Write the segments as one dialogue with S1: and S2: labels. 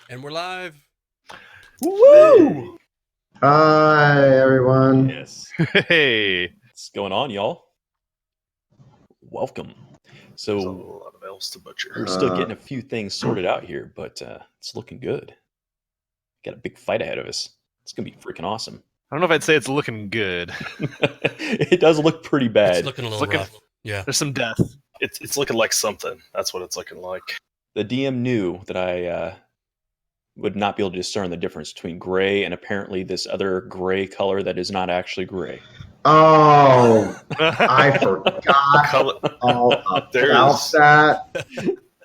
S1: And we're live.
S2: Woo!
S3: Hi, everyone.
S2: Yes. Hey. What's going on, y'all? Welcome.
S4: There's a
S2: So
S4: lot of else to butcher.
S2: we're still getting a few things sorted out here, but it's looking good. Got a big fight ahead of us. It's going to be freaking awesome.
S5: I don't know if I'd say it's looking good.
S2: It does look pretty bad.
S1: It's looking a little rough. Yeah.
S5: There's some death.
S4: It's looking like something. That's what it's looking like.
S2: The DM knew that I would not be able to discern the difference between gray and apparently this other gray color that is not actually gray.
S3: Oh, I forgot
S4: Color-
S3: all about
S4: There's-
S3: that.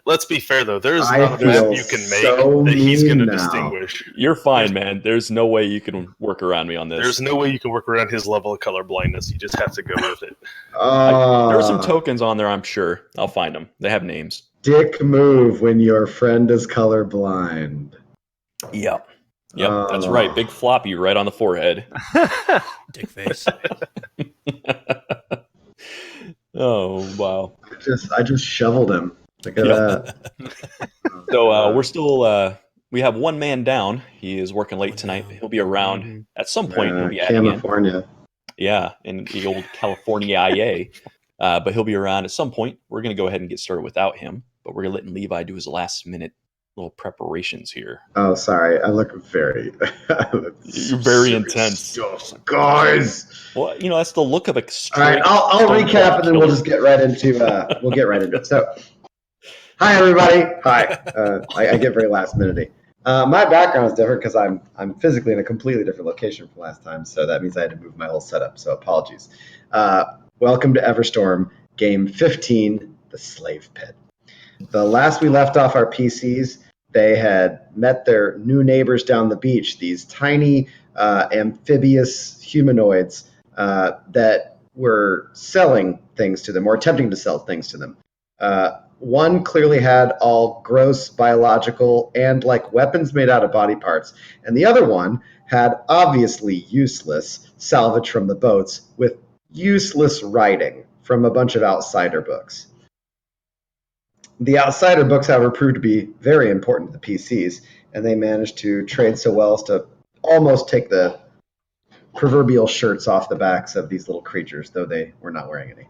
S4: Let's be fair though. There's
S3: I
S4: not a map
S3: feel
S4: you can make
S3: so
S4: that he's going to
S3: mean now.
S4: distinguish.
S2: You're fine, man. There's no way you can work around me on this.
S4: There's no way you can work around his level of color blindness. You just have to go with it.
S2: There are some
S3: Uh,
S2: tokens on there, I'm sure. I'll find them. They have names.
S3: Dick move when your friend is colorblind.
S2: Yep. Yep, that's right. Big floppy right on the forehead.
S1: Dick face.
S2: Oh, wow.
S3: I just shoveled him. Look at that.
S2: So we're still, we have one man down. He is working late tonight. He'll be around at some point. He'll be adding in.
S3: California.
S2: Yeah, in the old California IA. But he'll be around at some point. We're going to go ahead and get started without him. But we're letting Levi do his last minute little preparations here.
S3: Oh, sorry. I look very.
S2: You're very intense.
S3: Guys.
S2: Well, you know, that's the look of a
S3: All
S2: straight.
S3: right, I'll
S2: stone
S3: recap
S2: cold
S3: and then we'll
S2: killer.
S3: just get right into it. So, hi everybody. Hi. I get very last minute. My background is different because I'm physically in a completely different location from last time, so that means I had to move my whole setup. So apologies. Welcome to Everstorm, Game 15, The Slave Pit. The last we left off our PCs, they had met their new neighbors down the beach. These tiny amphibious humanoids that were selling things to them or attempting to sell things to them. One clearly had all gross biological and like weapons made out of body parts, and the other one had obviously useless salvage from the boats with useless writing from a bunch of outsider books. The outsider books, however, proved to be very important to the PCs, and they managed to trade so well as to almost take the proverbial shirts off the backs of these little creatures, though they were not wearing any.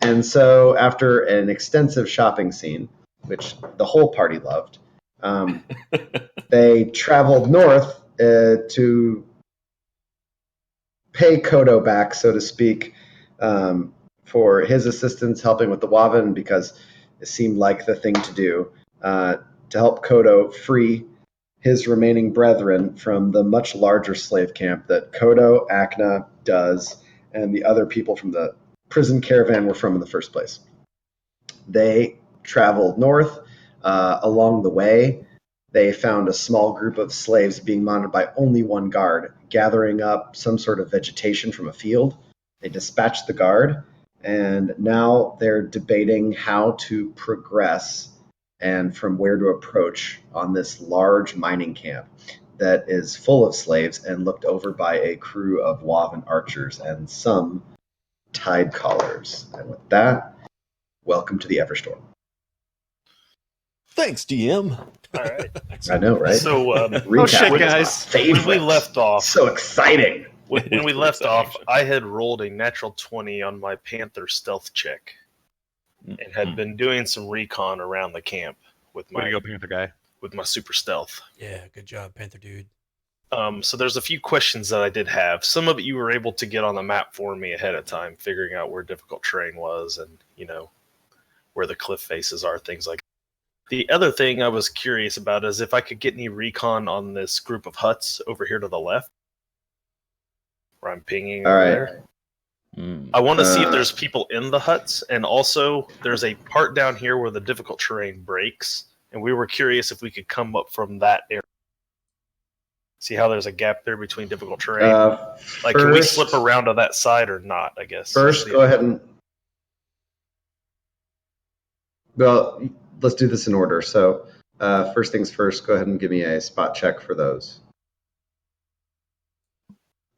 S3: And so after an extensive shopping scene, which the whole party loved, they traveled north to pay Kodo back, so to speak, for his assistance helping with the Waven, because it seemed like the thing to do, to help Kodo free his remaining brethren from the much larger slave camp that Kodo, Akna, Duz, and the other people from the prison caravan were from in the first place. They traveled north. Along the way, they found a small group of slaves being monitored by only one guard, gathering up some sort of vegetation from a field. They dispatched the guard, and now they're debating how to progress and from where to approach on this large mining camp that is full of slaves and looked over by a crew of Waven archers and some tide collars. And with that, welcome to the Everstorm.
S2: Thanks, DM.
S4: All right.
S3: I know, right?
S4: So
S3: Recap
S5: shit,
S3: was my
S5: guys.
S3: favorite.
S4: when we left off,
S3: So exciting.
S4: when we
S2: Pretty
S4: left
S2: exciting,
S4: off,
S2: actually.
S4: I had rolled a natural 20 on my Panther stealth check and had been doing some recon around the camp with
S5: Way
S4: my
S5: to go, Panther guy.
S4: with my super stealth.
S1: Yeah, good job, Panther dude.
S4: So there's a few questions that I did have. Some of it you were able to get on the map for me ahead of time, figuring out where difficult terrain was and, you know, where the cliff faces are, things like that. The other thing I was curious about is if I could get any recon on this group of huts over here to the left, where I'm pinging
S3: All
S4: over
S3: right.
S4: there.
S2: Mm.
S4: I want to see if there's people in the huts, and also there's a part down here where the difficult terrain breaks, and we were curious if we could come up from that area. See how there's a gap there between difficult terrain? Like, can we slip around to that side or not, I guess?
S3: First, go ahead and... Well, let's do this in order. So, first things first, go ahead and give me a spot check for those.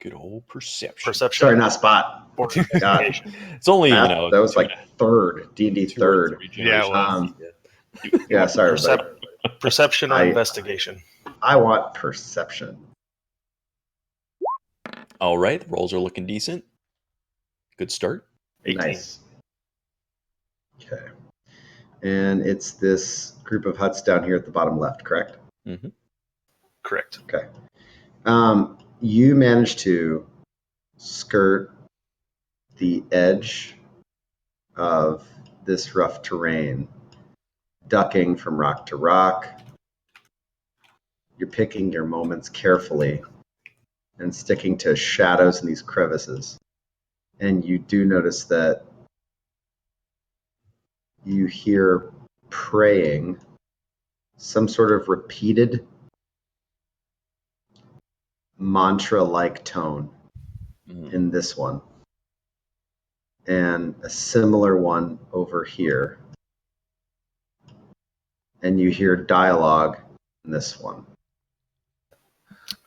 S2: Good old perception.
S4: Perception.
S3: Sorry, not spot.
S4: Or
S3: God.
S4: investigation.
S2: It's only, you know,
S3: That was like third, D&D
S2: two or
S3: third.
S2: three
S5: Yeah,
S2: generations.
S5: well,
S3: Yeah, sorry.
S4: Percep- Perception or
S3: I-
S4: investigation?
S3: I want perception.
S2: All right, the rolls are looking decent. Good start.
S4: 18.
S3: Nice. Okay. And it's this group of huts down here at the bottom left, correct?
S2: Mm-hmm.
S4: Correct.
S3: Okay. You managed to skirt the edge of this rough terrain, ducking from rock to rock. You're picking your moments carefully and sticking to shadows in these crevices. And you do notice that you hear praying, some sort of repeated mantra-like tone in this one, and a similar one over here. And you hear dialogue in this one.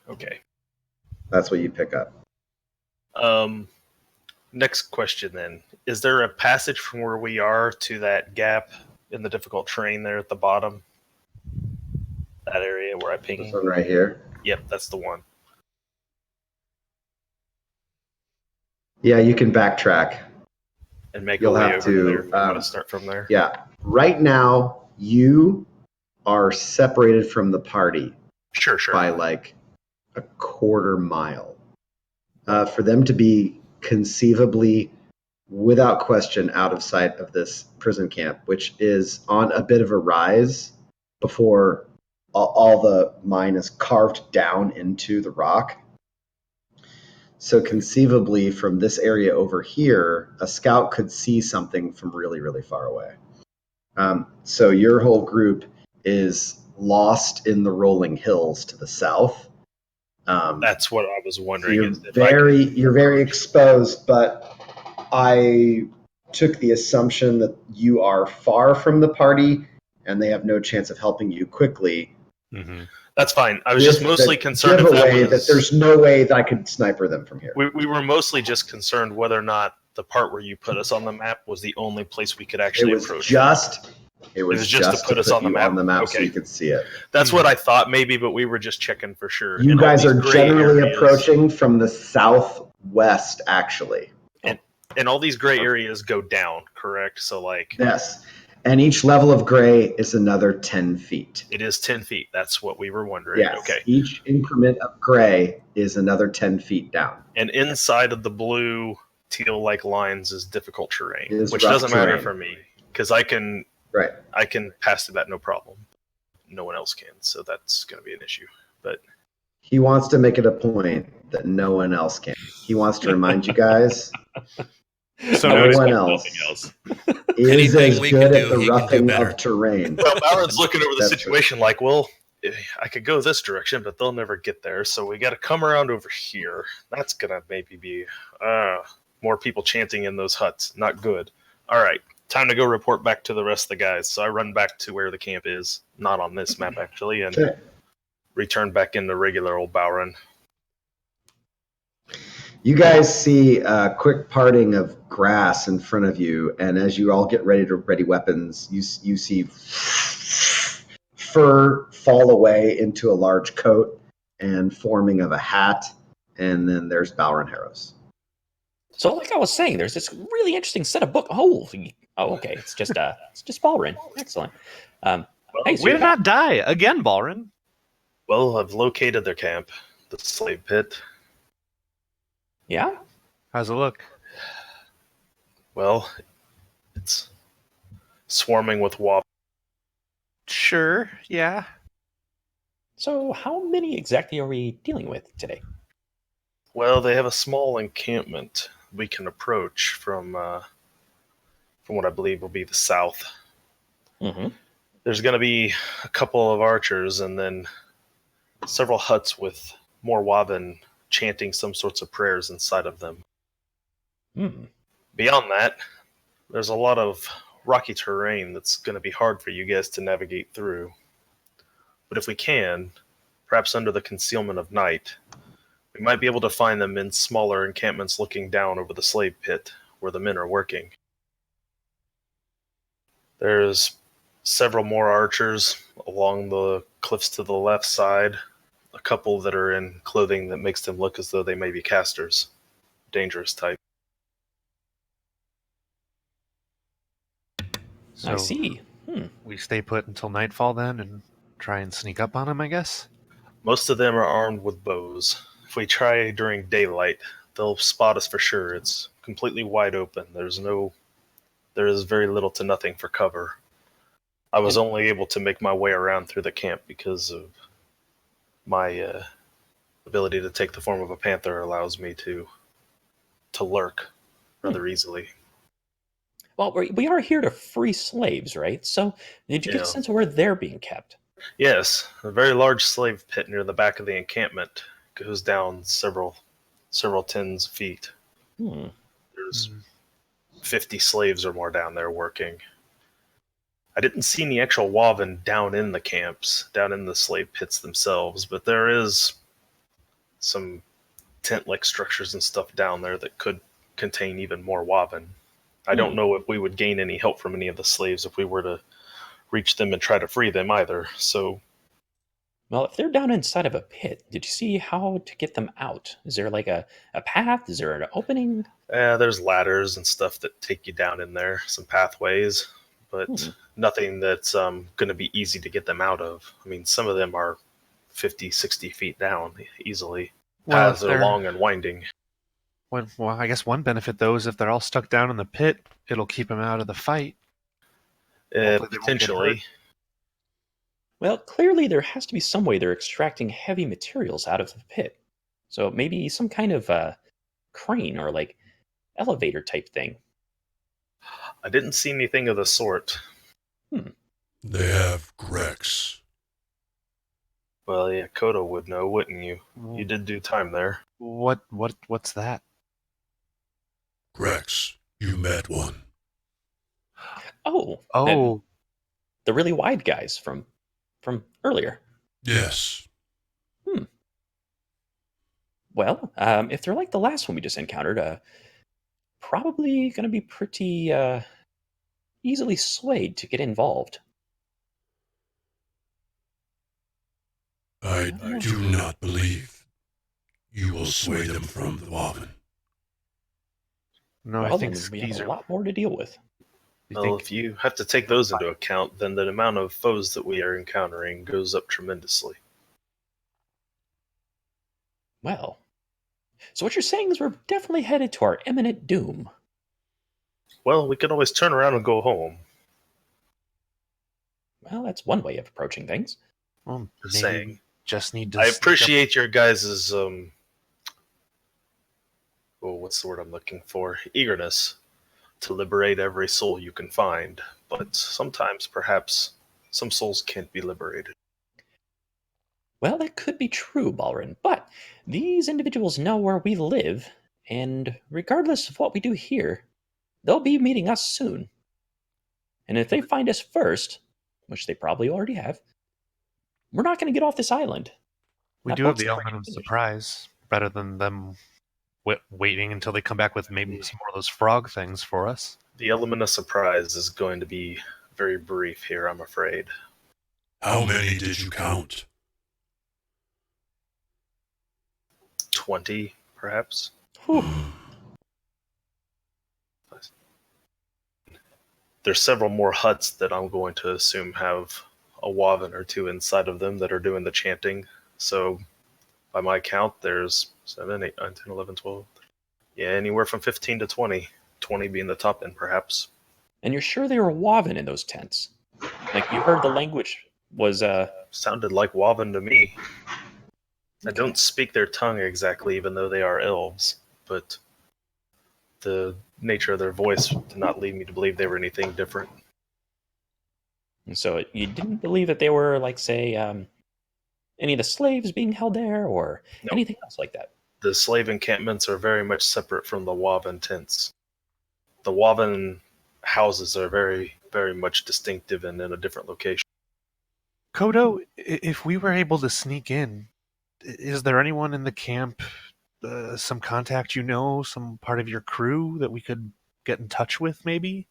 S4: Okay.
S3: That's what you pick up.
S4: Next question then. Is there a passage from where we are to that gap in the difficult terrain there at the bottom? That area where I
S3: This
S4: pinged?
S3: one right here.
S4: Yep, that's the one.
S3: Yeah, you can backtrack.
S4: And make
S3: You'll
S4: a way
S3: have
S4: over
S3: to,
S4: there if you want to start from there.
S3: Yeah. Right now, you are separated from the party
S4: Sure.
S3: by like a quarter mile. For them to be conceivably, without question, out of sight of this prison camp, which is on a bit of a rise before all the mine is carved down into the rock. So conceivably, from this area over here, a scout could see something from really, really far away. So your whole group is lost in the rolling hills to the south.
S4: That's what I was wondering.
S3: You're
S4: is if I could-
S3: you're very exposed, but I took the assumption that you are far from the party and they have no chance of helping you quickly.
S1: Mm-hmm.
S4: That's fine. I was
S3: With
S4: just mostly
S3: the
S4: concerned if that
S3: giveaway
S4: was...
S3: that there's no way that I could sniper them from here.
S4: We were mostly just concerned whether or not the part where you put us on the map was the only place we could
S3: It
S4: actually
S3: was
S4: approach.
S3: just
S4: just to put us on the
S3: you
S4: map?
S3: on the map so
S4: Okay.
S3: you could see it.
S4: That's what I thought maybe, but we were just checking for sure.
S3: You
S4: And all
S3: guys
S4: these
S3: are
S4: gray
S3: generally
S4: areas-
S3: approaching from the southwest, actually.
S4: And all these gray areas go down, correct? So like
S3: Yes. And each level of gray is another 10 feet.
S4: it is 10 feet. That's what we were wondering.
S3: Yes.
S4: Okay.
S3: Each increment of gray is another 10 feet down.
S4: And inside of the blue teal-like lines is difficult terrain,
S3: Is
S4: which
S3: rough
S4: doesn't matter
S3: terrain.
S4: for me because I can
S3: Right.
S4: pass through that no problem. No one else can, so that's going to be an issue. But
S3: He wants to make it a point that no one else can. He wants to remind you guys
S5: So
S3: no
S5: noted.
S3: one
S2: Nothing
S3: else
S2: else.
S3: is
S1: Anything
S3: as
S1: we
S3: good
S1: can
S3: at
S1: do,
S3: the
S1: he can do
S3: roughing
S1: better.
S3: of terrain.
S4: well, Baron's looking over the
S3: That's
S4: situation like, well, I could go this direction, but they'll never get there, so we got to come around over here. That's going to maybe be more people chanting in those huts. Not good. All right, time to go report back to the rest of the guys. So I run back to where the camp is, not on this map actually, and
S3: Okay.
S4: return back into regular old Bowron.
S3: You guys see a quick parting of grass in front of you, and as you all get ready to ready weapons, you see fur fall away into a large coat and forming of a hat, and then there's Balron Harrows.
S2: So, like I was saying, there's this really interesting set of book. Oh, okay. It's just Balrin. Excellent. Hey, so
S5: We
S2: you're
S5: did not die again, Balrin.
S4: Well, I've located their camp, the slave pit.
S2: yeah.
S5: How's it look?
S4: Well, it's swarming with wop.
S5: Sure, yeah.
S2: So, how many exactly are we dealing with today?
S4: Well, they have a small encampment we can approach from what I believe will be the south.
S2: Mm-hmm.
S4: There's going to be a couple of archers and then several huts with more Wabin chanting some sorts of prayers inside of them.
S2: Hmm.
S4: Beyond that, there's a lot of rocky terrain that's going to be hard for you guys to navigate through. But if we can, perhaps under the concealment of night, we might be able to find them in smaller encampments looking down over the slave pit where the men are working. There's several more archers along the cliffs to the left side. A couple that are in clothing that makes them look as though they may be casters. Dangerous type.
S5: So
S2: I see.
S5: we stay put until nightfall then and try and sneak up on them, I guess?
S4: Most of them are armed with bows. If we try during daylight, they'll spot us for sure. It's completely wide open. There is very little to nothing for cover. I was only able to make my way around through the camp because of my ability to take the form of a panther allows me to lurk rather easily.
S2: Well, we are here to free slaves, right? So did you get a
S4: Yeah.
S2: sense of where they're being kept?
S4: Yes, a very large slave pit near the back of the encampment goes down several tens of feet.
S2: Hmm.
S4: There's 50 slaves or more down there working. I didn't see any actual Waven down in the camps, down in the slave pits themselves, but there is some tent-like structures and stuff down there that could contain even more Waven. I don't know if we would gain any help from any of the slaves if we were to reach them and try to free them either, so...
S2: Well, if they're down inside of a pit, did you see how to get them out? Is there like a path? Is there an opening?
S4: There's ladders and stuff that take you down in there, some pathways, but nothing that's going to be easy to get them out of. I mean, some of them are 50, 60 feet down easily.
S5: Well,
S4: Paths are long and winding.
S5: Well, I guess one benefit, though, is if they're all stuck down in the pit, it'll keep them out of the fight. Hopefully they won't get
S4: Potentially.
S5: hurt.
S2: Well, clearly there has to be some way they're extracting heavy materials out of the pit. So maybe some kind of crane or like elevator type thing.
S4: I didn't see anything of the sort.
S1: They have Grex.
S4: Well, yeah, Kodo would know, wouldn't you? You did do time there.
S5: What's that?
S1: Grex, you met one.
S2: Oh,
S5: Oh,
S2: the really wide guys from earlier.
S1: Yes.
S2: Well, if they're like the last one we just encountered, probably going to be pretty easily swayed to get involved.
S1: I do not believe you will sway them from the Waven.
S5: no,
S2: Well,
S5: I think
S2: then we have
S5: these
S2: a
S5: are...
S2: lot more to deal with.
S5: You
S4: Well,
S5: think
S4: if you have to take those into account, then the amount of foes that we are encountering goes up tremendously.
S2: Well, so what you're saying is we're definitely headed to our imminent doom.
S4: Well, we can always turn around and go home.
S2: Well, that's one way of approaching things.
S5: well,
S4: Just
S5: maybe
S4: saying.
S5: we just need to
S4: I
S5: sneak up-
S4: appreciate your guys' what's the word I'm looking for? Eagerness to liberate every soul you can find. But sometimes, perhaps, some souls can't be liberated.
S2: Well, that could be true, Balrin, but these individuals know where we live, and regardless of what we do here, they'll be meeting us soon. And if they find us first, which they probably already have, we're not going to get off this island.
S5: We
S2: That
S5: do have
S2: boat's
S5: the
S2: already
S5: element of
S2: finished.
S5: surprise, better than them waiting until they come back with maybe some more of those frog things for us.
S4: The element of surprise is going to be very brief here, I'm afraid.
S1: How many did you count?
S4: 20, perhaps?
S2: Whew.
S4: There's several more huts that I'm going to assume have a Waven or two inside of them that are doing the chanting. So, by my count, there's 7, 8, 9, 10, 11, 12. Yeah, anywhere from 15 to 20. 20 being the top end, perhaps.
S2: And you're sure they were Waven in those tents? Like, you heard the language was,
S4: Sounded like Waven to me. I don't speak their tongue exactly, even though they are elves, but the nature of their voice did not lead me to believe they were anything different.
S2: so you didn't believe that they were, like, say, any of the slaves being held there, or
S4: Nope.
S2: anything else like that?
S4: The slave encampments are very much separate from the Waven tents. The Waven houses are very, very much distinctive and in a different location.
S5: Kodo, if we were able to sneak in, is there anyone in the camp, some contact some part of your crew that we could get in touch with, maybe?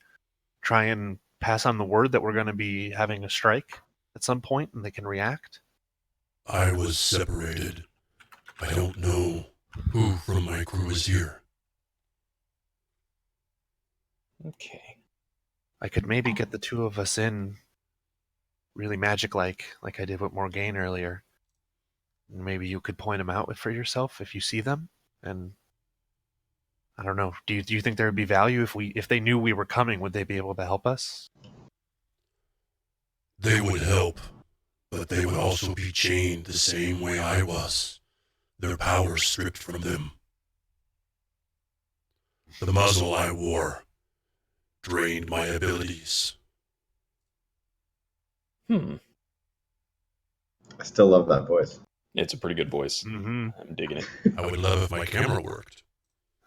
S5: Try and pass on the word that we're going to be having a strike at some point and they can react?
S1: I was separated. I don't know who from my crew is here.
S2: Okay.
S5: I could maybe get the two of us in really magic-like I did with Morgaine earlier. Maybe you could point them out for yourself if you see them. And I don't know. Do you think there would be value if they knew we were coming? Would they be able to help us?
S1: They would help, but they would also be chained the same way I was. Their power stripped from them. The muzzle I wore drained my abilities.
S3: I still love that voice.
S2: It's a pretty good voice.
S5: Mm-hmm.
S2: I'm digging it.
S1: I would love if my camera worked.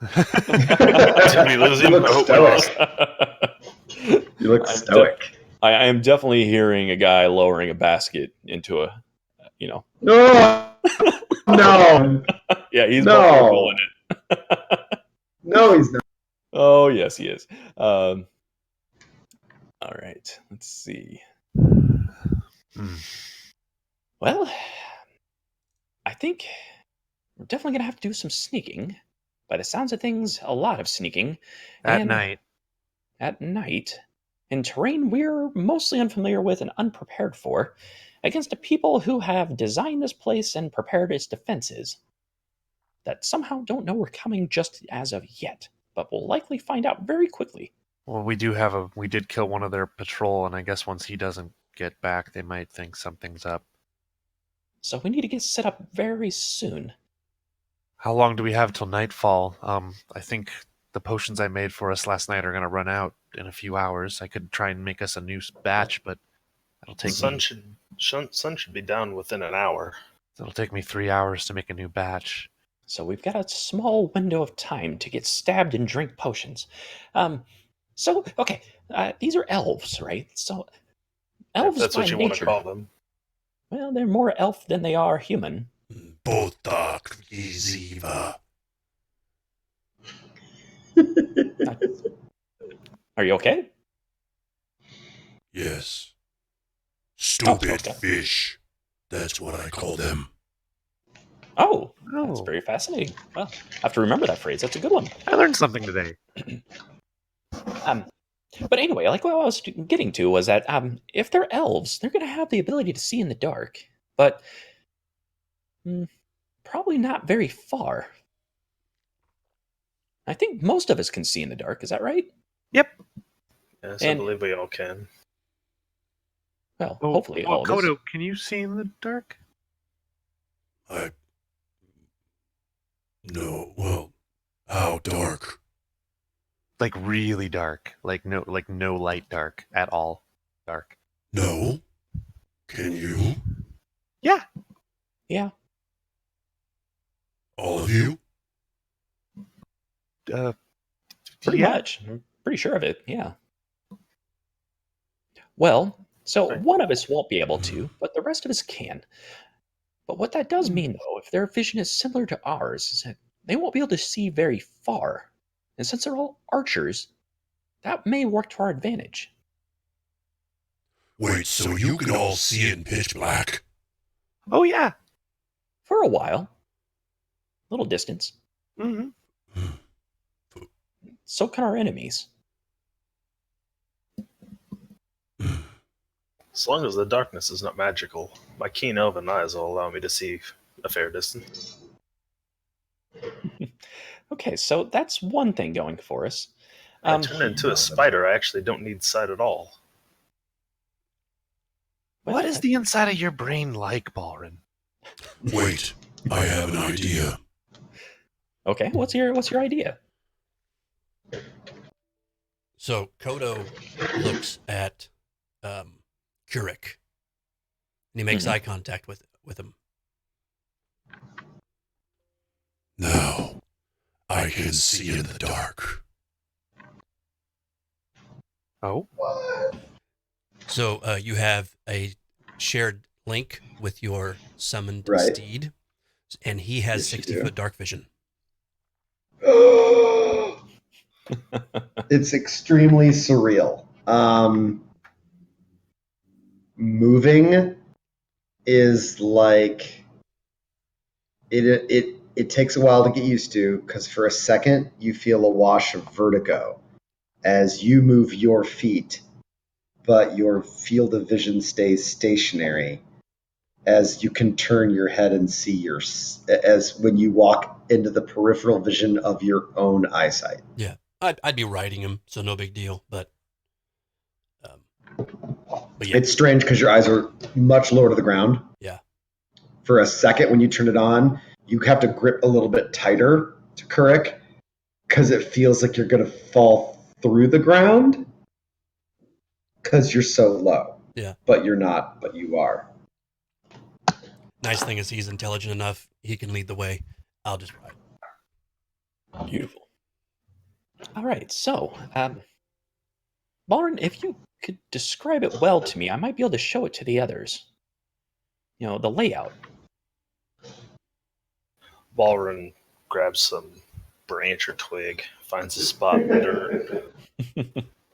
S4: Did we lose him?
S3: You look
S4: I hope we lost.
S3: stoic. You look
S2: I'm
S3: stoic.
S2: I am definitely hearing a guy lowering a basket into a,
S3: No, no,
S2: yeah, he's
S3: No.
S2: rolling it.
S3: no, he's not.
S2: Oh, yes, he is. All right, let's see. Well, I think we're definitely going to have to do some sneaking. By the sounds of things, a lot of sneaking.
S5: At
S2: And
S5: night.
S2: At night, in terrain we're mostly unfamiliar with and unprepared for, against a people who have designed this place and prepared its defenses, that somehow don't know we're coming just as of yet, but will likely find out very quickly.
S5: Well, we did kill one of their patrol, and I guess once he doesn't get back, they might think something's up.
S2: So we need to get set up very soon.
S5: How long do we have till nightfall? I think the potions I made for us last night are going to run out in a few hours. I could try and make us a new batch, but it'll
S4: The
S5: take
S4: sun
S5: me,
S4: sun should be down within an hour.
S5: it'll take me 3 hours to make a new batch.
S2: So we've got a small window of time to get stabbed and drink potions. These are elves, right? So elves
S4: If that's
S2: by
S4: what you want to
S2: nature,
S4: call them.
S2: well, they're more elf than they are human.
S1: Both dark is Eva.
S2: Are you okay?
S1: Yes. Stupid
S2: okay.
S1: fish. That's what I call them.
S2: Oh, that's
S5: Oh.
S2: very fascinating. Well, I have to remember that phrase. That's a good one.
S5: I learned something today.
S2: But anyway, like what I was getting to was that if they're elves, they're going to have the ability to see in the dark, but probably not very far. I think most of us can see in the dark. Is that right?
S5: Yep.
S4: Yes,
S2: And-
S4: I believe we all can.
S2: Well, hopefully all of us.
S5: Kodo, can you see in the dark?
S1: No, well, how dark?
S5: Like really dark. Like no light dark at all. Dark.
S1: No? Can you?
S5: Yeah.
S2: Yeah.
S1: All of you?
S2: Pretty
S5: Yeah.
S2: much. I'm pretty sure of it. Yeah. Well, so
S4: Right.
S2: one of us won't be able to, but the rest of us can. But what that does mean, though, if their vision is similar to ours, is that they won't be able to see very far. And since they're all archers, that may work to our advantage.
S1: Wait, so you can all see in pitch black?
S5: Oh yeah.
S2: For a while. Little distance.
S5: Mm-hmm.
S2: So can our enemies.
S4: As long as the darkness is not magical, my keen elven eyes will allow me to see a fair distance.
S2: Okay, so that's one thing going for us.
S4: I turned into a spider. I actually don't need sight at all.
S5: What is the inside of your brain like, Balrin?
S1: Wait, I have an idea.
S2: Okay, what's your idea?
S6: So Kodo looks at Keurig, and he makes eye contact with him.
S1: Now, I can see in the dark.
S5: Oh?
S3: What?
S6: So you have a shared link with your summoned
S3: Right.
S6: steed, and he has
S3: Yes, you
S6: 60-foot dark vision.
S3: It's extremely surreal. moving is like it takes a while to get used to, because for a second you feel a wash of vertigo as you move your feet, but your field of vision stays stationary as you can turn your head and see as when you walk into the peripheral vision of your own eyesight.
S6: Yeah, I'd be riding him, so no big deal. But yeah,
S3: It's strange because your eyes are much lower to the ground.
S6: yeah,
S3: For a second, when you turn it on, you have to grip a little bit tighter to Kurik because it feels like you're going to fall through the ground because you're so low.
S6: yeah.
S3: But you're not, but you are.
S6: Nice thing is he's intelligent enough; he can lead the way. I'll just ride.
S2: Beautiful. All right, so, Balrin, if you could describe it well to me, I might be able to show it to the others. You know, the layout.
S4: Balrin grabs some branch or twig, finds a spot in the dirt,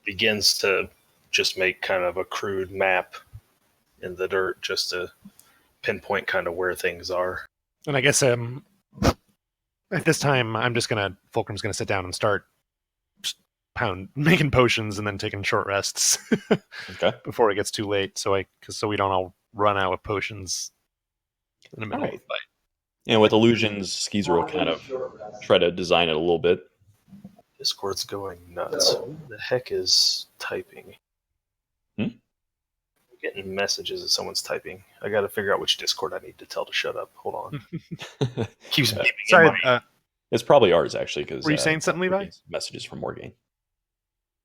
S4: begins to just make kind of a crude map in the dirt just to pinpoint kind of where things are.
S5: And I guess at this time, Fulcrum's gonna sit down and start making potions and then taking short rests
S7: Okay.
S5: before it gets too late, so we don't all run out of potions in the middle of the fight.
S7: And with illusions, Skeezer will kind of try to design it a little bit.
S4: Discord's going nuts. Who the heck is typing?
S7: Hmm?
S4: I'm getting messages that someone's typing. I got to figure out which Discord I need to tell to shut up. Hold on. Keeps beeping in
S5: Sorry,
S4: my...
S7: It's probably ours, actually. Because
S5: were you saying something, Levi?
S7: Messages from Morgaine.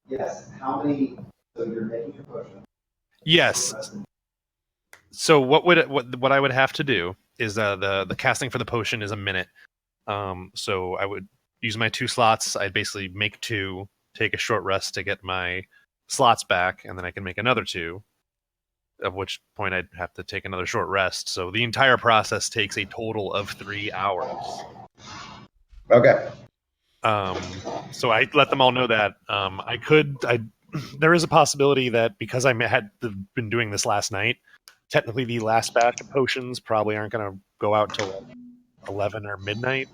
S3: Yes. How many? So you're making your potion.
S5: Yes. So what I would have to do is the casting for the potion is a minute. So I would use my 2 slots. I'd basically make 2, take a short rest to get my slots back, and then I can make another 2. At which point I'd have to take another short rest. So the entire process takes a total of 3 hours.
S3: Okay.
S5: So I let them all know that there is a possibility that because I had been doing this last night, technically the last batch of potions probably aren't going to go out till 11 or midnight.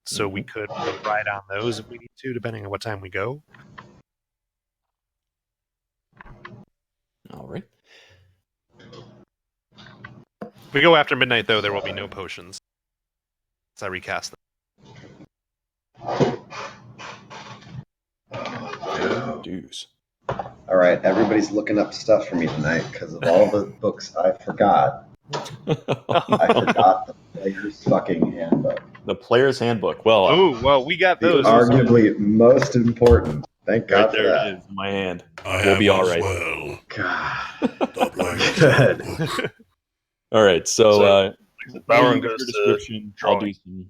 S5: So we could ride on those if we need to, depending on what time we go.
S2: All right.
S5: If we go after midnight, though, there will be no potions. So I recast them.
S7: Deuce.
S3: All right. Everybody's looking up stuff for me tonight because of all the books I forgot. I forgot the Player's fucking handbook.
S7: The Player's Handbook. Well,
S5: Oh, well, we got those.
S3: Arguably most important. Thank God
S7: right
S3: for
S7: there
S3: that.
S7: it is in my hand.
S1: I
S7: We'll
S1: have
S7: be all
S1: as
S7: right.
S1: well.
S3: God.
S1: The Player's
S3: Good.
S1: Handbook.
S7: All right, so
S4: Balrin
S7: your
S4: goes to
S7: description. I'll
S4: drawing.
S7: do some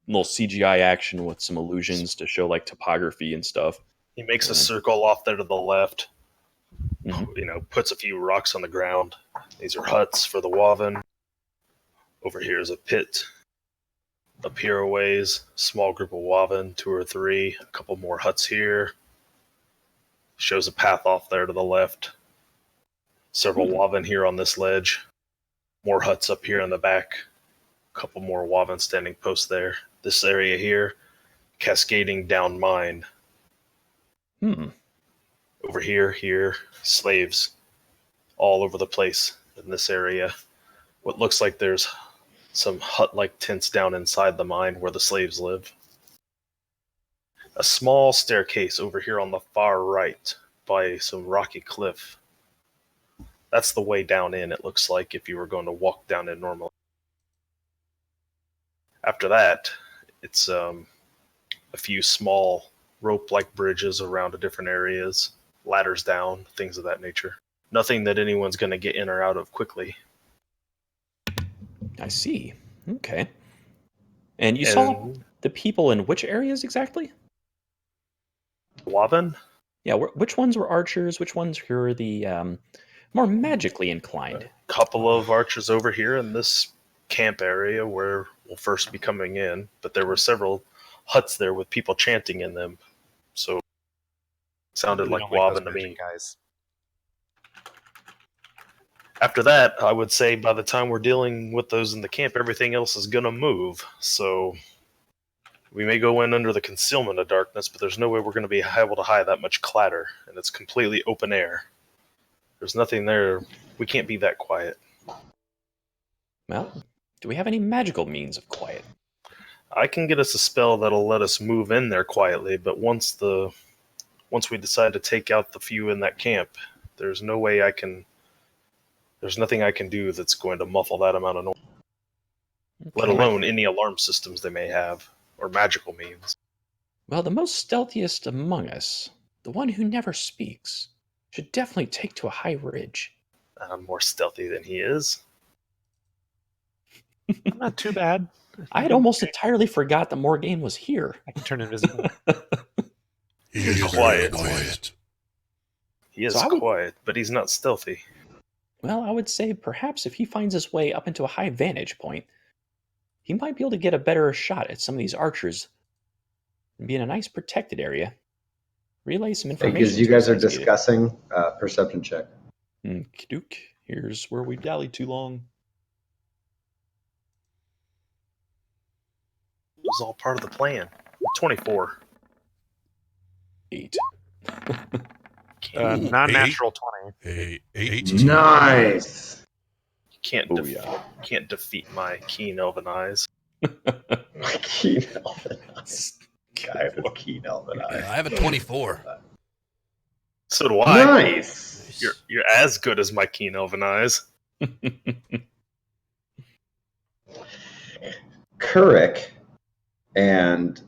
S7: little CGI action with some illusions to show like topography and stuff.
S4: He makes a circle off there to the left.
S7: Mhm.
S4: Puts a few rocks on the ground. These are huts for the Waven. Over here is a pit. Up here a ways, small group of Waven, 2 or 3. A couple more huts here. Shows a path off there to the left. Several Waven here on this ledge. More huts up here in the back. A couple more Waven standing posts there. This area here, cascading down mine. Over here, slaves all over the place in this area. What looks like there's some hut-like tents down inside the mine where the slaves live. A small staircase over here on the far right by some rocky cliff. That's the way down in, it looks like, if you were going to walk down in normally. After that, it's a few small rope-like bridges around to different areas, ladders down, things of that nature. Nothing that anyone's going to get in or out of quickly.
S2: I see. Okay. And you saw the people in which areas exactly?
S4: Waven?
S2: Yeah, which ones were archers? Which ones were the more magically inclined?
S4: A couple of archers over here in this camp area where we'll first be coming in, but there were several huts there with people chanting in them, so it sounded
S5: We
S4: like
S5: don't like those
S4: Waven to
S5: magic
S4: me.
S5: guys.
S4: After that, I would say by the time we're dealing with those in the camp, everything else is going to move. So we may go in under the concealment of darkness, but there's no way we're going to be able to hide that much clatter, and it's completely open air. There's nothing there. We can't be that quiet.
S2: Well, do we have any magical means of quiet?
S4: I can get us a spell that'll let us move in there quietly, but once we decide to take out the few in that camp, there's nothing I can do that's going to muffle that amount of noise. Let alone any alarm systems they may have, or magical means.
S2: Well, the most stealthiest among us, the one who never speaks, should definitely take to a high ridge.
S4: I'm more stealthy than he is.
S5: I'm not too bad.
S2: I had almost entirely forgot that Morgaine was here.
S5: I can turn invisible.
S1: He is
S4: quiet.
S1: very quiet.
S4: He is
S2: So I would-
S4: quiet, but he's not stealthy.
S2: Well, I would say perhaps if he finds his way up into a high vantage point, he might be able to get a better shot at some of these archers and be in a nice protected area. Relay some information.
S3: Because you
S2: to
S3: guys
S2: us
S3: are
S2: as needed.
S3: discussing perception check.
S2: Okey-doke. Here's where we dallied too long.
S4: It was all part of the plan. 24.
S2: 8.
S5: Non-natural 20.
S1: 18.
S3: Nice.
S4: You can't,
S2: Oh, yeah.
S4: can't defeat my keen elven eyes.
S3: My keen elven eyes. Guy with keen elven
S6: Yeah,
S3: eyes.
S6: I have a 24.
S4: So do I.
S3: Nice.
S4: You're as good as my keen elven eyes.
S3: Kurik and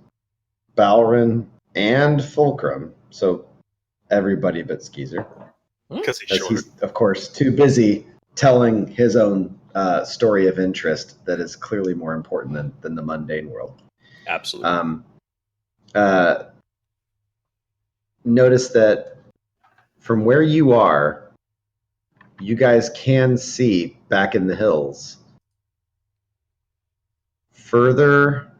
S3: Balrin and Fulcrum, so everybody but Skeezer,
S4: Because he's
S3: as
S4: short.
S3: he's, of course, too busy telling his own story of interest that is clearly more important than the mundane world.
S2: Absolutely.
S3: Notice that from where you are, you guys can see back in the hills. Further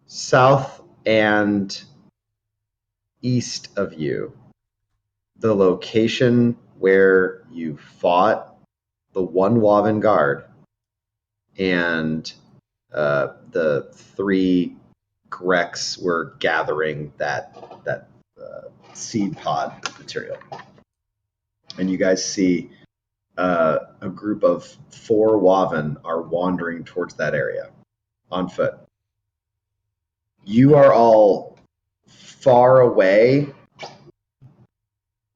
S3: south and east of you, the location where you fought the one Waven guard and the 3 Grex were gathering that seed pod material. And you guys see a group of 4 Waven are wandering towards that area on foot. You are all far away,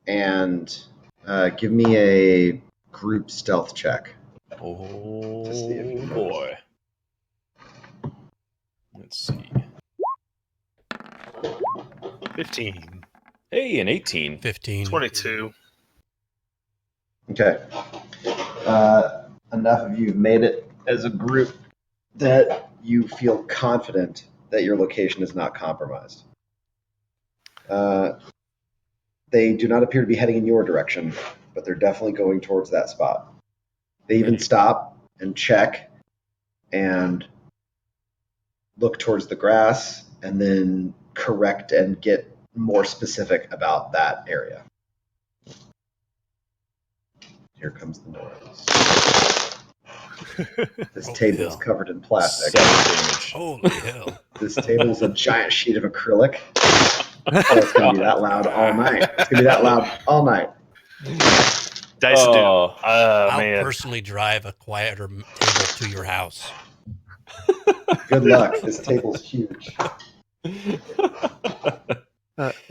S3: and give me a group stealth check.
S2: Oh,
S3: To see if you know.
S2: boy. Let's see.
S5: 15.
S2: Hey, an 18.
S6: 15.
S4: 22.
S3: Okay. Enough of you have made it as a group that you feel confident that your location is not compromised. They do not appear to be heading in your direction, but they're definitely going towards that spot. They even stop and check and look towards the grass and then correct and get more specific about that area. Here comes the noise. This
S6: Holy
S3: table is
S6: hell.
S3: covered in plastic.
S2: 7 damage.
S6: Holy hell.
S3: This table is a giant sheet of acrylic. Oh, it's going to be that loud all night. It's going to be that loud all night.
S4: Dice do.
S2: Oh,
S6: I'll
S4: Man.
S6: personally drive a quieter table to your house.
S3: Good luck. This table's huge.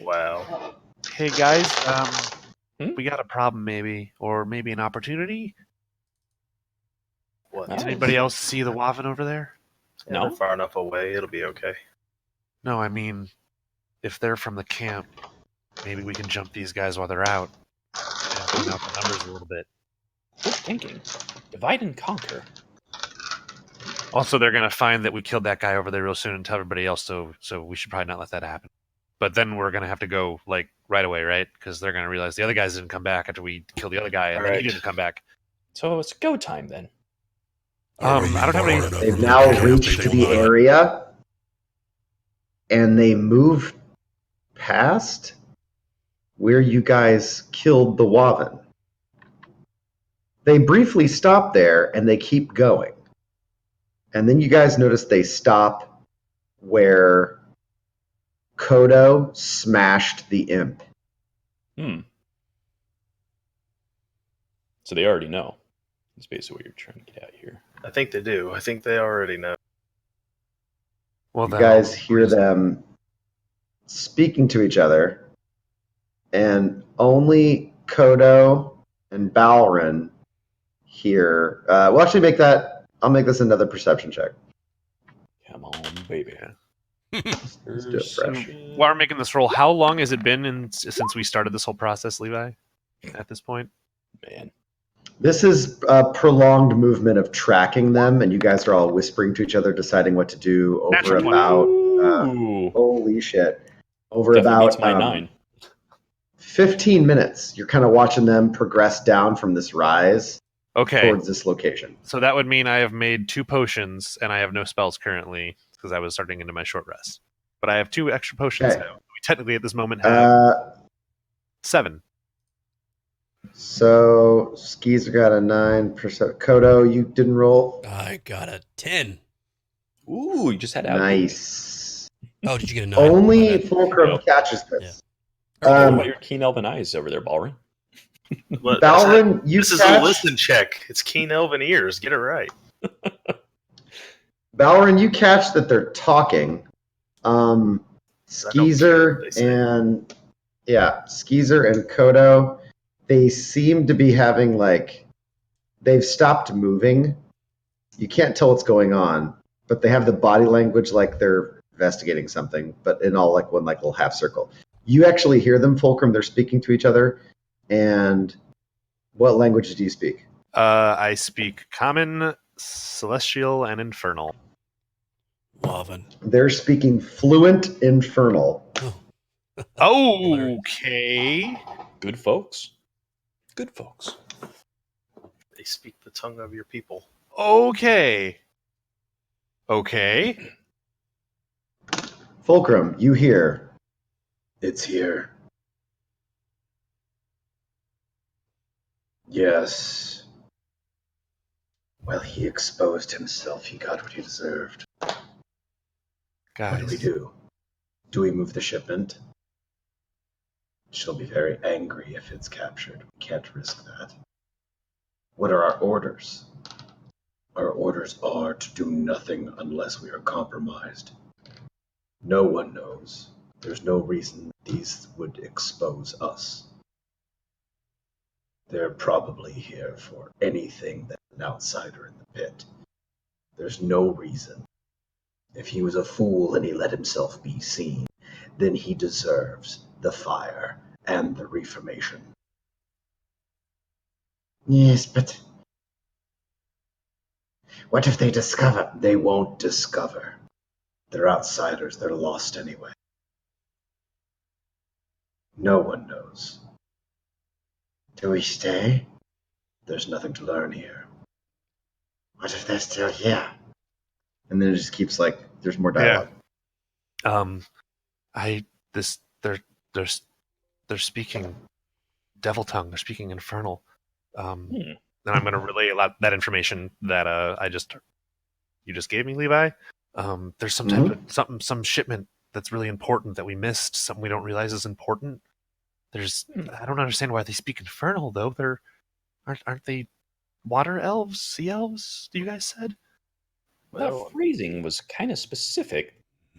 S4: Wow.
S5: Hey guys,
S2: Hmm?
S5: we got a problem maybe, or maybe an opportunity.
S4: What?
S2: Oh.
S5: Did anybody else see the Waven over there?
S4: Yeah,
S2: No?
S4: they're far enough away. It'll be okay.
S5: No, I mean, if they're from the camp, maybe we can jump these guys while they're out and clean out the numbers a little bit.
S2: good thinking. Divide and conquer.
S5: Also, they're gonna find that we killed that guy over there real soon and tell everybody else. So we should probably not let that happen. But then we're gonna have to go like right away, right? Because they're gonna realize the other guys didn't come back after we killed the other guy, and then he
S4: Alright.
S5: didn't come back.
S2: So it's go time then.
S1: Are you
S5: I don't have
S1: far
S5: any-
S1: enough
S3: They've
S1: from the
S3: now
S1: camp
S3: reached
S1: they
S3: the
S1: will not-
S3: area, and they moved past where you guys killed the Waven. They briefly stop there and they keep going. And then you guys notice they stop where Kodo smashed the imp.
S7: So they already know. That's basically what you're trying to get at here.
S4: I think they do. I think they already know.
S5: Well,
S3: You
S5: then
S3: guys hear them speaking to each other, and only Kodo and Balrin hear. We'll actually make that. I'll make this another perception check.
S7: Come on, baby.
S3: Let's do it fresh.
S5: while we're making this roll, how long has it been since we started this whole process, Levi? At this point,
S7: Man.
S3: This is a prolonged movement of tracking them, and you guys are all whispering to each other, deciding what to do over
S5: Natural
S3: about.
S7: Ooh.
S3: Holy shit! Over
S7: Definitely beats
S3: about
S7: my 9.
S3: 15 minutes. You're kind of watching them progress down from this rise
S5: okay.
S3: towards this location.
S5: So that would mean I have made 2 potions, and I have no spells currently because I was starting into my short rest. But I have 2 extra potions
S3: Okay.
S5: now. We technically at this moment have 7.
S3: So Skeezer got a 9%. Kodo, you didn't roll.
S6: I got a 10.
S7: Ooh, you just had out.
S3: Nice.
S6: Oh, did you get a 9?
S3: Only
S6: My bad.
S3: Fulcrum
S7: Yep.
S3: catches this.
S7: What about your keen elven eyes over there, Balrin?
S4: But
S3: Balrin, you
S4: this is
S3: catch.
S4: a listen check. It's keen elven ears. Get it right.
S3: Balrin, you catch that they're talking. Skeezer
S4: they say.
S3: and Skeezer and Kodo, they seem to be having they've stopped moving. You can't tell what's going on, but they have the body language like they're investigating something, but in all one little half circle. You actually hear them, Fulcrum. They're speaking to each other. And what languages do you speak?
S5: I speak Common, Celestial, and Infernal.
S6: Woven.
S3: They're speaking fluent Infernal.
S6: Oh.
S5: Okay.
S7: Good folks. Good folks.
S4: They speak the tongue of your people.
S5: Okay.
S3: Fulcrum, you hear. It's here. Yes. Well, he exposed himself. He got what he deserved.
S5: Guys.
S3: What do we do? Do we move the shipment? She'll be very angry if it's captured. We can't risk that. What are our orders? Our orders are to do nothing unless we are compromised. No one knows. There's no reason these would expose us. They're probably here for anything that's an outsider in the pit. There's no reason. If he was a fool and he let himself be seen, then he deserves the fire and the reformation. Yes, but what if they discover? They won't discover. They're outsiders. They're lost anyway. No one knows. Do we stay? There's nothing to learn here. What if they're still here? And then it just keeps there's more dialogue.
S5: They're speaking devil tongue. They're speaking infernal. And I'm going to relay that information that you just gave me, Levi. There's some type of some shipment that's really important that we missed. Something we don't realize is important. I don't understand why they speak infernal though. Aren't they water elves, sea elves? You guys said.
S7: Well, that phrasing was kind of specific.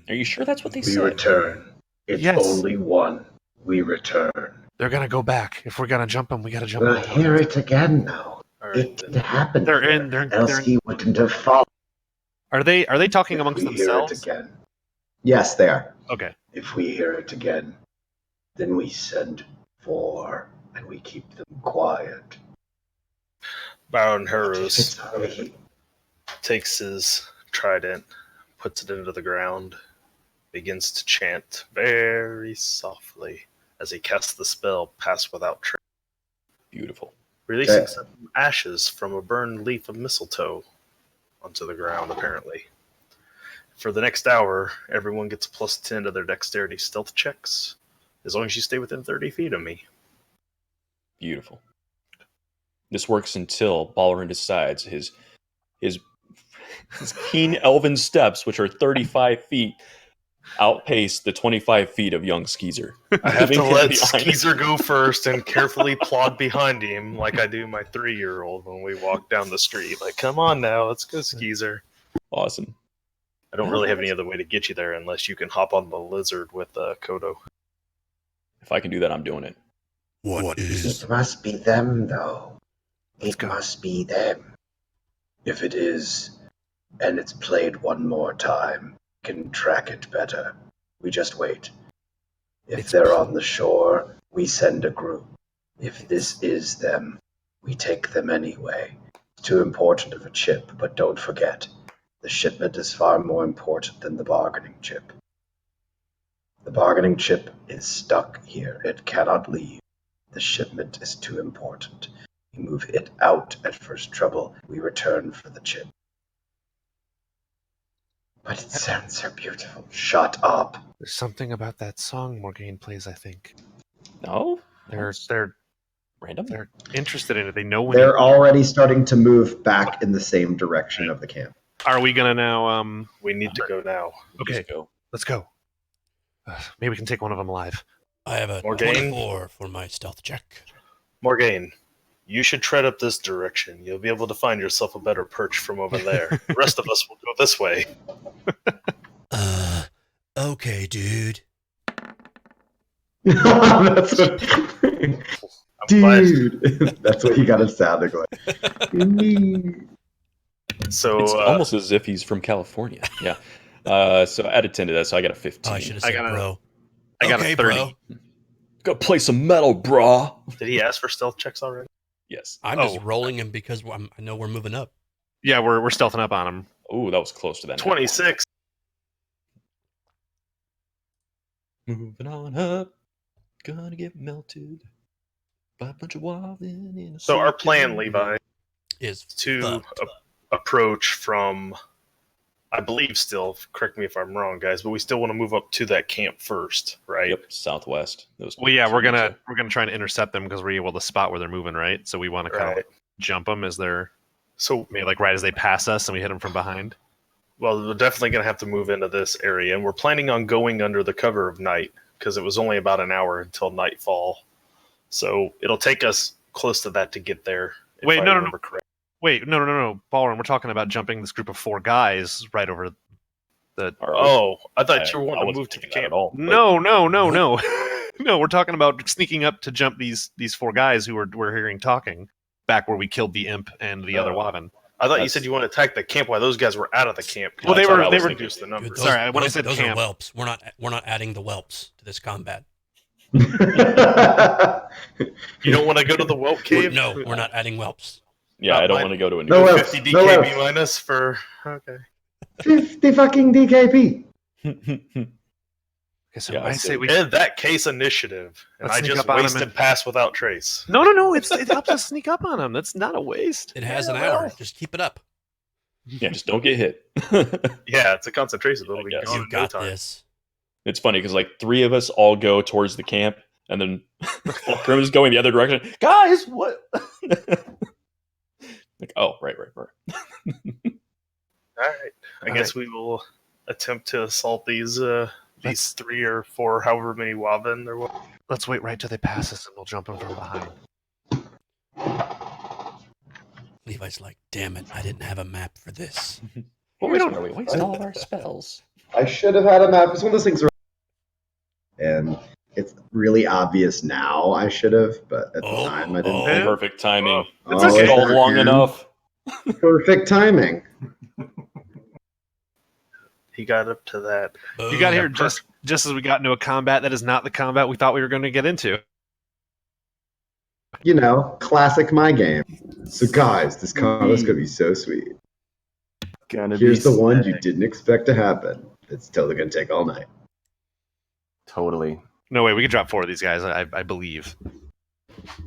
S7: Are you sure that's what they said?
S3: We return. It's only one. We return.
S5: They're gonna go back. If we're gonna jump them, we gotta jump
S3: We'll
S5: them.
S3: hear it again now.
S4: Right,
S3: It happened.
S5: They're
S3: else he wouldn't have followed.
S5: Are they talking
S3: If
S5: amongst
S3: we hear it
S5: themselves?
S3: again. Yes, they are.
S5: Okay.
S3: If we hear it again, then we send 4 and we keep them quiet.
S4: Baron
S3: It's
S4: Harrows
S3: only
S4: takes his trident, puts it into the ground, begins to chant very softly as he casts the spell Pass Without Trace,
S7: Beautiful.
S4: releasing some ashes from a burned leaf of mistletoe onto the ground, apparently. For the next hour, everyone gets a +10 to their dexterity stealth checks, as long as you stay within 30 feet of me.
S7: Beautiful. This works until Ballerin decides his keen elven steps, which are 35 feet, outpace the 25 feet of young Skeezer.
S4: I have to
S7: leaving him
S4: let
S7: behind.
S4: Skeezer go first and carefully plod behind him like I do my 3-year-old when we walk down the street. Like, come on now, let's go, Skeezer.
S7: Awesome.
S4: I don't really have any other way to get you there unless you can hop on the lizard with Kodo.
S7: If I can do that, I'm doing it.
S1: What is?
S3: It must be them, though.
S5: Let's
S3: It
S5: go.
S3: must be them. If it is, and it's played one more time, we can track it better. We just wait. If they're on the shore, we send a group. If this is them, we take them anyway. It's too important of a chip, but don't forget, the shipment is far more important than the bargaining chip. The bargaining chip is stuck here. It cannot leave. The shipment is too important. We move it out at first trouble. We return for the chip. But it sounds so beautiful. Shut up.
S5: There's something about that song Morgaine plays, I think.
S7: No?
S5: They're
S7: Random?
S5: they're interested in it. They know when
S3: They're already starting to move back in the same direction of the camp.
S5: Are we gonna now
S4: We need to go now.
S5: okay,
S7: Just go.
S5: let's go. Maybe we can take one of them alive.
S6: I have a
S4: Morgaine?
S6: 24 for my stealth check.
S4: Morgaine, you should tread up this direction. You'll be able to find yourself a better perch from over there. The rest of us will go this way.
S6: Okay, dude.
S3: That's what,
S4: I'm glad.
S3: dude. That's what you got it sounding like.
S4: So,
S7: It's almost as if he's from California. Yeah. So add a 10 to that, so I got a 15.
S6: Oh, I should have
S5: I
S6: said
S5: got a-
S6: bro.
S5: I got
S6: Okay,
S5: a 30.
S6: bro.
S7: Go play some metal, brah.
S4: did he ask for stealth checks already?
S7: Yes.
S6: I'm just
S5: Oh.
S6: rolling him because I know we're moving up.
S5: Yeah, we're stealthing up on him.
S7: Ooh, that was close to that.
S4: 26.
S7: Moving on up. Gonna get melted by a bunch of wild in a
S4: So our
S7: circle.
S4: plan, Levi,
S6: Is
S4: to
S6: fucked.
S4: approach from, I believe still, correct me if I'm wrong, guys, but we still want to move up to that camp first, right?
S7: Yep, southwest. Those
S5: Well, yeah, we're gonna
S7: so-
S5: try and intercept them because we're able to spot where they're moving, right? So we want to kind of
S4: Right.
S5: jump them as they're
S4: So,
S5: maybe like right as they pass us, and we hit them from behind.
S4: well, we're definitely going to have to move into this area, and we're planning on going under the cover of night because it was only about an hour until nightfall. So it'll take us close to that to get there. if
S5: Wait,
S4: I
S5: no.
S4: remember correctly.
S5: Wait, no, Ballroom. We're talking about jumping this group of 4 guys right over the.
S7: All right.
S4: Oh, I thought you were
S7: I
S4: wanting to
S7: wasn't
S4: move to the
S7: thinking that
S4: camp.
S7: at all.
S5: No. No, we're talking about sneaking up to jump these 4 guys who we're hearing talking back where we killed the imp and the other
S4: Oh.
S5: Wavin.
S4: I thought you
S7: That's-
S4: said you want to attack the camp while those guys were out of the camp.
S5: Well, they
S7: That's what
S5: were-
S7: I
S5: they
S7: was
S5: were-
S7: thinking.
S4: reduce the
S6: Dude,
S4: numbers.
S6: those,
S5: Sorry, when I
S6: those,
S5: said
S6: those
S5: camp-
S6: are whelps. We're not adding the whelps to this combat.
S4: You don't want to go to the whelp cave?
S6: No, we're not adding whelps.
S7: Yeah, I don't
S4: mine-
S7: want to go to a new.
S3: No whelps.
S4: 50
S3: No
S4: DKB
S3: whelps.
S4: minus for. Okay.
S3: 50 fucking DKP.
S5: Okay, so
S7: Yeah,
S5: I
S7: I
S5: say
S7: see.
S5: we.
S4: In that case, initiative. And
S5: Let's
S4: I
S5: sneak
S4: just
S5: up on 'em
S4: wasted
S5: and-
S4: pass without trace.
S5: No, it helps us sneak up on them. That's not a waste.
S6: It has
S4: Yeah,
S6: an hour.
S4: well.
S6: Just keep it up.
S7: Yeah, just don't get hit.
S4: Yeah, it's a concentration. It'll
S7: I
S4: be
S7: guess.
S4: gone
S6: You
S4: in no
S6: got
S4: time.
S6: this.
S7: It's funny because like 3 of us all go towards the camp, and then Grim is going the other direction. Guys, what? Like, oh, right.
S4: All right. I guess we will attempt to assault these 3 or 4, however many Wavin there were.
S5: Let's wait right till they pass us, and we'll jump them from behind.
S6: Levi's like, damn it, I didn't have a map for this.
S7: Well, we don't. We waste all of our spells.
S3: I should have had a map. It's one of those things where, and it's really obvious now I should have, but at the
S6: Oh,
S3: time I didn't.
S6: oh.
S3: think.
S7: Perfect timing.
S5: It's
S3: Oh,
S5: okay.
S7: Stalled
S3: sure,
S7: long
S3: dude.
S7: enough.
S3: Perfect timing.
S4: He got up to that.
S5: You got here
S6: Boom.
S5: just as we got into a combat that is not the combat we thought we were going to get into.
S3: You know, classic my game. So guys, this combo's gonna be so sweet. Here's the one you didn't expect to happen. It's totally gonna take all night.
S8: Totally.
S5: No way, we can drop 4 of these guys. I believe.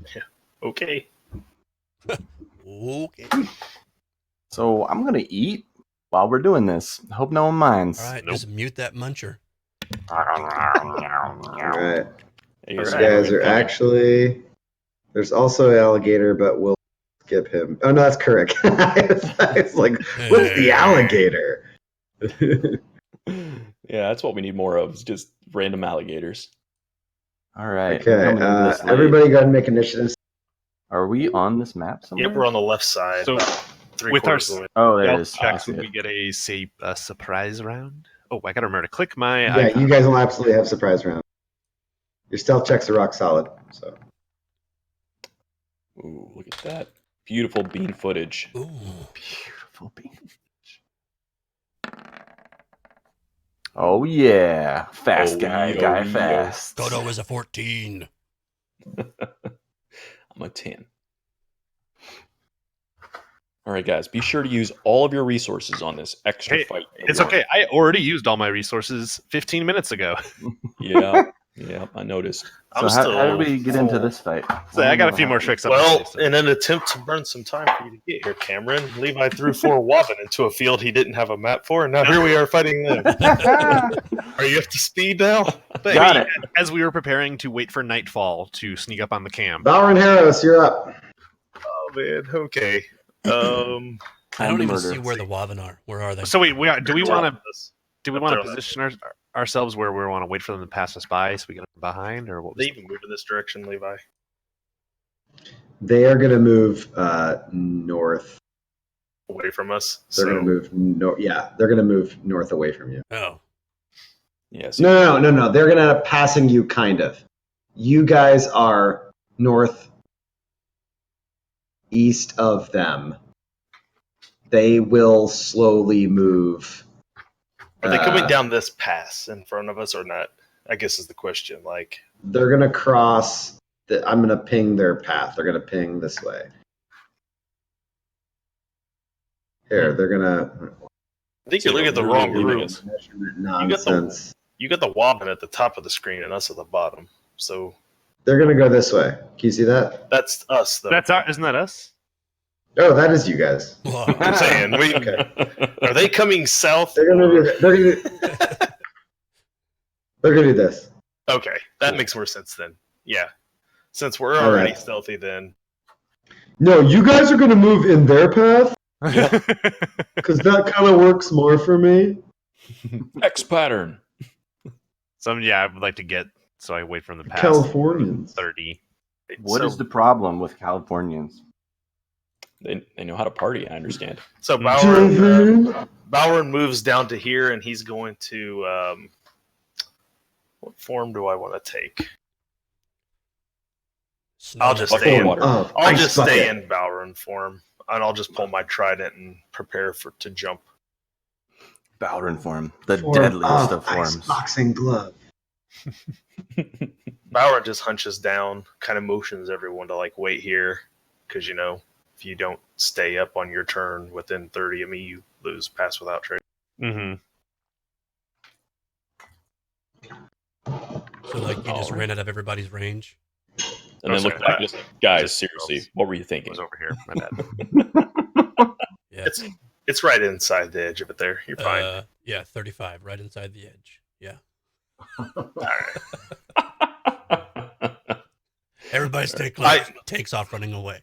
S4: Okay.
S6: Okay.
S8: So I'm gonna eat while we're doing this. Hope no one minds.
S6: All right,
S5: Nope.
S6: just mute that muncher.
S3: Alright.
S7: Hey,
S3: These
S7: so
S3: guys are
S7: coming.
S3: actually there's also an alligator, but we'll skip him. Oh no, that's Kurik. It's like, what's the alligator?
S7: Yeah, that's what we need more of. Is just random alligators.
S8: All right.
S3: Okay,
S8: coming into this late.
S3: everybody go ahead and make initiatives.
S8: Are we on this map somewhere?
S4: Yep, we're on the left side.
S5: So,
S4: about three
S5: with our
S4: quarters of the way.
S8: Oh, there it
S5: stealth
S8: is. I
S5: checks,
S8: see
S5: would we
S8: it.
S5: get a surprise round? Oh, I gotta remember to click my
S3: Yeah,
S5: icon.
S3: you guys will absolutely have surprise round. Your stealth checks are rock solid. So
S7: Ooh, look at that. Beautiful bean footage.
S6: Ooh.
S8: Beautiful bean. Oh yeah, fast
S7: Oh,
S8: guy,
S7: yo,
S8: guy
S7: yo.
S8: fast.
S6: Kodo is a 14.
S7: I'm a 10. All right, guys, be sure to use all of your resources on this extra
S5: Hey,
S7: fight.
S5: It's okay. I already used all my resources 15 minutes ago.
S7: Yeah, I noticed.
S8: So how did we get into this fight?
S5: So I got a few more tricks up my
S4: Well,
S5: sleeve, so-
S4: in an attempt to burn some time for you to get here, Cameron, Levi threw 4 Wobbin into a field he didn't have a map for, and now here we are fighting them. Are you up to speed now?
S5: But
S8: Got it.
S5: as we were preparing to wait for nightfall to sneak up on the camp.
S3: Valorant Harris, you're up.
S4: Oh man, okay.
S6: I don't
S8: Time to
S6: even
S8: murder.
S6: see where the Wavin are. Where are they?
S5: So wait, do we want to
S4: Up there on
S5: position ourselves where we want to wait for them to pass us by so we get behind, or what?
S4: They even move in this direction, Levi.
S3: They are going to move north.
S4: Away from us.
S3: They're going to move north. Yeah, they're going to move north away from you.
S6: Oh.
S7: Yes.
S3: No. They're going to end up passing you, kind of. You guys are north east of them. They will slowly move.
S4: Are they coming down this pass in front of us or not? I guess is the question. Like,
S3: They're going to cross. I'm going to ping their path. They're going to ping this way. Here, they're going to.
S4: I think you're looking at the wrong group.
S3: Measurement
S4: Nonsense. You got the Wobbin at the top of the screen and us at the bottom. So
S3: They're going to go this way. Can you see that?
S4: that's us, though.
S5: Isn't that us?
S3: Oh, that is you guys.
S6: Whoa.
S4: I'm saying. Are they coming south?
S3: They're going to do. They're going to do this.
S4: Okay, that makes more sense then. Yeah, since we're
S3: All
S4: already
S3: right.
S4: stealthy, then
S3: No, you guys are going to move in their path because that kind of works more for me.
S7: X pattern.
S5: I would like to get. So I wait from the pass.
S3: Californians.
S5: 30.
S8: What is the problem with Californians?
S7: They know how to party, I understand.
S4: So
S3: Mhm.
S4: Bowron moves down to here, and he's going to. What form do I want to take? I'll just stay in.
S7: Water.
S3: Oh,
S4: I'll
S3: ice
S4: just
S3: bucket.
S4: stay in Bowron form, and I'll just pull my trident and prepare to jump.
S8: Bowron form, the
S3: Form
S8: deadliest of
S3: ice
S8: forms.
S3: boxing glove.
S4: Bowron just hunches down, kind of motions everyone to like wait here, because if you don't stay up on your turn within 30 of me, you lose pass without trade.
S5: Mm-hmm.
S6: So, like, you just ran out of everybody's range?
S7: And then look back, just guys, seriously, what were you
S5: It
S7: thinking?
S5: was over here. My bad.
S6: Yeah.
S4: It's right inside the edge of it there. You're fine.
S6: Yeah, 35, right inside the edge. Yeah.
S4: All right.
S6: Everybody stay close. Takes off running away.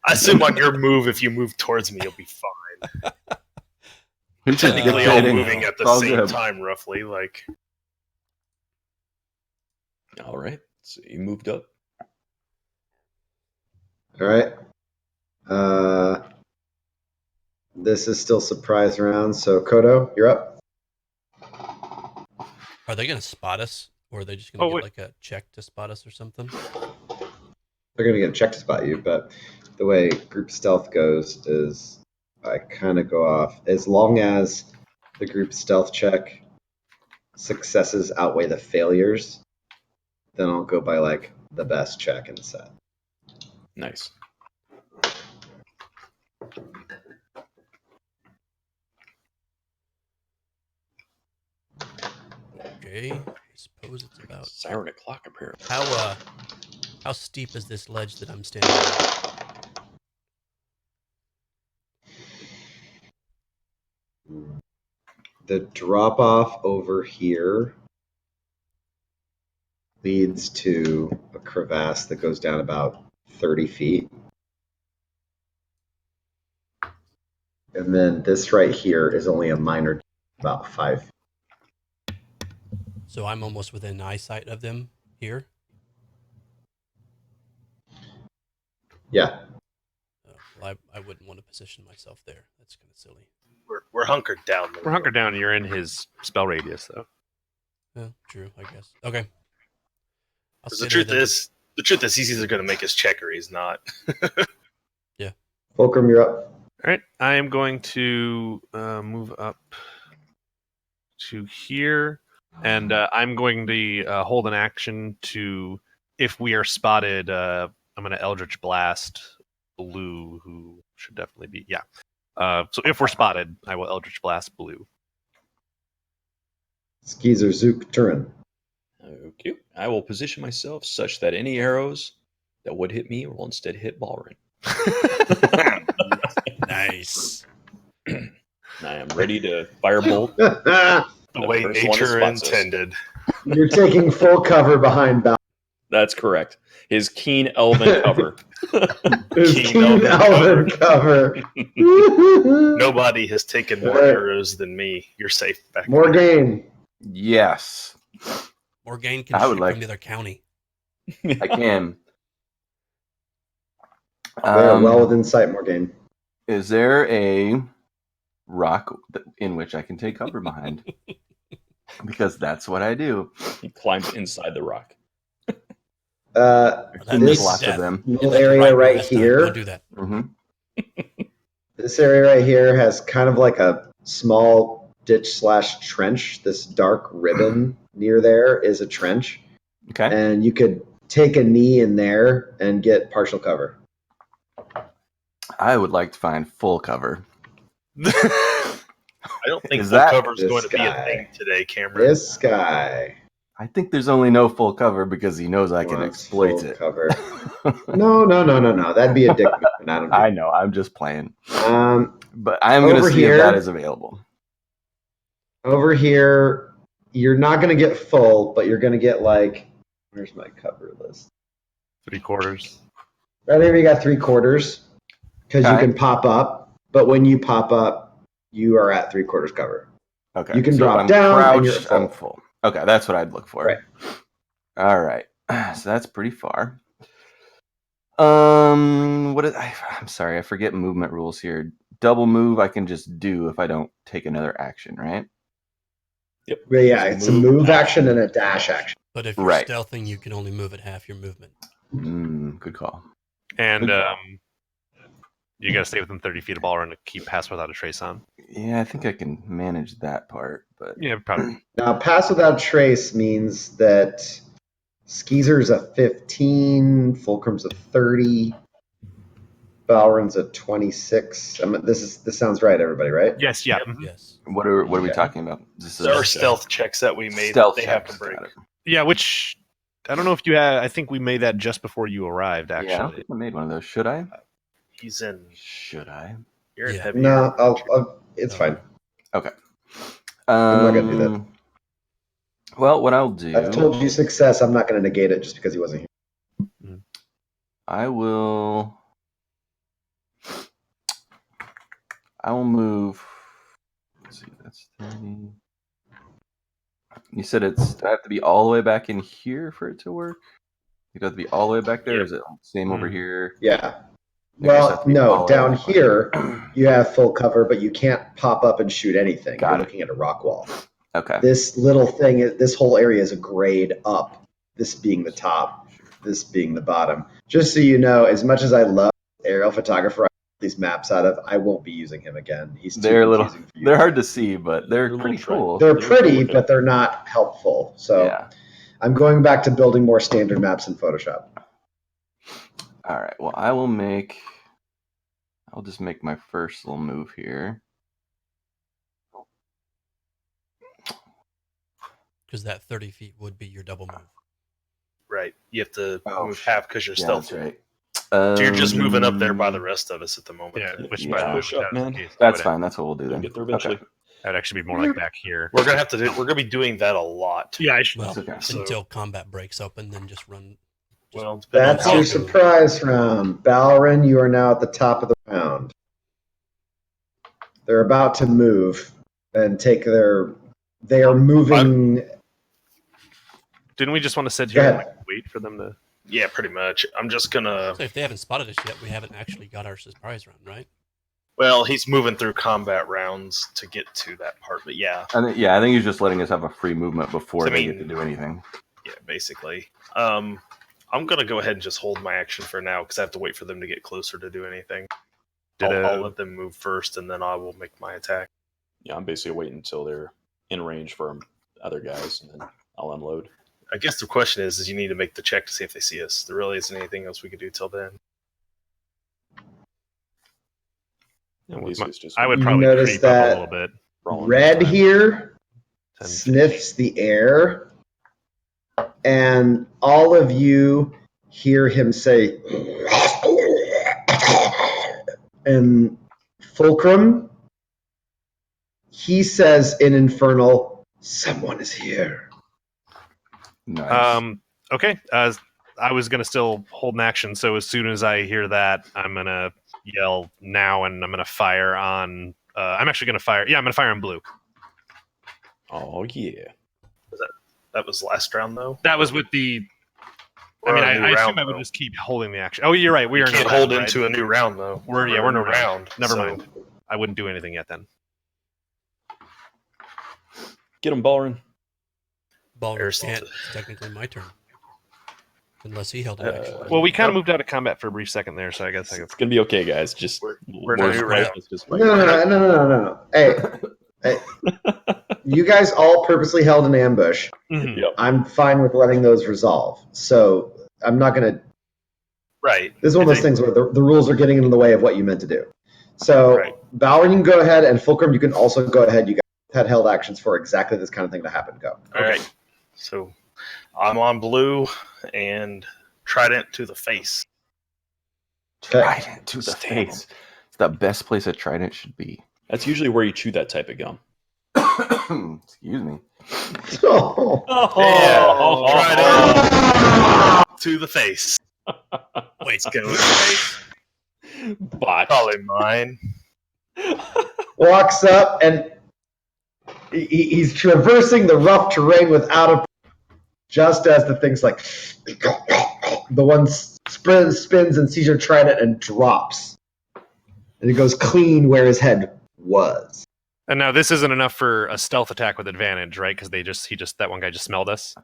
S4: I assume on your move, if you move towards me, you'll be fine.
S8: Who's just
S4: Technically, all
S8: dictating?
S4: moving at the
S8: It's all
S4: same
S8: good.
S4: time, roughly. Like,
S7: All right. So you moved up.
S3: All right. This is still surprise round. So Kodo, you're up.
S6: Are they going to spot us? Or are they just going to
S5: Oh,
S6: get
S5: wait.
S6: like a check to spot us or something?
S3: They're going to get a check to spot you, but the way group stealth goes is I kind of go off. As long as the group stealth check successes outweigh the failures, then I'll go by like the best check in the set.
S7: Nice.
S6: Okay. I suppose it's about.
S7: Siren o'clock, apparently.
S6: How steep is this ledge that I'm standing on?
S3: The drop off over here leads to a crevasse that goes down about 30 feet. And then this right here is only a minor, about 5.
S6: So I'm almost within eyesight of them here.
S3: Yeah.
S6: Well, I wouldn't want to position myself there. That's kind of silly.
S4: We're hunkered down.
S5: We're hunkered down. You're in his spell radius, though.
S6: Yeah, true, I guess. Okay. I'll
S4: Because
S6: stay
S4: the
S6: there
S4: truth
S6: then.
S4: is, he's either going to make us check or he's not.
S3: Fulcrum, you're up.
S5: All right, I am going to move up to here, and I'm going to hold an action to, if we are spotted, I'm going to Eldritch Blast Blue, who should definitely be, yeah. So if we're spotted, I will Eldritch Blast Blue.
S3: Skeezer Zook Turin.
S7: Okay. I will position myself such that any arrows that would hit me will instead hit Balrin.
S6: Nice.
S7: I am ready to firebolt.
S4: The
S7: The
S4: way
S7: first one that
S4: nature
S7: spots us.
S4: intended.
S3: You're taking full cover behind Bal.
S7: That's correct. His keen elven cover.
S3: There's
S4: Keen
S3: Keen
S4: Elven
S3: Elven cover.
S4: Nobody has taken more
S3: Right.
S4: arrows than me. You're safe back
S3: More
S4: there.
S3: game.
S8: Yes,
S6: Morgaine can
S8: I would
S6: shoot
S8: like-
S6: from the other county.
S8: I can.
S3: They are well within sight, Morgaine.
S8: Is there a rock in which I can take cover behind? Because that's what I do.
S7: He climbs inside the rock.
S6: That
S8: There's
S6: makes
S8: lots
S6: death.
S8: of them.
S6: You
S3: little
S6: let it
S3: area
S6: ride
S3: right
S6: last time.
S3: here.
S6: Don't do that.
S8: Hmm.
S3: This area right here has kind of like a small ditch/trench. This dark ribbon near there is a trench.
S8: Okay.
S3: And you could take a knee in there and get partial cover.
S8: I would like to find full cover.
S4: I don't think
S8: Is
S4: full
S8: that
S4: cover is
S3: this
S4: going to be a
S3: guy?
S4: thing today, Cameron.
S3: This guy
S8: I think there's only no full cover because he knows I can
S3: wants
S8: exploit
S3: full
S8: it.
S3: cover. No. That'd be a dick move. I don't do
S8: I know. I'm just playing.
S3: Um,
S8: But I'm going to
S3: Over
S8: see
S3: here-
S8: if that is available.
S3: over here, you're not going to get full, but you're going to get like, where's my cover list?
S5: 3/4.
S3: Right here, you got 3/4 because you
S8: Okay.
S3: can pop up. But when you pop up, you are at 3/4 cover.
S8: Okay.
S3: You can
S8: so
S3: drop
S8: if I'm
S3: down and
S8: crouched,
S3: you're full.
S8: I'm full. Okay, that's what I'd look for.
S3: Right.
S8: All right. So that's pretty far. I'm sorry, I forget movement rules here. Double move I can just do if I don't take another action, right?
S7: Yep.
S3: But yeah, it's a move action and a dash action.
S6: But if you're
S8: Right.
S6: stealthing, you can only move at half your movement.
S8: Good call.
S5: And
S8: Good call.
S5: you got to stay within 30 feet of Balrin to keep pass without a trace on.
S8: Yeah, I think I can manage that part, but
S5: Yeah, probably.
S3: Now, pass without trace means that Skeezer's a 15, Fulcrum's a 30, Balrin's a 26. This sounds right, everybody, right?
S5: Yes, yeah.
S4: Yep.
S5: Mhm.
S6: Yes.
S8: what are we
S3: Okay.
S8: talking about? This
S4: There are
S8: is
S4: stealth checks that we made
S8: stealth
S4: that they have
S8: checks,
S4: to break.
S8: got it.
S5: Yeah, which I don't know if you had. I think we made that just before you arrived,
S8: Yeah, I don't
S5: actually.
S8: think I made one of those. Should I?
S4: He's in.
S8: Should I?
S4: You're in
S6: Yeah.
S4: heavy.
S3: No, it's fine.
S8: Okay.
S3: I'm not gonna do that.
S8: Well, what I'll do,
S3: I've told you success. I'm not going to negate it just because he wasn't here.
S8: I will move. Let's see, that's 30. You said do I have to be all the way back in here for it to work? You have to be all the way back there, or is it same over here?
S3: Yeah.
S8: I guess I have
S3: Well,
S8: to be all
S3: no,
S8: the way
S3: down
S8: back
S3: here you have full cover, but you can't pop up and shoot anything.
S8: Got
S3: You're
S8: it.
S3: looking at a rock wall.
S8: Okay.
S3: This little thing, this whole area is a grade up. This being the top, this being the bottom. Just so you know, as much as I love aerial photographer, I get these maps out of, I won't be using him again. He's too
S8: They're
S3: confusing for you.
S8: they're hard to see, but they're
S7: They're a
S8: pretty
S7: little
S8: cool.
S3: They're
S7: They're
S3: pretty,
S7: cool,
S3: but they're not helpful. So
S8: Yeah.
S3: I'm going back to building more standard maps in Photoshop.
S8: All right. Well, I'll just make my first little move here.
S6: Because that 30 feet would be your double move.
S4: Right. You have to
S8: Oh,
S4: move half because you're
S8: Yeah,
S4: stealth.
S8: that's right.
S4: So you're just moving up there by the rest of us at the moment.
S5: Yeah, which
S8: Yeah.
S5: by the way,
S7: Push up,
S5: that
S7: man.
S5: case, that
S8: That's
S5: would-
S8: fine. That's what we'll do then.
S7: Get there eventually.
S8: Okay.
S5: That'd actually be more like back here.
S4: We're gonna be doing that a lot.
S5: Yeah, I should.
S6: Well,
S8: okay.
S4: So-
S6: until combat breaks up and then just run.
S4: Well, depending on
S3: That's
S4: how
S3: your
S4: good-
S3: surprise round. Balrin, you are now at the top of the round. They're about to move and take their. They are moving.
S5: Didn't we just want to sit
S3: Go
S5: here and
S3: ahead.
S5: wait for them to?
S4: Yeah, pretty much. I'm just gonna.
S6: So if they haven't spotted us yet, we haven't actually got our surprise round, right?
S4: Well, he's moving through combat rounds to get to that part, but yeah,
S8: I think he's just letting us have a free movement before they get to do anything.
S4: yeah, basically. I'm gonna go ahead and just hold my action for now because I have to wait for them to get closer to do anything. I'll let them move first, and then I will make my attack.
S7: Yeah, I'm basically waiting until they're in range for other guys, and then I'll unload.
S4: I guess the question is you need to make the check to see if they see us. There really isn't anything else we could do till then.
S7: And basically it's just
S5: I would
S3: You
S5: probably
S3: notice
S5: creep
S3: that
S5: up a little bit.
S7: rolling
S3: Red
S7: time.
S3: here
S5: 10,
S3: sniffs the air, and all of you hear him say, and Fulcrum, he says in Infernal, someone is here.
S8: Nice.
S5: Okay. I was gonna still hold an action, so as soon as I hear that, I'm gonna yell now, and I'm gonna fire on. I'm actually gonna fire. Yeah, I'm gonna fire on blue.
S7: Oh yeah.
S4: That was last round, though.
S5: That was with the.
S4: We're on a new
S5: I
S4: round,
S5: assume I would
S4: though.
S5: just keep holding the action. Oh, you're right. We
S4: You
S5: are
S4: can't
S5: in a
S4: hold
S5: round,
S4: into
S5: right?
S4: a new round, though.
S5: We're in a round. Never
S4: so-
S5: mind. I wouldn't do anything yet then.
S7: Get him, Balrin.
S6: Ballroom
S4: There's
S6: can't.
S4: the-
S6: It's technically my turn. Unless he held an action.
S5: Well, we kind of moved out of combat for a brief second there, so I guess I could.
S7: It's gonna be okay, guys. Just
S4: we're in a new round.
S7: let's just
S3: No,
S7: fight.
S3: no. Hey, you guys all purposely held an ambush.
S5: Mhm.
S7: Yep.
S3: I'm fine with letting those resolve. So I'm not going to.
S4: Right.
S3: This is one of those things where the rules are getting in the way of what you meant to do. So,
S4: Right.
S3: Balrin, you can go ahead, and Fulcrum, you can also go ahead. You guys had held actions for exactly this kind of thing to happen. Go.
S4: All right. So I'm on blue and trident to the face.
S8: Trident to the
S7: Stab
S8: face. It's the best place a trident should be.
S7: That's usually where you chew that type of gum.
S8: Excuse me.
S3: Oh.
S4: Yeah. Trident to the face.
S6: Wait,
S4: Go in the face.
S7: Botched.
S4: Probably mine.
S3: Walks up, and he's traversing the rough terrain without a. Just as the thing's like. The one spins and sees your trident and drops. And it goes clean where his head was.
S5: And now this isn't enough for a stealth attack with advantage, right? Because that one guy just smelled us.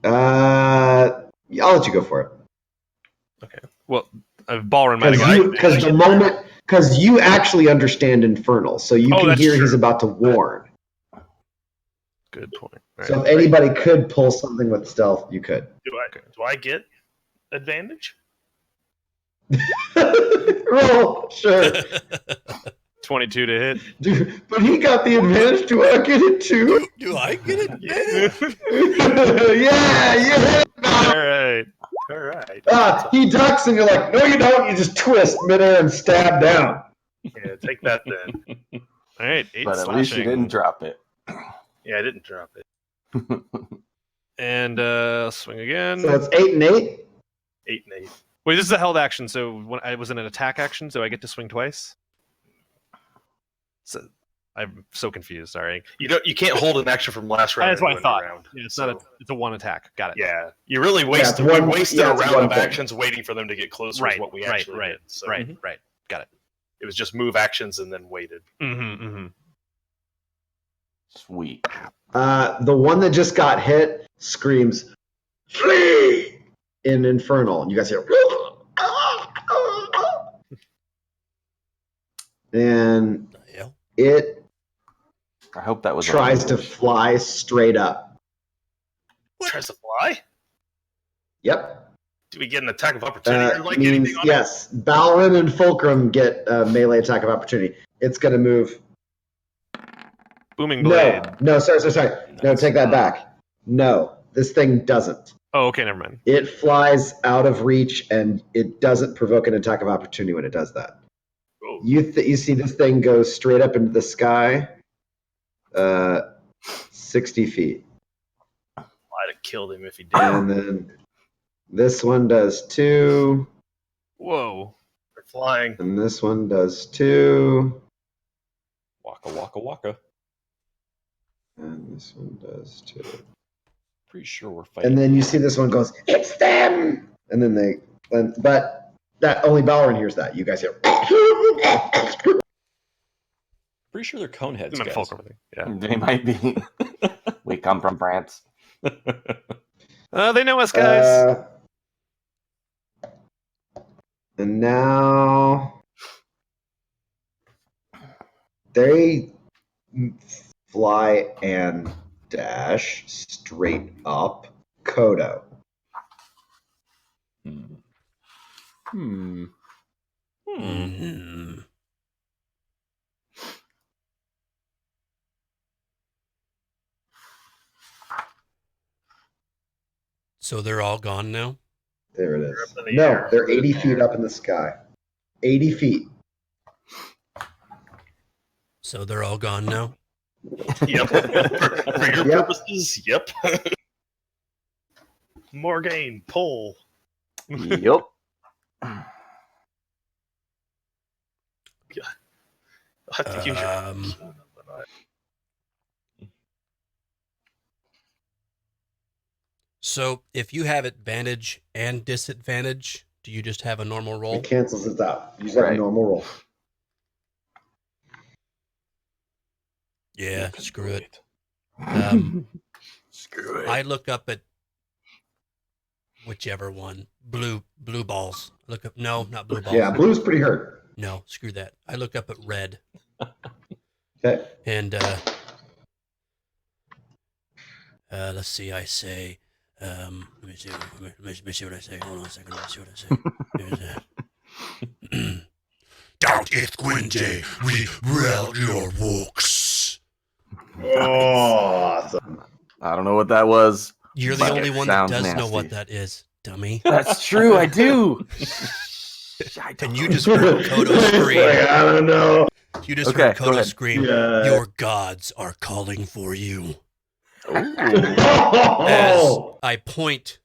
S3: I'll let you go for it.
S5: Okay. Well, Balrin might have got
S3: Because you actually understand Infernal, so you can
S5: that's
S3: hear
S5: true.
S3: he's about to warn.
S5: Good point. All
S3: So
S5: right.
S3: if anybody could pull something with stealth, you could.
S4: Do I get advantage?
S3: Roll, sure.
S5: 22 to hit.
S3: Dude, but he got the advantage. Do I get it too?
S6: do I get it?
S3: Yeah.
S5: All right.
S3: He ducks, and you're like, no, you don't. You just twist midair and stab down.
S4: Yeah, take that then.
S5: All right. 8
S8: But at
S5: slashing.
S8: least you didn't drop it.
S4: Yeah, I didn't drop it.
S5: And swing again.
S3: So it's 8 and 8.
S4: 8 and 8.
S5: Wait, this is a held action, so when I was in an attack action, so I get to swing twice? So, I'm so confused, sorry.
S4: You can't hold an action from last round.
S5: That's what I
S4: into a
S5: thought.
S4: new round.
S5: Yeah, it's
S4: So,
S5: not it's a one attack. Got it.
S4: Yeah, you really wasted.
S3: it's
S4: We
S3: one-
S4: wasted
S3: yeah,
S4: a
S3: it's
S4: round
S3: one
S4: of
S3: thing.
S4: actions waiting for them to get closer.
S5: Right,
S4: Is what we
S5: right,
S4: actually
S5: right,
S4: did. So
S5: right. Got it.
S4: it was just move actions and then waited.
S8: Sweet.
S3: The one that just got hit screams, "Flee!" in Infernal. And you guys hear, and
S6: The hell?
S3: it
S8: I hope that was
S3: tries to fly straight up.
S4: Tries to fly.
S3: Yep.
S4: Do we get an attack of opportunity or like
S3: Means,
S4: anything on
S3: yes, Balrin and Fulcrum get a melee attack of opportunity. It's going to move.
S5: Booming blade.
S3: No, sorry. No, take that back. No, this thing doesn't.
S5: Oh, okay, never mind.
S3: It flies out of reach, and it doesn't provoke an attack of opportunity when it does that.
S4: Oh.
S3: You see this thing go straight up into the sky, 60 feet.
S4: I'd have killed him if he did.
S3: And then this one does 2.
S5: Whoa.
S4: Flying.
S3: And this one does 2.
S7: Waka waka waka.
S3: And this one does 2.
S7: Pretty sure we're fighting.
S3: And then you see this one goes, it's them! And then but that only Balrin hears that. You guys hear.
S7: Pretty sure they're cone heads, guys.
S5: Yeah.
S8: They might be. We come from France.
S5: They know us, guys.
S3: And now they fly and dash straight up Kodo.
S8: Hmm.
S6: Hmm. So they're all gone now?
S3: There it
S4: They're
S3: is.
S4: up in the
S3: No,
S4: air.
S3: they're 80 feet up in the sky. 80 feet.
S6: So they're all gone now?
S4: Yep. For your
S3: Yep.
S4: purposes, yep. Morgaine, pull.
S8: Yep.
S4: I'll have to use your.
S6: So if you have advantage and disadvantage, do you just have a normal roll?
S3: It cancels it out. You just have a
S8: Right.
S3: normal roll.
S6: Yeah, screw it.
S8: Screw it.
S6: I look up at whichever one. Blue balls. Look up. No, not blue balls.
S3: Yeah, blue's pretty hurt.
S6: No, screw that. I look up at red.
S3: Okay.
S6: And let's see. I say, let me see what I say. Hold on a second. Let me see what I say. Doubt it, Gwynday. We rel your walks.
S3: Awesome.
S8: I don't know what that was.
S6: You're the
S8: But
S6: only
S8: it
S6: one that
S8: sounds
S6: does know
S8: nasty.
S6: what that is, dummy.
S8: That's true. I do.
S6: And you just heard Kodo scream.
S3: I don't know.
S6: You just
S8: Okay,
S6: heard
S8: go
S6: Kodo
S8: ahead.
S6: scream.
S3: Yeah.
S6: Your gods are calling for you. As
S3: Oh!
S6: I point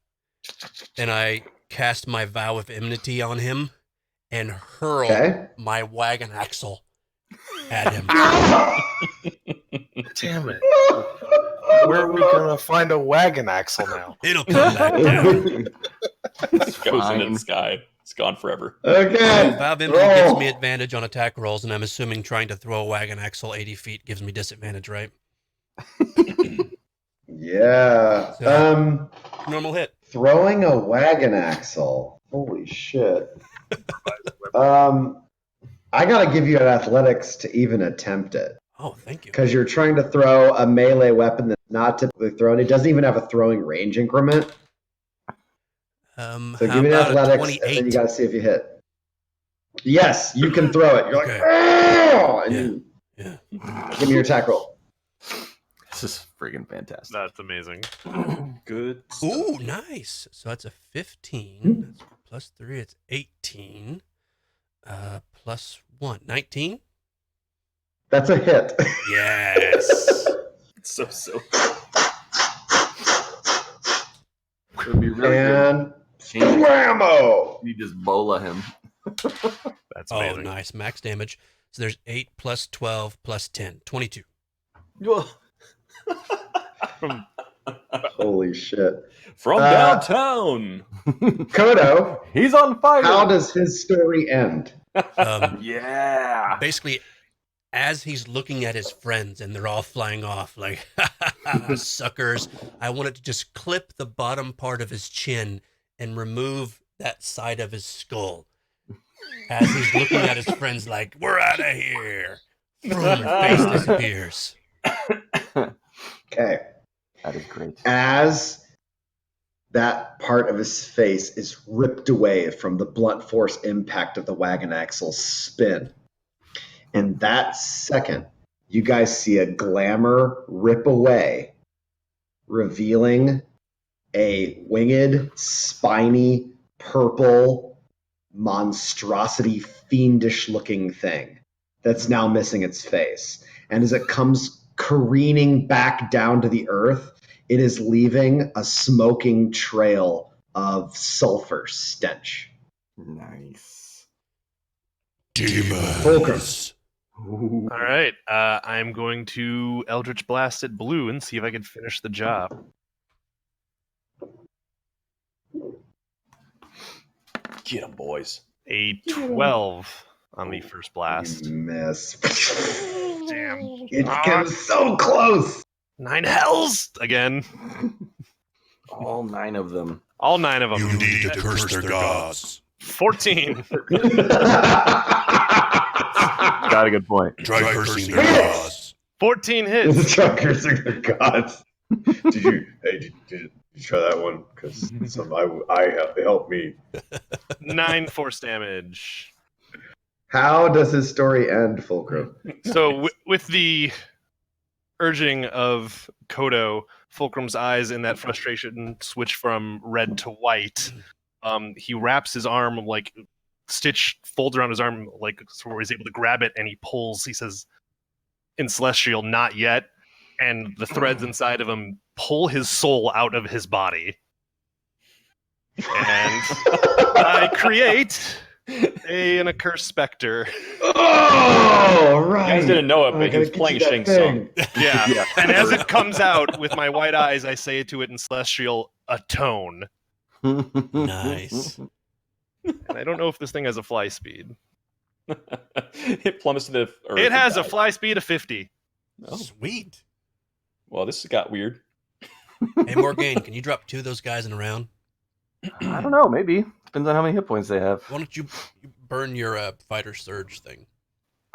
S6: and I cast my vow of enmity on him and hurl
S3: Okay.
S6: my wagon axle at him.
S4: Damn it. Where are we gonna find a wagon axle now?
S6: It'll come back down.
S7: It goes into
S8: Fine.
S7: the sky. It's gone forever.
S3: Okay.
S6: So vow of enmity gives
S3: roll.
S6: me advantage on attack rolls, and I'm assuming trying to throw a wagon axle 80 feet gives me disadvantage, right?
S3: Yeah.
S6: So- Normal hit.
S3: Throwing a wagon axle. Holy shit. I gotta give you an athletics to even attempt it.
S6: Oh, thank you.
S3: Because you're trying to throw a melee weapon that's not typically thrown. It doesn't even have a throwing range increment. So
S6: How
S3: give me an
S6: about a
S3: athletics, and then
S6: 28?
S3: you gotta see if you hit. Yes, you can throw it. You're
S6: Okay.
S3: like, "Oh!" and
S6: Yeah.
S3: you
S6: Yeah.
S3: give me your attack roll.
S8: This is friggin' fantastic.
S5: That's amazing.
S7: Good.
S6: Ooh, nice. So that's a 15. That's plus 3. It's 18. Plus 1. 19?
S3: That's a hit.
S6: Yes.
S7: So silly.
S8: It would be really
S3: And
S8: good.
S3: whammo!
S8: You just bola him.
S5: That's
S6: Oh,
S5: amazing.
S6: nice. Max damage. So there's 8 plus 12 plus 10. 22.
S3: Holy shit.
S7: From downtown.
S3: Kodo,
S8: He's on fire.
S3: how does his story end?
S8: Yeah.
S6: Basically, as he's looking at his friends and they're all flying off like, suckers, I wanted to just clip the bottom part of his chin and remove that side of his skull. As he's looking at his friends like, we're out of here. Vroom, face disappears.
S3: Okay.
S8: That is great.
S3: As that part of his face is ripped away from the blunt force impact of the wagon axle's spin. In that second, you guys see a glamour rip away, revealing a winged, spiny, purple monstrosity, fiendish-looking thing that's now missing its face. And as it comes careening back down to the earth, it is leaving a smoking trail of sulfur stench.
S8: Nice.
S1: Demons.
S8: Ooh.
S4: All right. I'm going to Eldritch Blast at blue and see if I can finish the job.
S7: Get them, boys.
S4: A 12 on the first blast.
S3: You miss.
S4: Damn.
S3: It comes so close.
S4: 9 hells again.
S8: All 9 of them.
S4: All 9 of them.
S1: You need to curse their gods.
S4: 14.
S8: Got a good point.
S1: Try cursing their gods.
S4: 14 hits.
S3: Try cursing their gods. Did you try that one? Because it helped me.
S4: 9 force damage.
S3: How does his story end, Fulcrum?
S4: So with the urging of Kodo, Fulcrum's eyes in that frustration switch from red to white. He wraps his arm, like Stitch folds around his arm, like so where he's able to grab it, and he pulls. He says, "In Celestial, not yet." And the threads inside of him pull his soul out of his body, and I create an accursed specter.
S3: Oh, right.
S7: You guys didn't know it,
S3: I
S7: but he
S3: gotta
S7: was
S3: get
S7: playing
S3: you that
S7: Shing's
S3: thing.
S7: song.
S4: Yeah. And as it comes out with my white eyes, I say to it in Celestial, "Atone."
S6: Nice.
S4: And I don't know if this thing has a fly speed.
S7: It plummets to the earth.
S4: It has a
S7: and dies.
S4: fly speed of 50.
S7: Oh,
S6: Sweet.
S7: well, this got weird.
S6: Hey, Morgan, can you drop 2 of those guys in a round?
S8: I don't know. Maybe depends on how many hit points they have.
S6: Why don't you burn your fighter surge thing?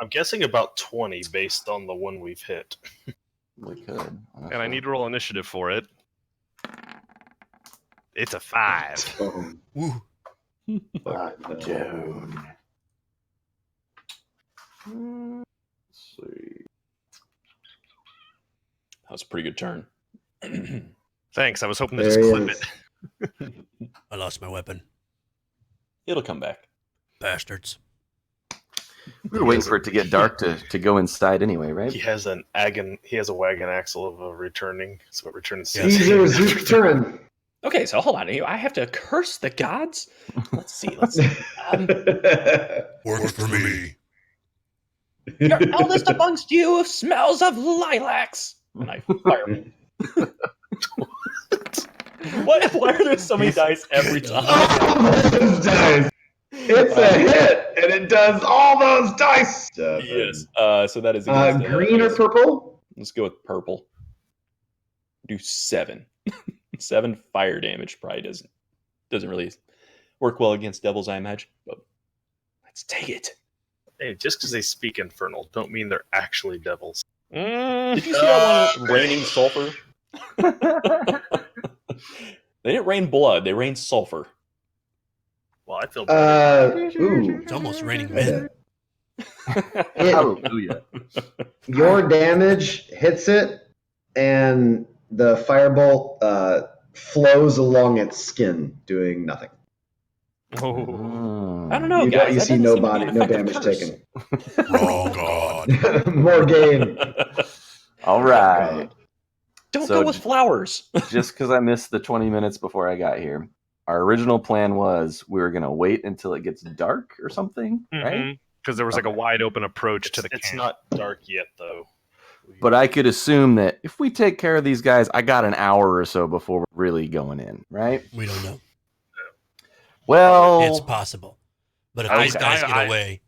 S4: I'm guessing about 20 based on the one we've hit.
S8: We could.
S4: And I need to roll initiative for it. It's a 5.
S3: Oh,
S6: Woo.
S3: fuck no.
S8: Dude. Let's see.
S7: That was a pretty good turn.
S4: Thanks, I was hoping to
S3: There
S4: just
S3: he
S4: clip
S3: is.
S4: it.
S6: I lost my weapon.
S7: It'll come back.
S6: Bastards.
S8: We were waiting for it to get dark to go inside anyway, right?
S4: He has a wagon axle of a returning, so it returns.
S6: Yes.
S3: Caesar's return.
S7: Okay, so hold on. I have to curse the gods? Let's see. Let's see.
S1: Works for me.
S7: Your eldest amongst you smells of lilacs. And I fire. What? Why are there so many dice every time?
S3: All those dice. It's a hit, and it does all those dice.
S7: Yes. So that is against,
S3: Green or purple?
S7: Let's go with purple. Do 7. 7 fire damage probably doesn't really work well against devils, I imagine. But let's take it.
S4: Hey, just because they speak infernal, don't mean they're actually devils.
S7: Did you see that one raining sulfur? They didn't rain blood; they rained sulfur.
S4: Well, I feel bad.
S3: Ooh.
S6: It's almost raining men.
S8: Hallelujah.
S3: Your damage hits it, and the firebolt flows along its skin, doing nothing.
S4: Oh.
S7: I don't know,
S3: You,
S7: guys.
S3: you
S7: that
S3: see
S7: doesn't
S3: no
S7: seem to be
S3: body,
S7: an
S3: no
S7: effective
S3: damage
S7: curse.
S3: taken.
S1: Oh, God.
S3: More gain.
S8: All right.
S7: Don't
S8: So-
S7: go with flowers.
S8: Just because I missed the 20 minutes before I got here. Our original plan was we were going to wait until it gets dark or something, right?
S4: Because there was like a wide open approach to the camp.
S9: It's not dark yet, though.
S8: But I could assume that if we take care of these guys, I got an hour or so before we're really going in, right?
S6: We don't know.
S8: Well,
S6: It's possible. But if these guys get away,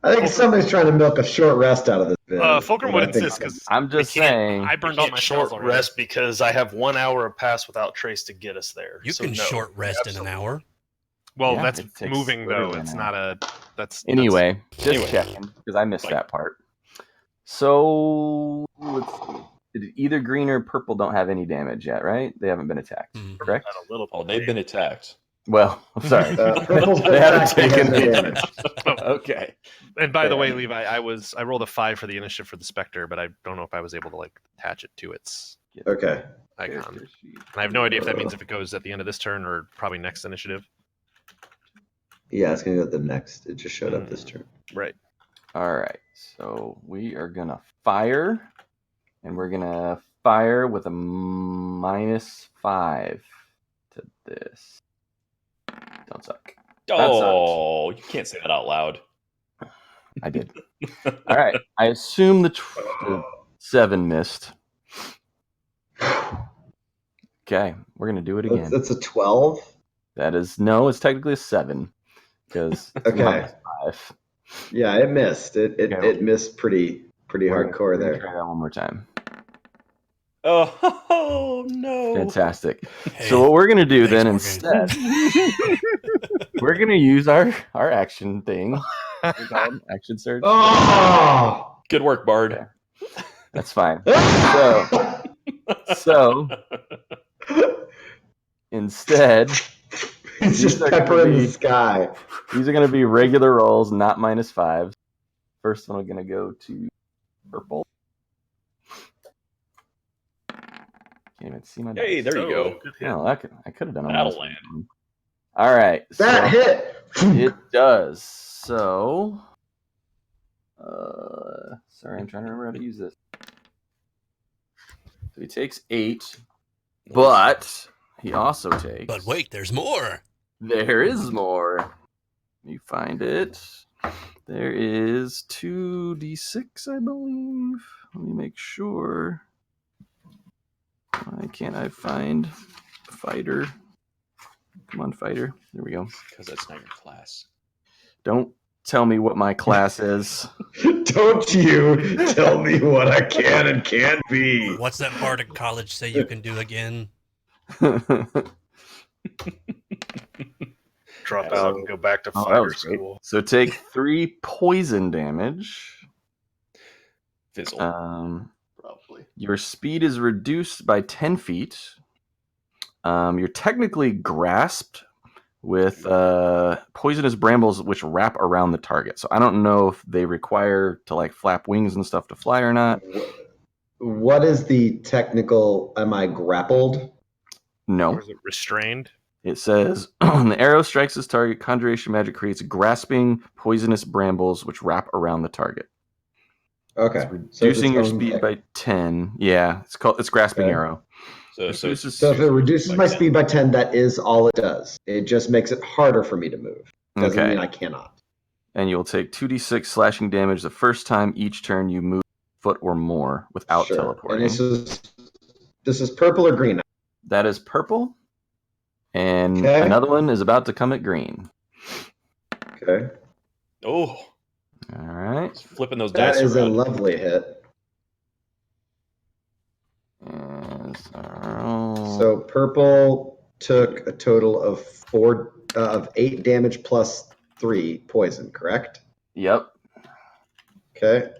S3: I think somebody's trying to milk a short rest out of this bit.
S4: Fulcrum would insist because
S8: I'm just saying.
S4: I burned all my
S9: short
S4: spells already.
S9: rest because I have 1 hour of pass without trace to get us there.
S6: you
S9: So
S6: can
S9: no,
S6: short rest in
S9: absolutely.
S6: an hour.
S4: Well,
S8: Yeah,
S4: that's
S8: it takes
S4: moving though.
S8: literally
S4: It's
S8: an
S4: not a. That's
S8: Anyway, just
S7: Anyway.
S8: checking because I missed
S4: Like-
S8: that part. So let's see. Either green or purple don't have any damage yet, right? They haven't been attacked,
S6: Mhm.
S8: correct?
S9: Not a little
S7: Oh, they've been attacked.
S8: Well, I'm sorry.
S3: Purple's been
S8: They haven't
S3: attacked, they
S8: taken
S3: have no
S8: any
S3: damage.
S7: Okay.
S4: And by the way,
S8: Yeah.
S4: Levi, I rolled a 5 for the initiative for the Spectre, but I don't know if I was able to like attach it to its
S3: Okay.
S4: icon. And I have no idea if that means if it goes at the end of this turn or probably next initiative.
S3: Yeah, it's gonna go to the next. It just showed up this turn.
S4: Right.
S8: All right. So we are going to fire, and we're going to fire with a -5 to this. Don't suck.
S7: Oh, you can't say that out loud.
S8: I did. All right. I assume the 7 missed. Okay, we're gonna do it again.
S3: That's a 12.
S8: That is no. It's technically a 7 because
S3: Okay.
S8: 5.
S3: Yeah, it missed. It
S8: Okay.
S3: it missed pretty hardcore there.
S8: Try that one more time.
S7: Oh no!
S8: Fantastic.
S6: Hey,
S8: So what we're gonna do
S6: thanks,
S8: then
S6: Morgan.
S8: instead, we're gonna use our action thing. Action surge.
S3: Oh!
S7: Good work, Bard.
S8: Okay. That's fine. So instead,
S3: It's
S8: these
S3: just
S8: are
S3: pepper
S8: gonna
S3: in the
S8: be-
S3: sky.
S8: these are going to be regular rolls, not -5. First one, we're going to go to purple. Can't even see my dice.
S7: Hey, there you go.
S4: Good hit.
S8: Oh, I could have done a
S7: That'll
S8: -1.
S7: land.
S8: All right.
S3: That hit.
S8: It does. So, sorry, I'm trying to remember how to use this. So he takes 8, but he also takes.
S6: But wait, there's more.
S8: There is more. You find it. There is 2d6, I believe. Let me make sure. Why can't I find fighter? Come on, fighter. There we go.
S7: Because that's not your class.
S8: Don't tell me what my class is.
S3: Don't you tell me what I can and can't be.
S6: What's that part of college say you can do again?
S4: Drop out and go back to
S8: Oh, that
S4: fighter
S8: was great.
S4: school.
S8: So take 3 poison damage.
S7: Fizzle.
S8: Probably. Your speed is reduced by 10 feet. You're technically grasped with poisonous brambles which wrap around the target. So I don't know if they require to like flap wings and stuff to fly or not.
S3: What is the technical? Am I grappled?
S8: No.
S4: Or is it restrained?
S8: It says, when the arrow strikes this target, conjuration magic creates grasping poisonous brambles which wrap around the target.
S3: Okay.
S8: It's reducing your speed by 10. Yeah, it's grasping
S3: Okay.
S8: arrow.
S7: So
S3: So if it reduces my speed by 10, that is all it does. It just makes it harder for me to move. Doesn't
S8: Okay.
S3: mean I cannot.
S8: And you'll take 2d6 slashing damage the first time each turn you move a foot or more without teleporting.
S3: And this is purple or green?
S8: That is purple. And
S3: Okay.
S8: another one is about to come at green.
S3: Okay.
S7: Oh,
S8: All right.
S7: it's flipping those
S3: That
S7: dice
S3: is
S7: around.
S3: a lovely hit. So purple took a total of 8 damage plus 3 poison, correct?
S8: Yep.
S3: Okay.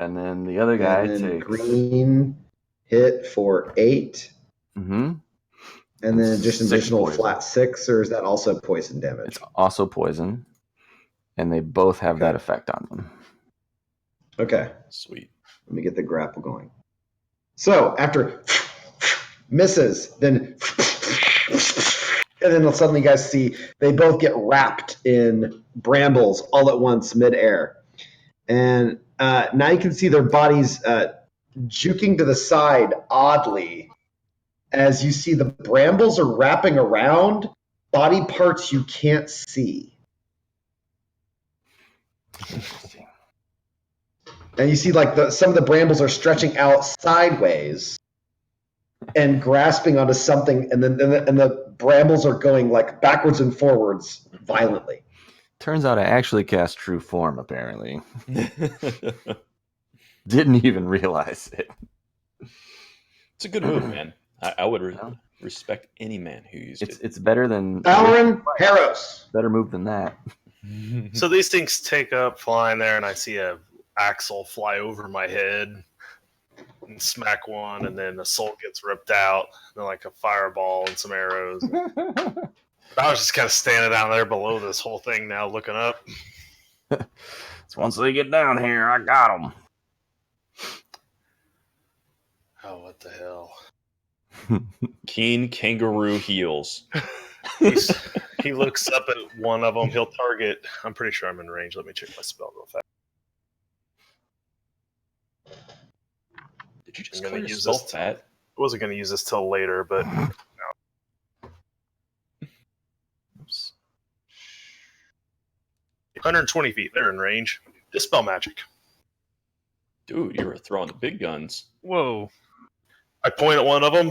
S8: And then the other guy
S3: And then
S8: takes
S3: green hit for 8.
S8: Mm-hmm.
S3: And then just an
S8: 6
S3: additional
S8: poison.
S3: flat 6, or is that also poison damage?
S8: It's also poison. And they both have that effect on them.
S3: Okay.
S7: Sweet.
S3: Let me get the grapple going. So after misses, then and then suddenly you guys see they both get wrapped in brambles all at once midair. And now you can see their bodies juking to the side oddly as you see the brambles are wrapping around body parts you can't see.
S8: Interesting.
S3: And you see like some of the brambles are stretching out sideways and grasping onto something, and then the brambles are going like backwards and forwards violently.
S8: Turns out I actually cast True Form, apparently. Didn't even realize it.
S7: It's a good move, man. I would respect any man who used it.
S8: It's better than
S3: Valorant Harros.
S8: Better move than that.
S4: So these things take up flying there, and I see a axle fly over my head and smack one, and then the soul gets ripped out, and then like a fireball and some arrows. I was just kind of standing down there below this whole thing now, looking up.
S8: So once they get down here, I got them.
S4: Oh, what the hell?
S7: Keen kangaroo heels.
S4: He looks up at one of them. He'll target. I'm pretty sure I'm in range. Let me check my spell real fast.
S7: Did you just
S4: I'm
S7: call
S4: gonna use
S7: yourself
S4: this
S7: fat?
S4: I wasn't going to use this till later, but no. Oops. 120 feet. They're in range. Dispel magic.
S7: Dude, you were throwing the big guns.
S5: Whoa.
S4: I point at one of them,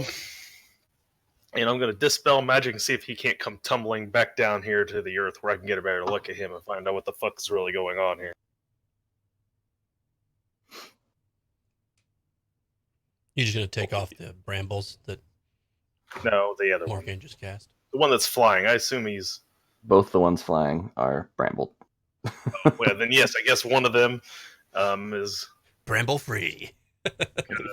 S4: and I'm going to dispel magic and see if he can't come tumbling back down here to the earth where I can get a better look at him and find out what the fuck is really going on here.
S6: You're just gonna take off the brambles that
S4: No, the other one.
S6: Morgan just cast.
S4: The one that's flying. I assume he's...
S8: Both the ones flying are brambled.
S4: Well, then yes, I guess one of them is...
S6: Bramble free.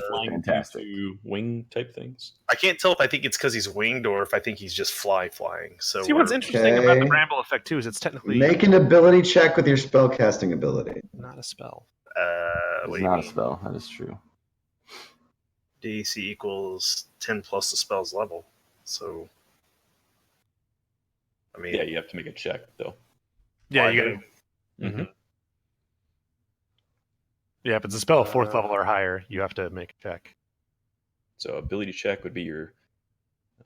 S7: Flying
S8: fantastic.
S7: to wing type things.
S4: I can't tell if I think it's because he's winged or if I think he's just flying. So
S5: See, what's interesting about the
S3: Okay.
S5: bramble effect too is it's technically
S3: Make an ability check with your spellcasting ability.
S5: not a spell.
S4: what
S8: It's
S4: do you
S8: not a
S4: mean?
S8: spell. That is true.
S4: DC equals 10 plus the spell's level. So, I mean,
S7: Yeah, you have to make a check though.
S5: Yeah,
S4: I
S5: you
S4: do.
S5: gotta.
S7: Mm-hmm.
S5: Yeah, if it's a spell 4th level or higher, you have to make a check.
S7: So ability check would be your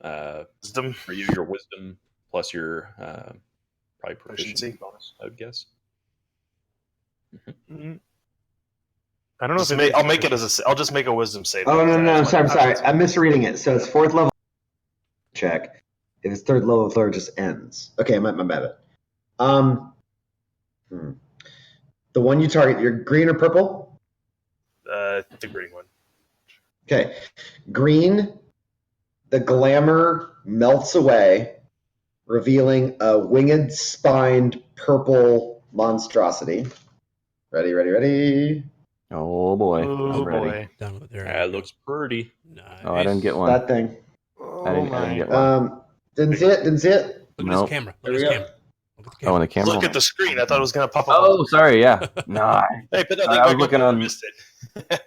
S4: Wisdom.
S7: for you your wisdom plus your probably proficiency
S4: Proficiency.
S7: bonus, I would guess.
S5: I don't know if
S4: I'll make it as a. I'll just make a wisdom save.
S3: Oh, no,
S4: That's
S3: I'm
S4: my-
S3: sorry. I'm misreading it. So it's 4th level check. If it's 3rd level, the just ends. Okay, my bad. The one you target, you're green or purple?
S4: The green one.
S3: Okay. Green, the glamour melts away, revealing a winged spined purple monstrosity. Ready?
S8: Oh boy.
S5: Oh
S8: I'm ready.
S5: boy.
S6: Down with there.
S7: That looks pretty.
S6: Nice.
S8: Oh, I didn't get one.
S3: That thing.
S8: I didn't get one.
S3: Didn't see it.
S6: Look at
S8: Nope.
S6: his camera. Look at his
S3: There we
S6: camera. Look at the
S8: Oh,
S6: camera.
S8: and the camera.
S4: Look at the screen. I thought it was going to pop up.
S8: Oh, sorry. Yeah. No,
S4: Hey, put that
S8: I
S4: thing
S8: was
S4: back
S8: looking
S4: up.
S8: on-
S4: I missed it.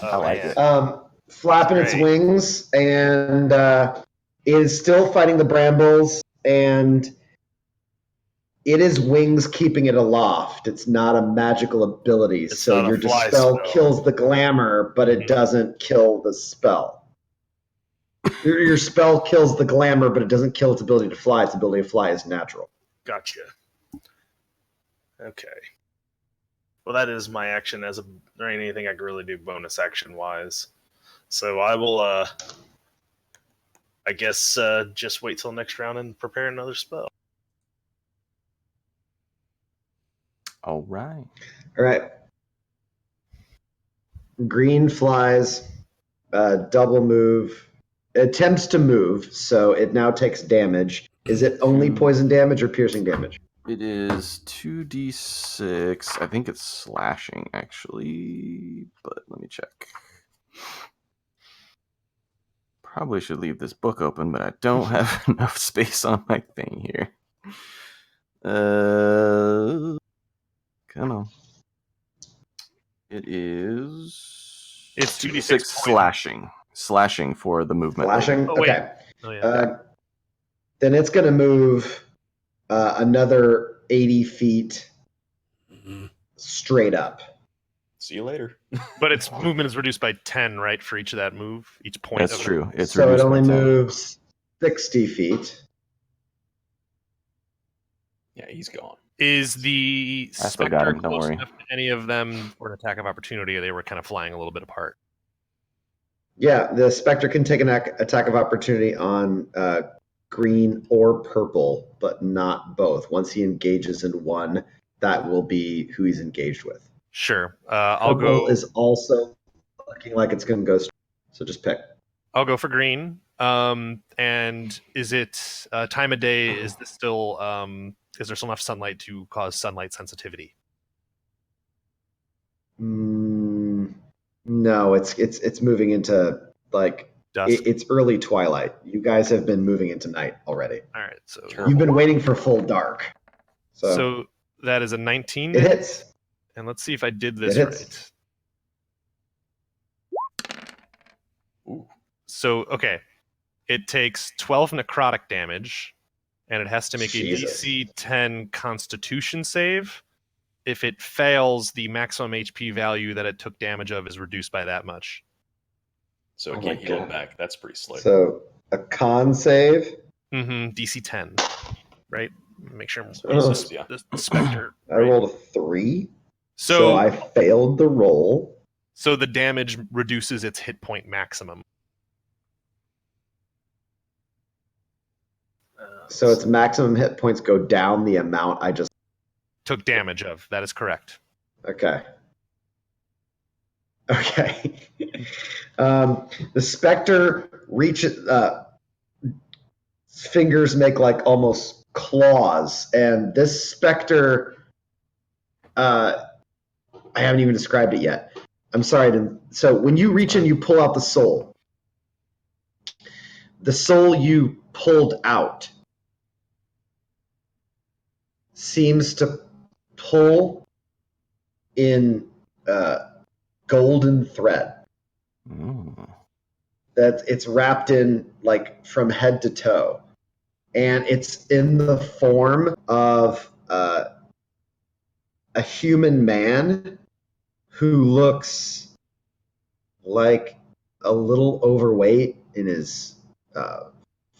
S8: I like it.
S3: Flapping its
S4: Great.
S3: wings, and is still fighting the brambles, and it is wings keeping it aloft. It's not a magical ability,
S4: It's
S3: so
S4: not a
S3: your
S4: fly
S3: dispel
S4: spell.
S3: kills the glamour, but it doesn't kill the spell. Your spell kills the glamour, but it doesn't kill its ability to fly. Its ability to fly is natural.
S4: Gotcha. Okay. Well, that is my action as there ain't anything I can really do bonus action wise. So I will, I guess, just wait till next round and prepare another spell.
S8: All right.
S3: All right. Green flies, double move, attempts to move, so it now takes damage. Is it only poison damage or piercing damage?
S8: It is 2d6. I think it's slashing, actually, but let me check. Probably should leave this book open, but I don't have enough space on my thing here. Come on. It is.
S5: It's 2d6 poison.
S8: slashing. Slashing for the movement.
S3: Flashing?
S5: Oh, wait.
S3: Okay.
S5: Oh, yeah.
S3: Then it's going to move another 80 feet
S6: Mhm.
S3: straight up.
S7: See you later.
S5: But its movement is reduced by 10, right, for each of that move? Each point
S8: That's
S5: of
S8: true. It's
S3: So it
S8: reduced by
S3: only
S8: 10.
S3: moves 60 feet.
S7: Yeah, he's gone.
S5: Is the
S8: I still got
S5: specter
S8: him, don't
S5: close
S8: worry.
S5: enough to any of them for an attack of opportunity, or they were kind of flying a little bit apart?
S3: Yeah, the Spectre can take an attack of opportunity on green or purple, but not both. Once he engages in one, that will be who he's engaged with.
S5: Sure. I'll
S3: Purple
S5: go.
S3: is also looking like it's going to go straight. So just pick.
S5: I'll go for green. And is it time of day? Is this still? Is there still enough sunlight to cause sunlight sensitivity?
S3: No, it's moving into like
S5: Dusk.
S3: it's early twilight. You guys have been moving into night already.
S5: All right. So
S3: You've been waiting for full dark. So
S5: that is a 19.
S3: it hits.
S5: And let's see if I did this
S3: It hits.
S5: right. Ooh. So, okay. It takes 12 necrotic damage, and it has to make
S3: Jesus.
S5: a DC 10 Constitution save. If it fails, the maximum HP value that it took damage of is reduced by that much.
S7: So
S3: Oh
S7: it
S3: my
S7: can't heal
S3: God.
S7: it back. That's pretty slick.
S3: So a con save.
S5: DC 10, right? Make sure
S3: Oh.
S5: the specter.
S3: I rolled a 3, so
S5: So
S3: I failed the roll.
S5: so the damage reduces its hit point maximum.
S3: So its maximum hit points go down the amount I just...
S5: Took damage of. That is correct.
S3: Okay. Okay. The specter reaches... fingers make like almost claws, and this specter... I haven't even described it yet. I'm sorry. So when you reach in, you pull out the soul. The soul you pulled out seems to pull in golden thread. That it's wrapped in like from head to toe, and it's in the form of a human man who looks like a little overweight in his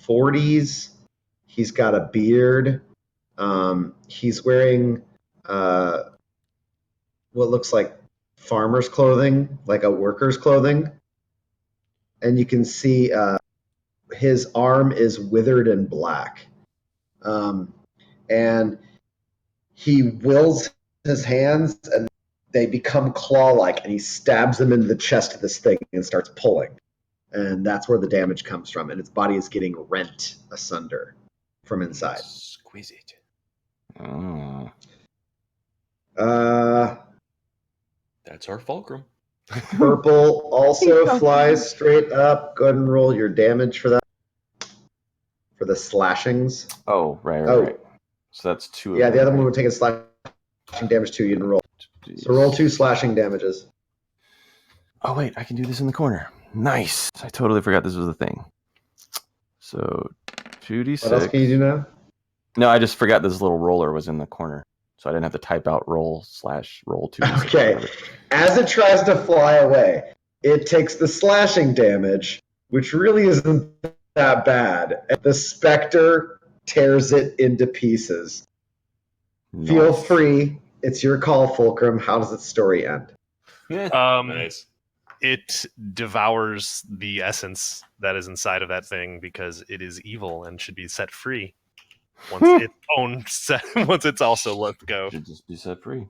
S3: 40s. He's got a beard. He's wearing what looks like farmer's clothing, like a worker's clothing. And you can see his arm is withered and black. And he wills his hands, and they become claw-like, and he stabs them into the chest of this thing and starts pulling. And that's where the damage comes from, and its body is getting rent asunder from inside.
S7: Squeeze it.
S10: Oh.
S7: That's our fulcrum.
S3: Purple also flies straight up. Go ahead and roll your damage for that. For the slashings.
S10: Oh, right.
S3: Oh.
S10: So that's 2
S3: Yeah,
S10: of
S3: the
S10: them,
S3: other one
S10: right?
S3: would take a slashing damage too. You didn't roll. So roll 2 slashing damages.
S10: Oh, wait, I can do this in the corner. Nice. I totally forgot this was a thing. So 2d6.
S3: What else can you do now?
S10: No, I just forgot this little roller was in the corner. So I didn't have to type out roll / 2.
S3: Okay. As it tries to fly away, it takes the slashing damage, which really isn't that bad. And the specter tears it into pieces.
S10: Nice.
S3: Feel free. It's your call, Fulcrum. How does its story end?
S7: Nice.
S5: It devours the essence that is inside of that thing because it is evil and should be set free once once it's also let go.
S10: Should just be set free.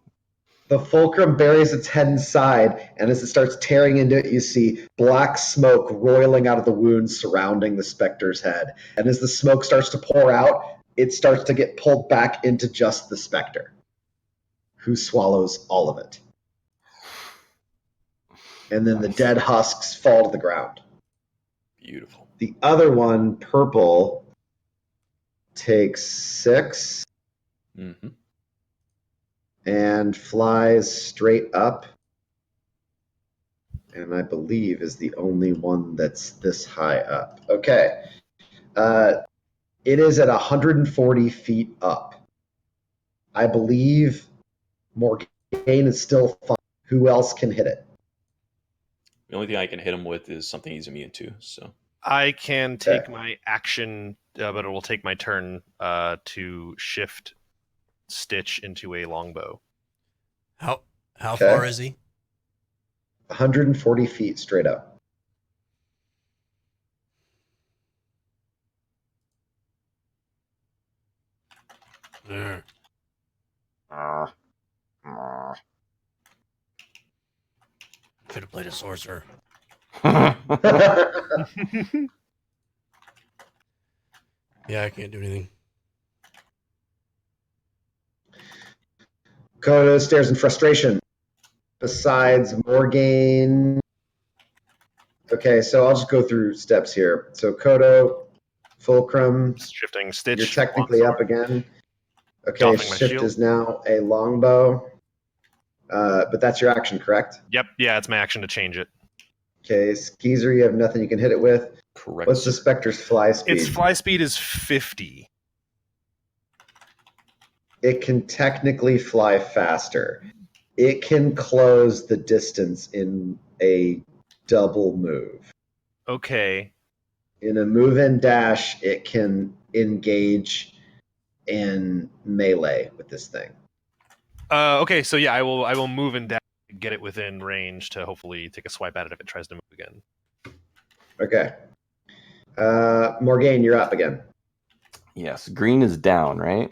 S3: The fulcrum buries its head inside, and as it starts tearing into it, you see black smoke roiling out of the wounds surrounding the specter's head. And as the smoke starts to pour out, it starts to get pulled back into just the specter, who swallows all of it. And then the dead husks fall to the ground.
S7: Beautiful.
S3: The other one, purple, takes 6
S7: Mm-hmm.
S3: and flies straight up. And I believe is the only one that's this high up. Okay. It is at 140 feet up. I believe Morgaine is still fine. Who else can hit it?
S7: The only thing I can hit him with is something he's immune to. So
S5: I can take my action, but it will take my turn to shift Stitch into a longbow.
S6: How far is he?
S3: 140 feet straight up.
S6: Could have played a sorcerer. Yeah, I can't do anything.
S3: Kodo stares in frustration. Besides Morgaine. Okay, so I'll just go through steps here. So Kodo, Fulcrum,
S5: Shifting Stitch.
S3: you're technically up again. Okay,
S5: Doffing my
S3: shift
S5: shield.
S3: is now a longbow. But that's your action, correct?
S5: Yep, yeah, it's my action to change it.
S3: Okay, Skeezer, you have nothing you can hit it with.
S7: correct.
S3: What's the Spectre's fly speed?
S5: Its fly speed is 50.
S3: It can technically fly faster. It can close the distance in a double move.
S5: Okay.
S3: In a move and dash, it can engage in melee with this thing.
S5: Okay, so yeah, I will move and dash to get it within range to hopefully take a swipe at it if it tries to move again.
S3: Okay. Morgaine, you're up again.
S10: Yes, green is down, right?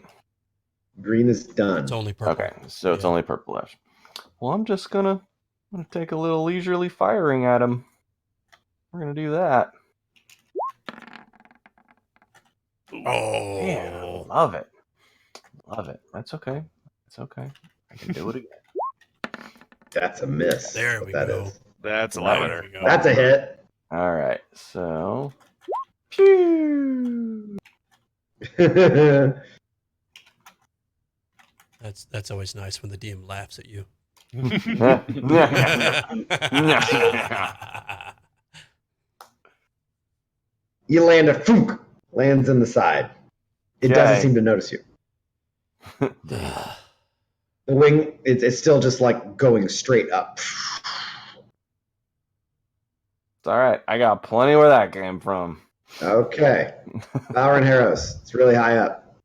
S3: Green is done.
S6: It's only purple.
S10: Okay, so it's only purple left. Well, I'm just gonna take a little leisurely firing at him. We're gonna do that.
S6: Oh,
S10: Man, love it. Love it. That's okay. It's okay. I can do it again.
S3: That's a miss.
S6: There we go.
S5: That's a lot
S6: There
S5: better.
S6: we go.
S3: That's a hit.
S10: All right, so. Pew!
S6: That's always nice when the DM laughs at you.
S3: You land a fook. Lands in the side. It doesn't
S10: Okay.
S3: seem to notice you. The wing, it's still just like going straight up.
S10: It's all right. I got plenty where that came from.
S3: Okay. Valor and Harrows. It's really high up.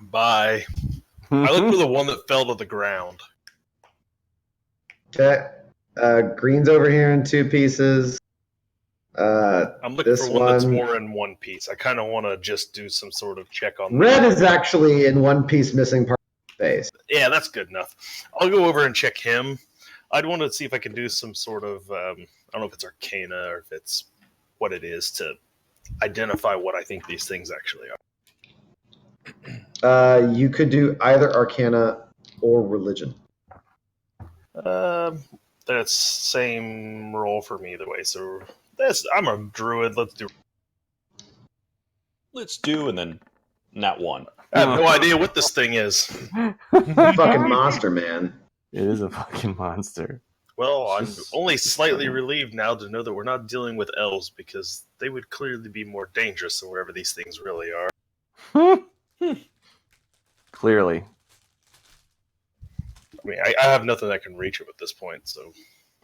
S4: Bye. I look for the one that fell to the ground.
S3: Okay. Green's over here in 2 pieces.
S4: I'm looking
S3: This
S4: for one that's
S3: one-
S4: more in one piece. I kind of want to just do some sort of check on
S3: Red is actually in 1 piece missing part of the face.
S4: Yeah, that's good enough. I'll go over and check him. I'd want to see if I can do some sort of, I don't know if it's Arcana or if it's what it is to identify what I think these things actually are.
S3: You could do either Arcana or Religion.
S4: That's same roll for me either way. So I'm a druid. Let's do.
S7: Let's do, and then not one.
S4: I have no idea what this thing is.
S3: Fucking monster, man.
S10: It is a fucking monster.
S4: Well, I'm only slightly relieved now to know that we're not dealing with elves because they would clearly be more dangerous than wherever these things really are.
S10: Clearly.
S4: I mean, I have nothing that can reach him at this point, so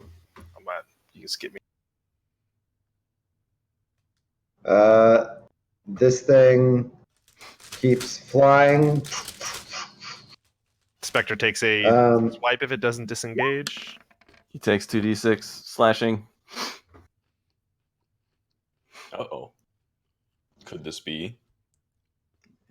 S4: I'm not. You can skip me.
S3: This thing keeps flying.
S5: Spectre takes a swipe if it doesn't disengage.
S10: He takes 2d6 slashing.
S7: Uh-oh. Could this be?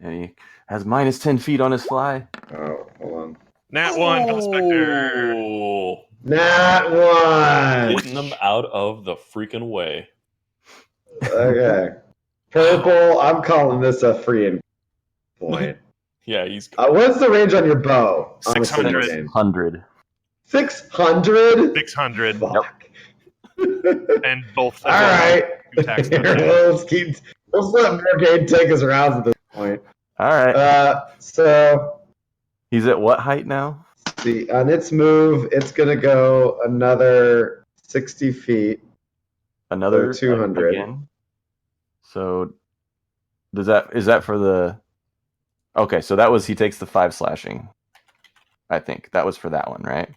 S10: And he has minus 10 feet on his fly.
S3: Oh, hold on.
S5: Nat 1 for the Spectre.
S7: Oh,
S3: Nat 1!
S7: getting them out of the freaking way.
S3: Okay. Purple, I'm calling this a free point.
S7: Yeah, he's.
S3: What's the range on your bow?
S5: 600.
S10: 100.
S3: 600?
S5: 600.
S3: Fuck.
S5: And both.
S3: All right.
S5: Attacks
S3: Let's let Morgaine take his rounds at this point.
S10: All right.
S3: So,
S10: He's at what height now?
S3: see, on its move, it's going to go another 60 feet.
S10: Another
S3: 200.
S10: Again. So is that for the? Okay, so that was he takes the 5 slashing. I think that was for that one, right?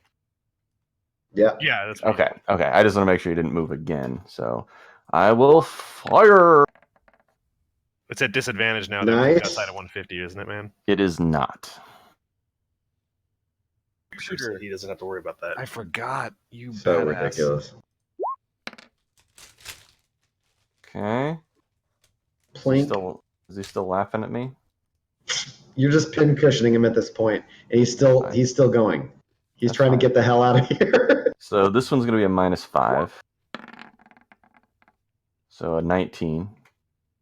S3: Yeah.
S5: Yeah, that's
S10: Okay. I just want to make sure he didn't move again. So I will fire.
S5: It's at disadvantage now.
S3: Nice.
S5: That's outside of 150, isn't it, man?
S10: It is not.
S4: Sure, he doesn't have to worry about that.
S5: I forgot. You
S3: So
S5: badass.
S3: ridiculous.
S10: Okay.
S3: Plink.
S10: Is he still laughing at me?
S3: You're just pin cushioning him at this point, and he's still going. He's
S10: That's
S3: trying
S10: fine.
S3: to get the hell out of here.
S10: So this one's gonna be a -5. So a 19.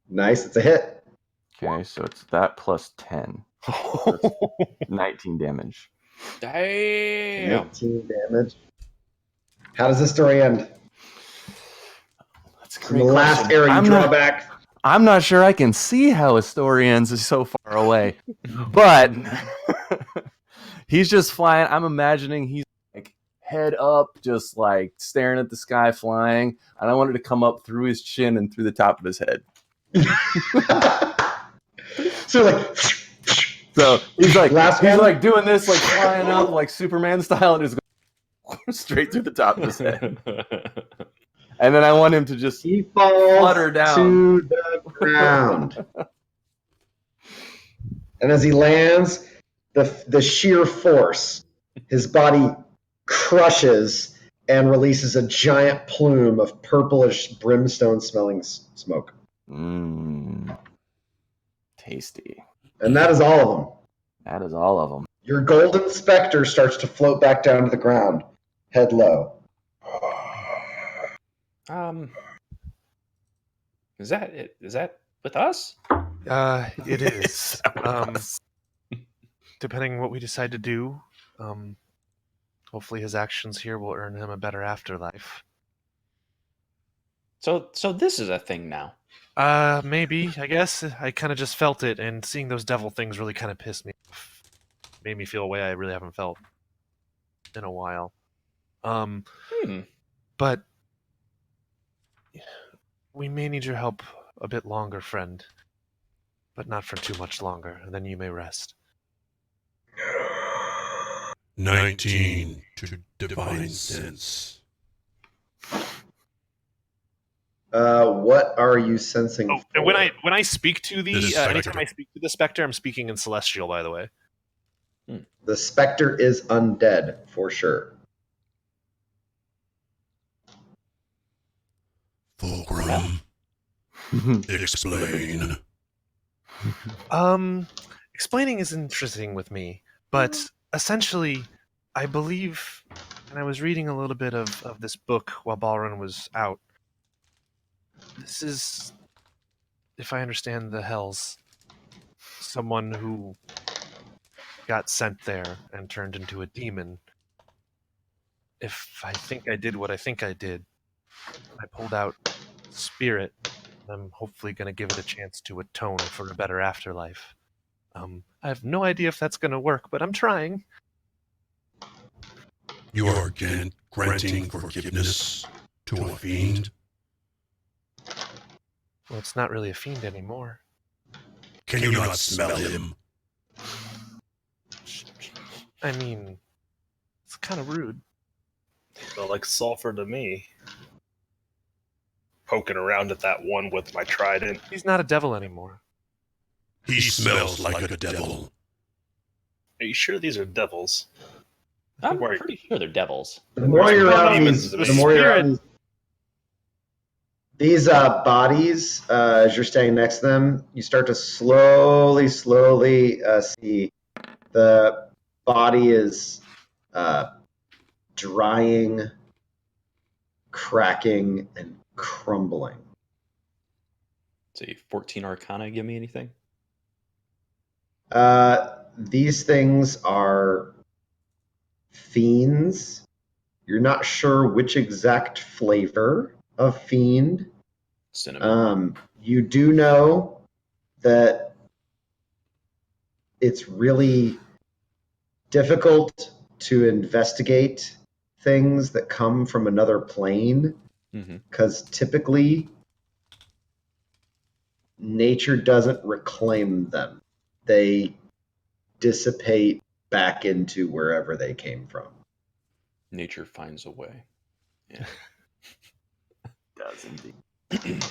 S3: Nice, it's a hit.
S10: Okay, so it's that plus 10. So it's 19 damage.
S7: Damn.
S3: 19 damage. How does this story end?
S10: That's a
S3: From the last area you draw back.
S10: I'm not sure I can see how a story ends so far away, but he's just flying. I'm imagining he's like head up, just like staring at the sky flying, and I wanted to come up through his chin and through the top of his head.
S3: So like,
S10: So he's like
S3: Last
S10: he's
S3: one?
S10: like doing this, like flying up like Superman style, and just going straight through the top of his head. And then I want him to just
S3: he falls
S10: flutter down
S3: to the ground. And as he lands, the sheer force, his body crushes and releases a giant plume of purplish brimstone-smelling smoke.
S10: Tasty.
S3: And that is all of them.
S10: That is all of them.
S3: Your golden specter starts to float back down to the ground, head low.
S2: Is that it? Is that with us?
S5: It is. Depending on what we decide to do, hopefully his actions here will earn him a better afterlife.
S2: So this is a thing now.
S5: Maybe, I guess. I kind of just felt it, and seeing those devil things really kind of pissed me off. Made me feel a way I really haven't felt in a while. But we may need your help a bit longer, friend. But not for too much longer, and then you may rest.
S1: 19 to divine sense.
S3: What are you sensing?
S5: Oh, and when I speak to
S1: The
S5: the
S1: specter.
S5: anytime I speak to the specter, I'm speaking in celestial, by the way.
S3: The specter is undead, for sure.
S1: Fulcrum. Explain.
S5: Explaining is interesting with me, but essentially, I believe, and I was reading a little bit of this book while Balrun was out. This is, if I understand the hells, someone who got sent there and turned into a demon. If I think I did what I think I did, I pulled out spirit. I'm hopefully going to give it a chance to atone for a better afterlife. I have no idea if that's going to work, but I'm trying.
S1: You are granting forgiveness to a fiend?
S5: Well, it's not really a fiend anymore.
S1: Can you not smell him?
S5: I mean, it's kind of rude.
S4: Smell like sulfur to me. Poking around at that one with my trident.
S5: He's not a devil anymore.
S1: He smells like a devil.
S4: Are you sure these are devils?
S2: I'm
S4: Right.
S2: pretty sure they're devils.
S3: The more you're around
S4: demons
S3: these,
S4: to
S3: the more you're
S5: Spirit.
S3: around these bodies, as you're standing next to them, you start to slowly see the body is drying, cracking, and crumbling.
S2: See, 14 Arcana give me anything?
S3: These things are fiends. You're not sure which exact flavor of fiend.
S2: Cinnamon.
S3: You do know that it's really difficult to investigate things that come from another plane because typically nature doesn't reclaim them. They dissipate back into wherever they came from.
S2: Nature finds a way. Yeah.
S10: Does indeed.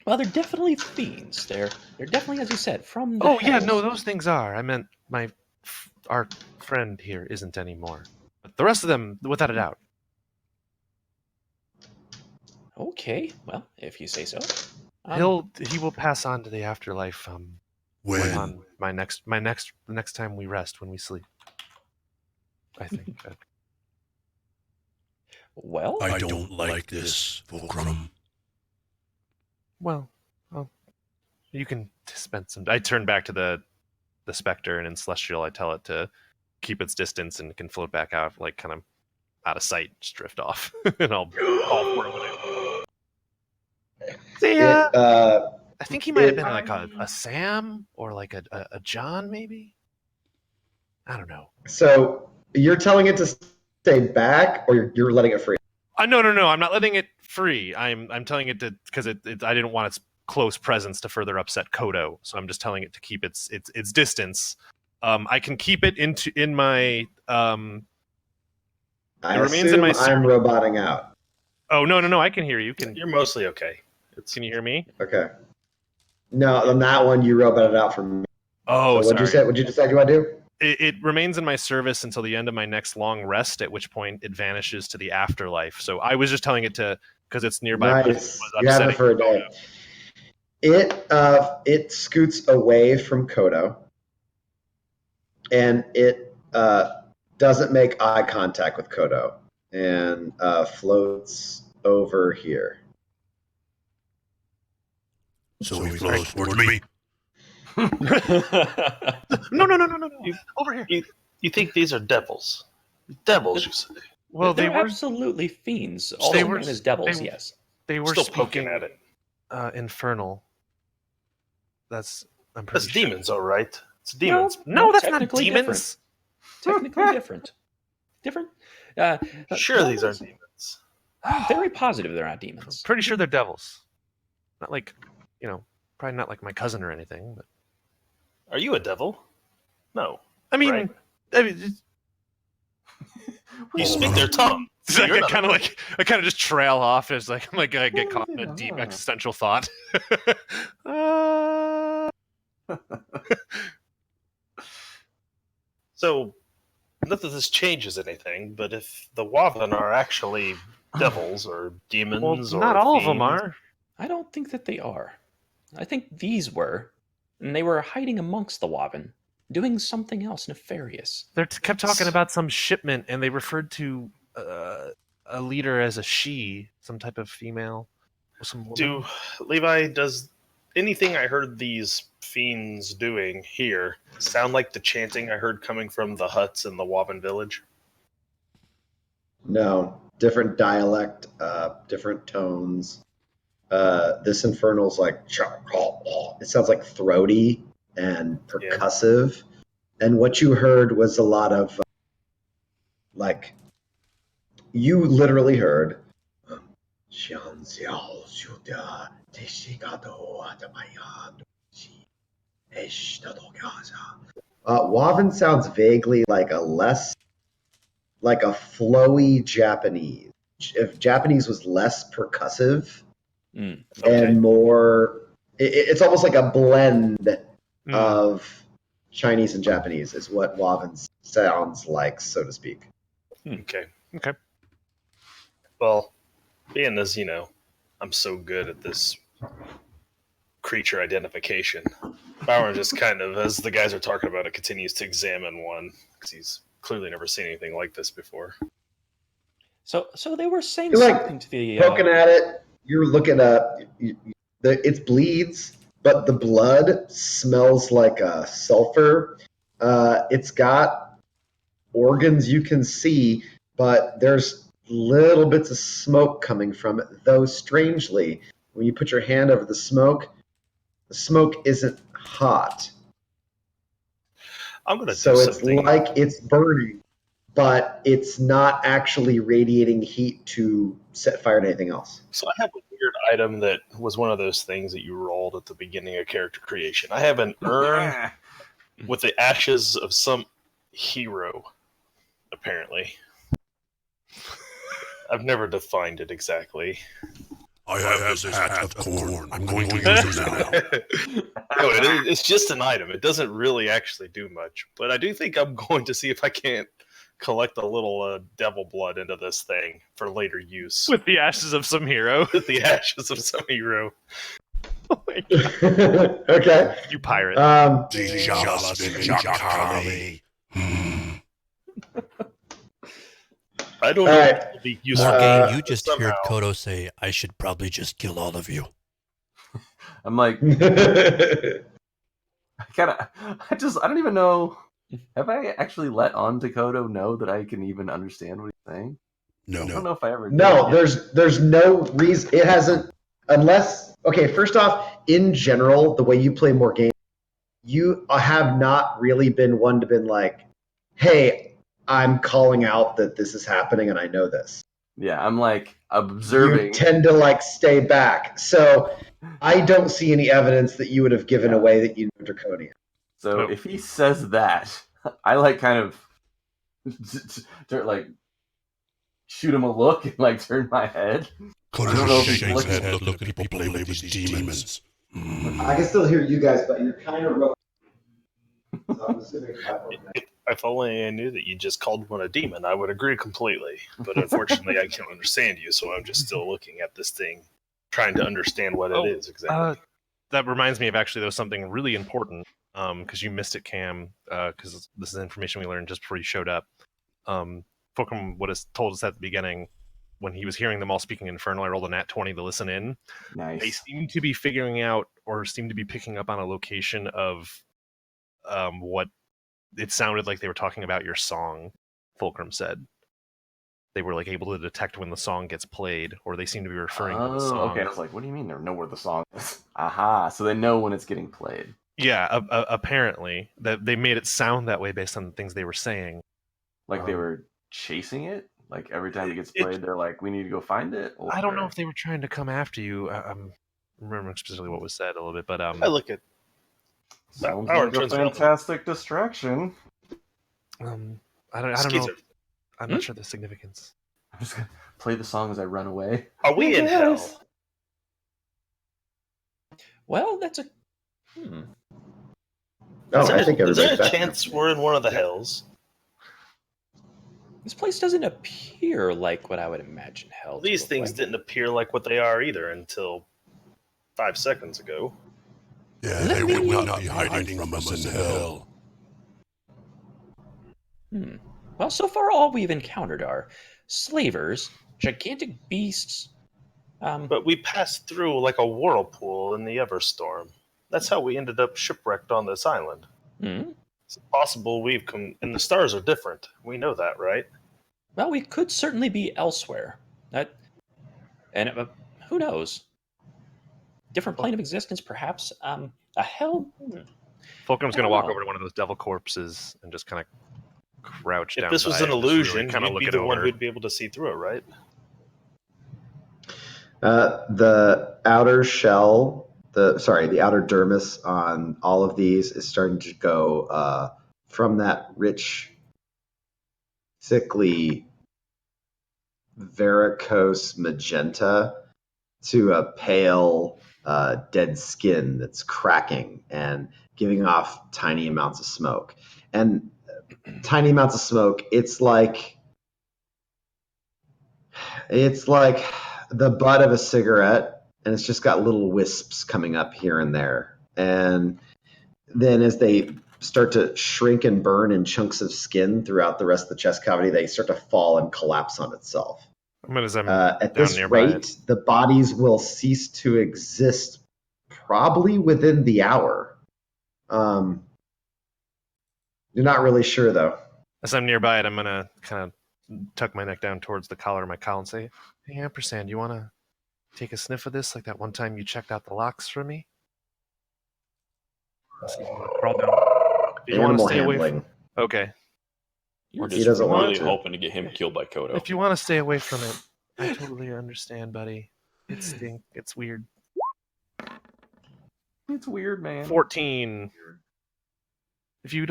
S2: Well, they're definitely fiends. They're definitely, as you said, from the
S5: Oh yeah,
S2: hells.
S5: no, those things are. I meant our friend here isn't anymore. But the rest of them, without a doubt.
S2: Okay, well, if you say so.
S5: He will pass on to the afterlife.
S1: When?
S5: On the next time we rest, when we sleep. I think.
S2: Well,
S1: I don't like this, Fulcrum.
S5: Well, you can spend some. I turn back to the specter, and in celestial, I tell it to keep its distance and can float back out, like kind of out of sight, just drift off, and I'll call for it when I. See ya. I think he might have been like a Sam or like a John, maybe. I don't know.
S3: So you're telling it to stay back, or you're letting it free?
S5: No. I'm not letting it free. I'm telling it to because I didn't want its close presence to further upset Kodo, so I'm just telling it to keep its distance. I can keep it in my.
S3: I
S5: remains in my
S3: I'm roboting out.
S5: Oh no! I can hear you.
S4: You're mostly okay.
S5: Can you hear me?
S3: Okay. No, on that one you roboted out from me.
S5: Oh,
S3: so
S5: sorry.
S3: what'd you decide you want to do?
S5: It remains in my service until the end of my next long rest, at which point it vanishes to the afterlife. So I was just telling it to, because it's nearby.
S3: Nice.
S5: Was
S3: You have it
S5: upsetting
S3: for a day. It scoots away from Kodo, and it doesn't make eye contact with Kodo, and floats over here.
S1: So he flows towards me.
S5: No. Over here.
S4: You think these are devils? Devils, you say?
S5: Well,
S2: they're
S5: they were
S2: absolutely fiends. Also known as devils, yes.
S5: they were
S4: Still
S5: speaking
S4: poking at it.
S5: infernal. I'm pretty
S4: That's
S5: sure.
S4: demons, all right. It's demons.
S5: No, that's not
S2: technically
S5: demons.
S2: Technically different. Different?
S4: Sure, these aren't demons.
S2: I'm very positive they're not demons.
S5: Pretty sure they're devils. Not like, probably not like my cousin or anything. But
S4: Are you a devil? No.
S5: I mean,
S4: Right.
S5: it's
S4: You speak their tongue.
S5: like
S4: You're
S5: I
S4: not
S5: kind
S4: a
S5: of just trail off as I get caught in a deep existential thought.
S4: So, not that this changes anything, but if the Wavan are actually devils or demons,
S5: well,
S4: or
S5: not all of them
S4: fiends-
S5: are.
S2: I don't think that they are. I think these were. And they were hiding amongst the Waven, doing something else nefarious.
S5: They kept talking about some shipment, and they referred to a leader as a she, some type of female, or some woman.
S4: Levi, does anything I heard these fiends doing here sound like the chanting I heard coming from the huts in the Wavan village?
S3: No, different dialect, different tones. This infernal's like it sounds like throaty and percussive, and what you heard was a lot of you literally heard Wavan sounds vaguely like a flowy Japanese. If Japanese was less percussive and more, it's almost like a blend of Chinese and Japanese is what Wavan sounds like, so to speak.
S4: Okay.
S5: Okay.
S4: Well, being as, I'm so good at this creature identification, Bauer just kind of, as the guys are talking about it, continues to examine one, because he's clearly never seen anything like this before.
S2: So they were saying
S3: You're
S2: something to the...
S3: poking at it, you're looking at it bleeds, but the blood smells like sulfur. It's got organs you can see, but there's little bits of smoke coming from it, though strangely, when you put your hand over the smoke isn't hot.
S4: I'm gonna
S3: so
S4: do
S3: it's
S4: something.
S3: like it's burning, but it's not actually radiating heat to set fire to anything else.
S4: So I have a weird item that was one of those things that you rolled at the beginning of character creation. I have an urn with the ashes of some hero, apparently. I've never defined it exactly.
S1: I have this hat of corn. I'm going to use it now.
S4: No, it's just an item. It doesn't really actually do much. But I do think I'm going to see if I can't collect a little devil blood into this thing for later use.
S5: With the ashes of some hero.
S4: With the ashes of some hero.
S5: Oh my God.
S3: Okay.
S5: You pirate.
S4: I don't
S3: All
S4: know
S3: right.
S4: if it'll be useful.
S6: Morgaine, you just
S4: somehow.
S6: heard Kodo say, I should probably just kill all of you.
S10: I'm like, I don't even know. Have I actually let on to Kodo know that I can even understand what he's saying?
S1: No.
S10: I don't know if I ever did.
S3: No, there's no reason. It hasn't, unless, okay, first off, in general, the way you play more games, you have not really been one to been like, hey, I'm calling out that this is happening and I know this.
S10: Yeah, I'm like observing.
S3: You tend to stay back. So I don't see any evidence that you would have given away that you know Draconian.
S10: So if he says that, I kind of shoot him a look and turn my head.
S1: Kodo shakes his head. Look at people play with these demons.
S3: I can still hear you guys, but you're kind of I'm assuming 5 more connections.
S4: If only I knew that you just called one a demon, I would agree completely. But unfortunately, I can't understand you, so I'm just still looking at this thing, trying to understand what it is exactly.
S5: That reminds me of actually, there was something really important, because you missed it, Cam, because this is information we learned just before you showed up. Fulcrum would have told us at the beginning, when he was hearing them all speaking Infernal, I rolled a nat 20 to listen in. They
S10: Nice.
S5: seem to be figuring out, or seem to be picking up on a location of what it sounded like they were talking about your song, Fulcrum said. They were like able to detect when the song gets played, or they seem to be referring to the song.
S10: Okay. I was like, what do you mean they know where the song is? Aha. So they know when it's getting played.
S5: Yeah, apparently. That they made it sound that way based on the things they were saying.
S10: Like they were chasing it? Like every time it gets played, they're like, we need to go find it? Or...
S5: I don't know if they were trying to come after you. I'm remembering specifically what was said a little bit, but
S4: I look at
S10: Sounds
S4: Power
S10: like a
S4: turns around.
S10: fantastic distraction.
S5: I don't know.
S4: Skeezer,
S5: I'm not sure the significance.
S10: I'm just gonna play the song as I run away.
S4: are we in hell?
S2: Well, that's a.
S3: Oh, I think
S4: Is there
S3: everybody's
S4: a
S3: back.
S4: chance we're in one of the hells?
S2: This place doesn't appear like what I would imagine hell. to
S4: These
S2: look
S4: things
S2: like.
S4: didn't appear like what they are either until 5 seconds ago.
S1: Yeah,
S2: Let
S1: they
S2: me-
S1: would not be hiding from us in hell.
S2: Well, so far all we've encountered are slavers, gigantic beasts.
S4: But we passed through like a whirlpool in the Everstorm. That's how we ended up shipwrecked on this island. It's possible we've come, and the stars are different. We know that, right?
S2: Well, we could certainly be elsewhere. Who knows? Different plane of existence, perhaps. A hell.
S5: Fulcrum's
S2: I
S5: going to
S2: don't
S5: walk
S2: know.
S5: over to one of those devil corpses and just kind of crouch down.
S4: If this was
S5: by
S4: an
S5: it, just really
S4: illusion,
S5: kinda
S4: you'd
S5: look
S4: be
S5: it
S4: the one
S5: over.
S4: who'd be able to see through it, right?
S3: The outer shell, the outer dermis on all of these is starting to go from that rich, sickly, varicose magenta to a pale, dead skin that's cracking and giving off tiny amounts of smoke. And tiny amounts of smoke, it's like the butt of a cigarette, and it's just got little wisps coming up here and there. And then as they start to shrink and burn in chunks of skin throughout the rest of the chest cavity, they start to fall and collapse on itself.
S5: As I'm
S3: At
S5: down
S3: this
S5: nearby
S3: rate, the bodies will cease to exist probably within the hour. You're not really sure, though.
S5: As I'm nearby it, I'm going to kind of tuck my neck down towards the collar of my cowl and say, "Hey, Ampersand, you want to take a sniff of this like that one time you checked out the locks for me?" See if you want to crawl down. If you want to
S3: Animal
S5: stay away
S3: handling.
S5: from... Okay.
S7: You're
S3: He
S7: just
S3: doesn't want
S7: really
S3: to.
S7: hoping to get him killed by Kodo.
S5: If you want to stay away from it, I totally understand, buddy. It stinks. It's weird.
S10: It's weird, man.
S5: 14. If he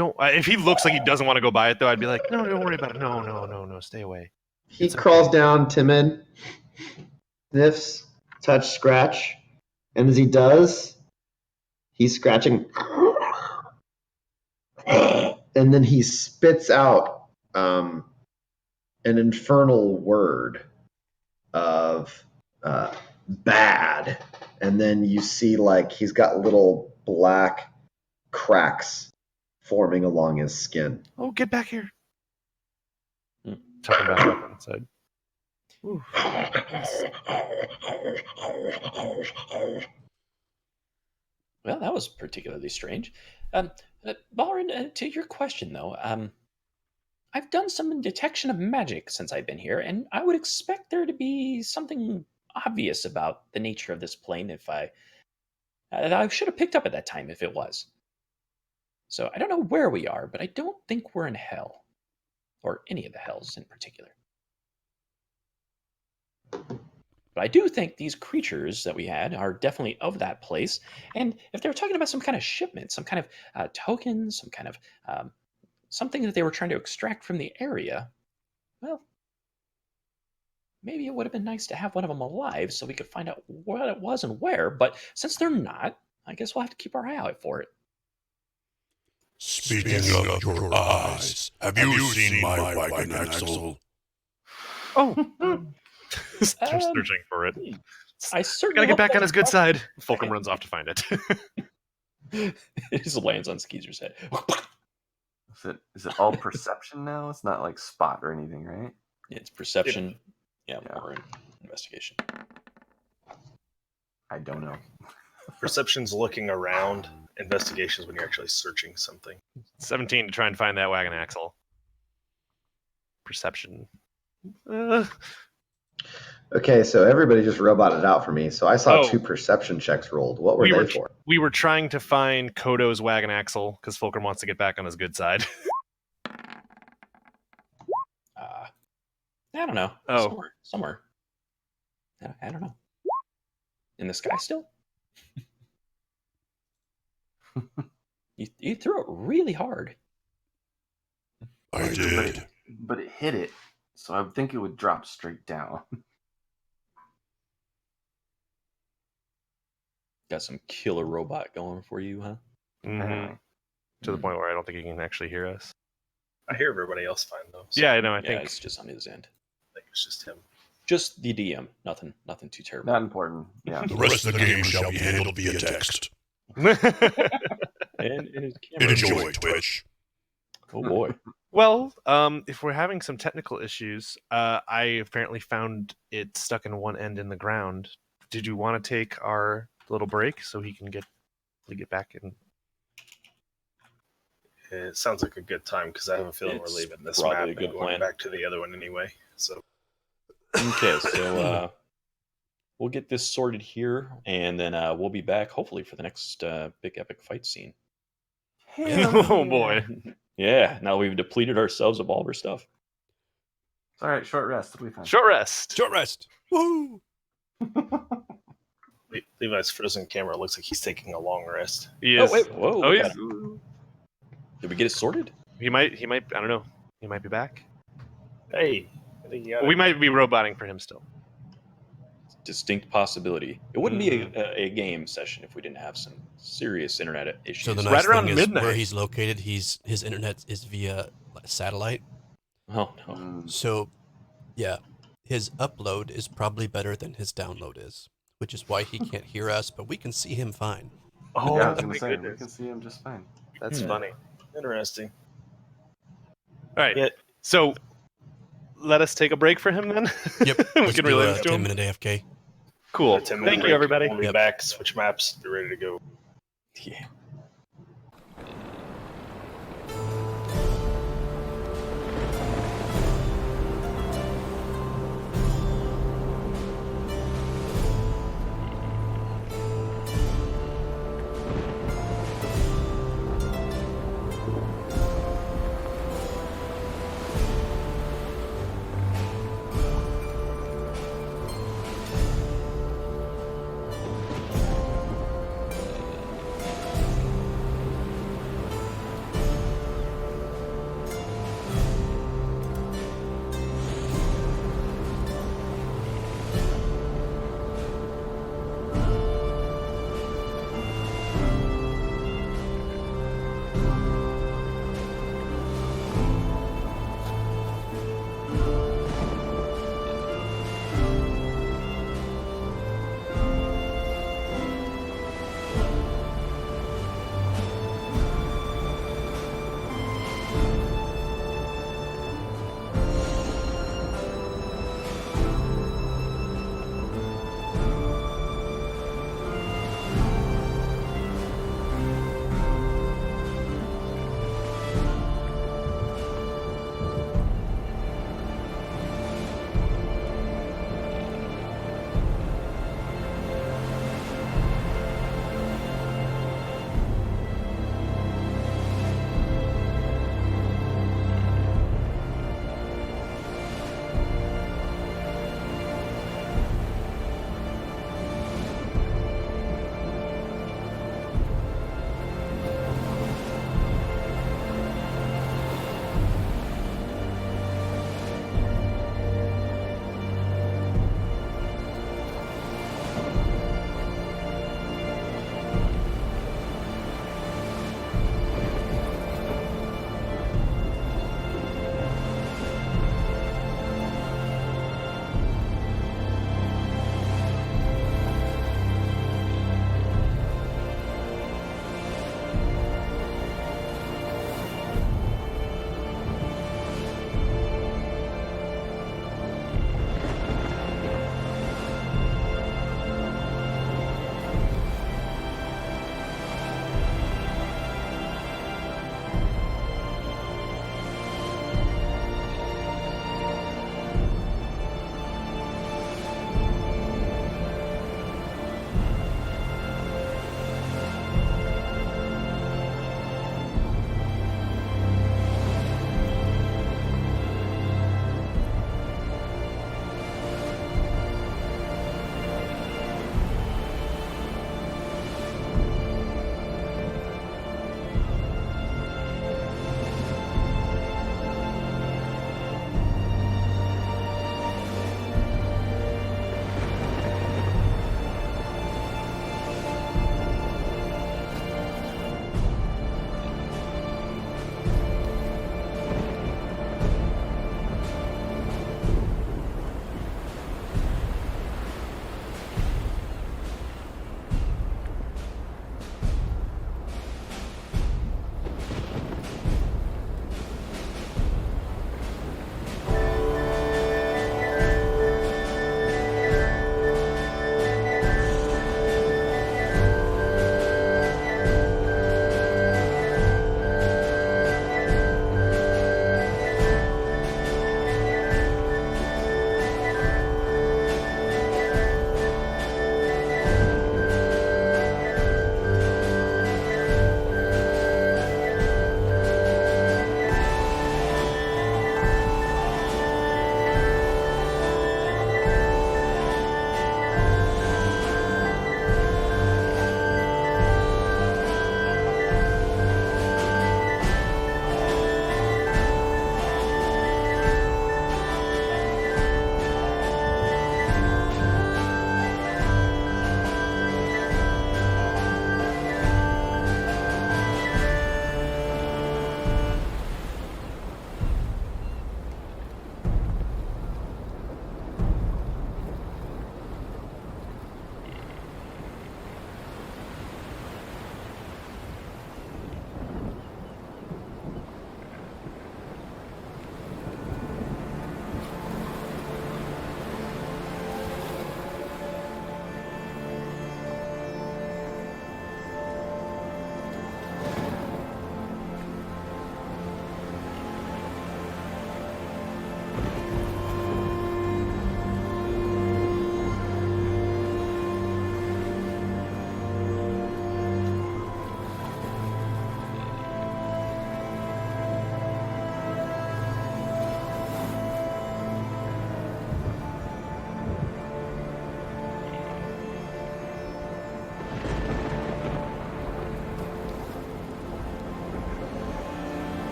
S5: looks like he doesn't want to go by it, though, I'd be like, no, don't worry about it. No, stay away.
S3: He
S5: It's
S3: crawls
S5: okay.
S3: down, timid, sniffs, touch, scratch, and as he does, he's scratching, and then he spits out an infernal word of bad, and then you see like he's got little black cracks forming along his skin.
S5: Oh, get back here. Tuck him back up inside. Ooh.
S2: Well, that was particularly strange. Balrin, to your question, though, I've done some detection of magic since I've been here, and I would expect there to be something obvious about the nature of this plane if I should have picked up at that time if it was. So I don't know where we are, but I don't think we're in hell, or any of the hells in particular. But I do think these creatures that we had are definitely of that place. And if they were talking about some kind of shipment, some kind of token, some kind of something that they were trying to extract from the area, well, maybe it would have been nice to have one of them alive so we could find out what it was and where. But since they're not, I guess we'll have to keep our eye out for it.
S1: Speaking of your eyes, have you seen my wagon axle?
S5: Oh,
S2: Um,
S5: searching for it.
S2: I certainly
S5: Gotta get
S2: hope
S5: back on
S2: that's
S5: his good
S2: possible.
S5: side. Fulcrum runs off to find it.
S7: It just lands on Skeezer's head.
S10: Is it all perception now? It's not like spot or anything, right?
S7: Yeah, it's perception. Yeah,
S10: Yeah.
S7: or investigation.
S10: I don't know.
S4: Perception's looking around. Investigations when you're actually searching something.
S5: 17 to try and find that wagon axle. Perception.
S3: Okay, so everybody just roboted out for me. So I saw
S5: Oh.
S3: 2 perception checks rolled. What were
S5: We
S3: they
S5: were
S3: for?
S5: we were trying to find Kodo's wagon axle because Fulcrum wants to get back on his good side.
S2: I don't know.
S5: Oh.
S2: Somewhere. I don't know. In the sky still? You threw it really hard.
S1: I did.
S10: But it hit it, so I would think it would drop straight down.
S7: Got some killer robot going for you, huh?
S5: Mhm. To the point where I don't think he can actually hear us.
S4: I hear everybody else fine though. So
S5: Yeah, I know. I
S7: Yeah,
S5: think
S7: it's just on his end.
S4: I think it's just him.
S7: Just the DM. Nothing too terrible.
S10: Not important. Yeah.
S1: The rest of the game shall be handled via text.
S7: And his camera.
S1: Enjoy, Twitch.
S7: Oh boy.
S5: Well, if we're having some technical issues, I apparently found it stuck in one end in the ground. Did you want to take our little break so he can get back in?
S4: It sounds like a good time because I have a feeling
S7: It's
S4: we're leaving this
S7: probably
S4: map
S7: a
S4: and
S7: good
S4: going
S7: plan.
S4: back to the other one anyway. So
S7: Okay, so we'll get this sorted here, and then we'll be back hopefully for the next big epic fight scene.
S5: Oh boy.
S7: Yeah, now we've depleted ourselves of all of our stuff.
S10: It's all right. Short rest. It'll be fine.
S5: Short rest.
S6: Short rest. Woo!
S4: Levi's frozen camera looks like he's taking a long rest.
S5: He
S7: Oh
S5: is.
S7: wait, whoa!
S5: Oh,
S7: look
S5: he's,
S7: at him. Did we get it sorted?
S5: he might. I don't know. He might be back.
S4: Hey, I think you got
S5: We
S4: it.
S5: might be roboting for him still.
S7: Distinct possibility. It wouldn't be a game session if we didn't have some serious internet issues.
S6: So the
S5: Right
S6: nice
S5: around
S6: thing is
S5: midnight.
S6: where he's located, his internet is via satellite.
S7: Oh no.
S10: Mm.
S6: So, yeah, his upload is probably better than his download is, which is why he can't hear us, but we can see him fine.
S5: Oh,
S10: Yeah, I was gonna
S5: my
S10: say we
S5: goodness.
S10: can see him just fine.
S5: That's
S7: Hmm.
S5: funny.
S4: Interesting.
S5: All right.
S4: Yeah.
S5: So let us take a break for him then.
S6: Yep.
S5: we
S6: Let's
S5: can
S6: do
S5: relay
S6: a
S5: this to him.
S6: 10-minute AFK.
S5: Cool.
S4: 10-minute
S5: Thank you,
S4: break.
S5: everybody.
S4: We'll be
S6: Yep.
S4: back. Switch maps. They're ready to go.
S7: Yeah.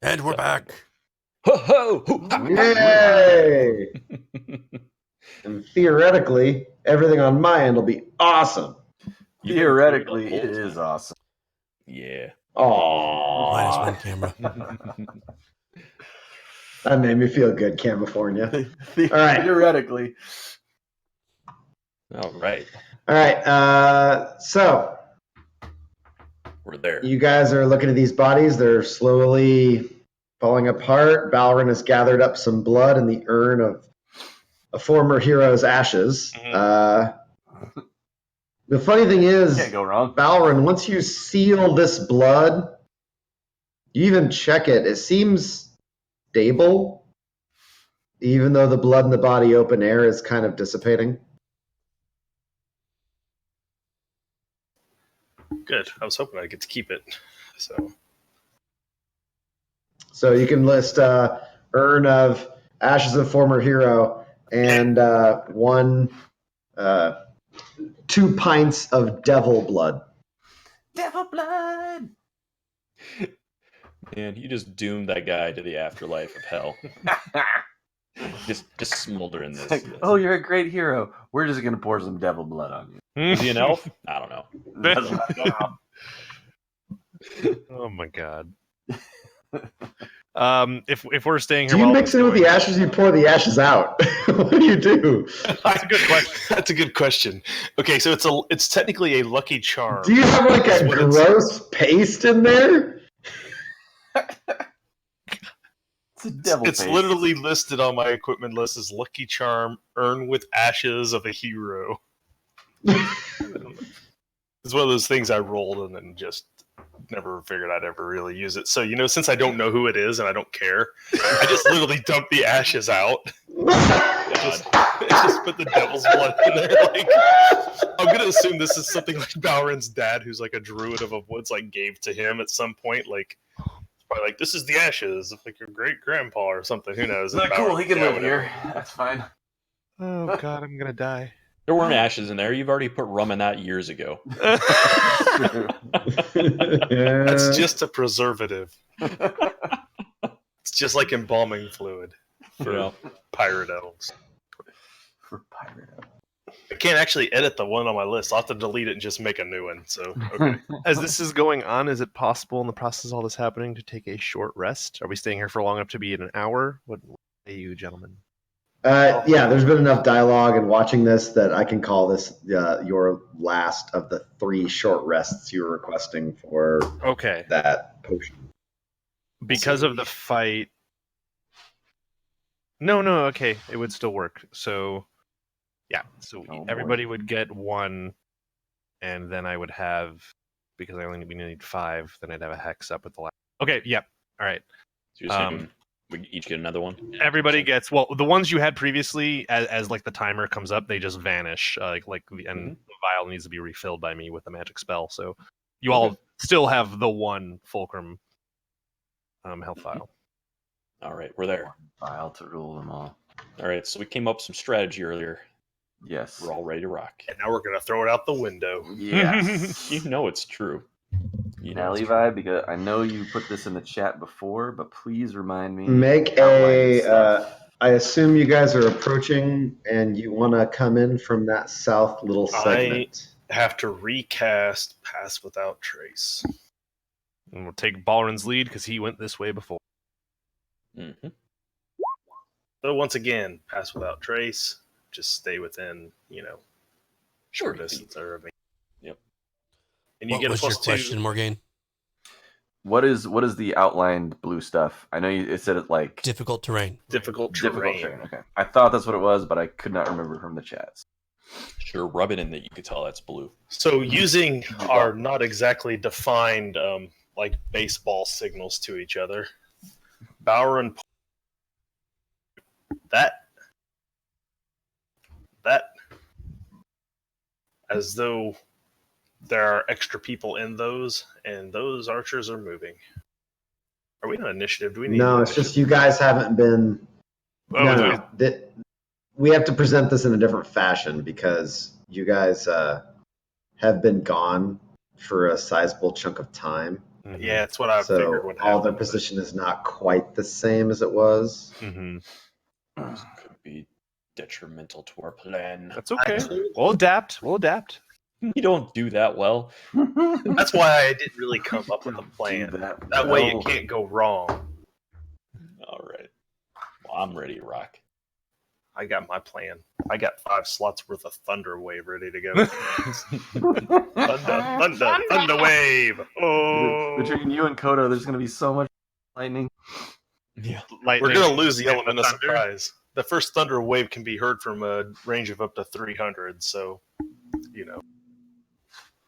S6: And we're back.
S7: Ho ho! Hoo, ha, ha.
S3: Yay! And theoretically, everything on my end will be awesome.
S7: You
S10: Theoretically,
S7: can
S10: it
S7: hold
S10: is
S7: time.
S10: awesome.
S7: Yeah.
S3: Aww.
S6: Minus one camera.
S3: That made me feel good, California. All right.
S10: Theoretically.
S7: All right.
S3: All right. So
S7: We're there.
S3: you guys are looking at these bodies. They're slowly falling apart. Balrin has gathered up some blood in the urn of a former hero's ashes. The funny thing is,
S10: Can't go wrong.
S3: Balrin, once you seal this blood, you even check it. It seems stable, even though the blood in the body open air is kind of dissipating.
S4: Good. I was hoping I'd get to keep it.
S3: So you can list urn of ashes of former hero and 2 pints of devil blood.
S10: Devil blood!
S7: Man, you just doomed that guy to the afterlife of hell. just smolder in this.
S10: Oh, you're a great hero. We're just going to pour some devil blood on you.
S7: Is he an elf? I don't know.
S9: Oh my god. If we're staying here,
S3: Do you
S9: while
S3: mix
S9: this
S3: it with
S9: going-
S3: the ashes? You pour the ashes out. What do you do?
S4: That's a good question. That's a good question. Okay, so it's technically a lucky charm.
S3: Do you have like
S4: That's
S3: a
S4: what it's-
S3: gross paste in there?
S10: It's a devil
S4: It's
S10: paste.
S4: literally listed on my equipment list as lucky charm, urn with ashes of a hero. It's one of those things I rolled and then just never figured I'd ever really use it. So, since I don't know who it is and I don't care, I just literally dump the ashes out. Just put the devil's blood in there. Like, I'm gonna assume this is something like Balrin's dad, who's like a druid of a woods, like gave to him at some point. Like, probably like, this is the ashes of like your great grandpa or something. Who knows?
S10: Not cool. He can
S4: Yeah,
S10: live
S4: whatever.
S10: here. That's fine.
S9: Oh god, I'm gonna die.
S7: There weren't ashes in there. You've already put rum in that years ago.
S4: That's just a preservative. It's just like embalming fluid for
S7: Yeah.
S4: pirate elves.
S10: For pirate.
S4: I can't actually edit the one on my list. I'll have to delete it and just make a new one. So, okay.
S9: As this is going on, is it possible in the process of all this happening to take a short rest? Are we staying here for long enough to be in an hour? What say you, gentlemen?
S3: Yeah, there's been enough dialogue and watching this that I can call this your last of the 3 short rests you were requesting for
S9: Okay.
S3: that potion.
S9: Because of the fight. No, okay. It would still work. So, yeah. So
S10: Oh, boy.
S9: everybody would get 1, and then I would have, because I only need 5, then I'd have a hex up at the last. Okay, yep. All right.
S7: So you're saying we each get another one?
S9: Everybody gets, well, the ones you had previously, as like the timer comes up, they just vanish. And the vial needs to be refilled by me with a magic spell. So you all still have the 1 fulcrum health vial.
S7: All right, we're there.
S10: File to rule them all.
S7: All right, so we came up with some strategy earlier.
S10: Yes.
S7: We're all ready to rock.
S4: And now we're going to throw it out the window.
S10: Yes.
S7: You know it's true. You know
S10: Now,
S7: it's
S10: Levi, because I know you put this in the chat before, but please remind me.
S3: Make
S10: outline stuff.
S3: I assume you guys are approaching and you want to come in from that south little segment.
S4: I have to recast Pass Without Trace.
S9: And we'll take Balrin's lead because he went this way before.
S7: Mm-hmm.
S4: So once again, Pass Without Trace. Just stay within, short distance.
S7: Yep.
S4: And you
S6: What
S4: get a
S6: was your
S4: +2.
S6: question, Morgaine?
S10: What is the outlined blue stuff? I know it said it like
S6: Difficult terrain.
S4: Difficult
S10: difficult
S4: terrain.
S10: terrain. Okay, I thought that's what it was, but I could not remember from the chats.
S7: Sure, rub it in that you could tell that's blue.
S4: So using our not exactly defined like baseball signals to each other, Balrin, that as though there are extra people in those, and those archers are moving. Are we on initiative? Do we need
S3: No, it's just you guys haven't been.
S4: Oh,
S3: No, we have to present this in a different fashion because you guys have been gone for a sizable chunk of time.
S4: Yeah, that's what I figured
S3: So
S4: would
S3: all their
S4: happen.
S3: position is not quite the same as it was.
S9: Mm-hmm.
S7: This could be detrimental to our plan.
S9: That's okay. We'll adapt. We'll adapt.
S7: We don't do that well.
S4: That's why I didn't really come up with a plan.
S8: Do
S4: That way
S8: well.
S4: you can't go wrong.
S7: All right. Well, I'm ready to rock.
S4: I got my plan. I got 5 slots worth of Thunder Wave ready to go. Thunder Wave! Oh!
S8: Between you and Kodo, there's going to be so much lightning.
S7: Yeah.
S4: We're going to lose the element of surprise. The first Thunder Wave can be heard from a range of up to 300, so, you know.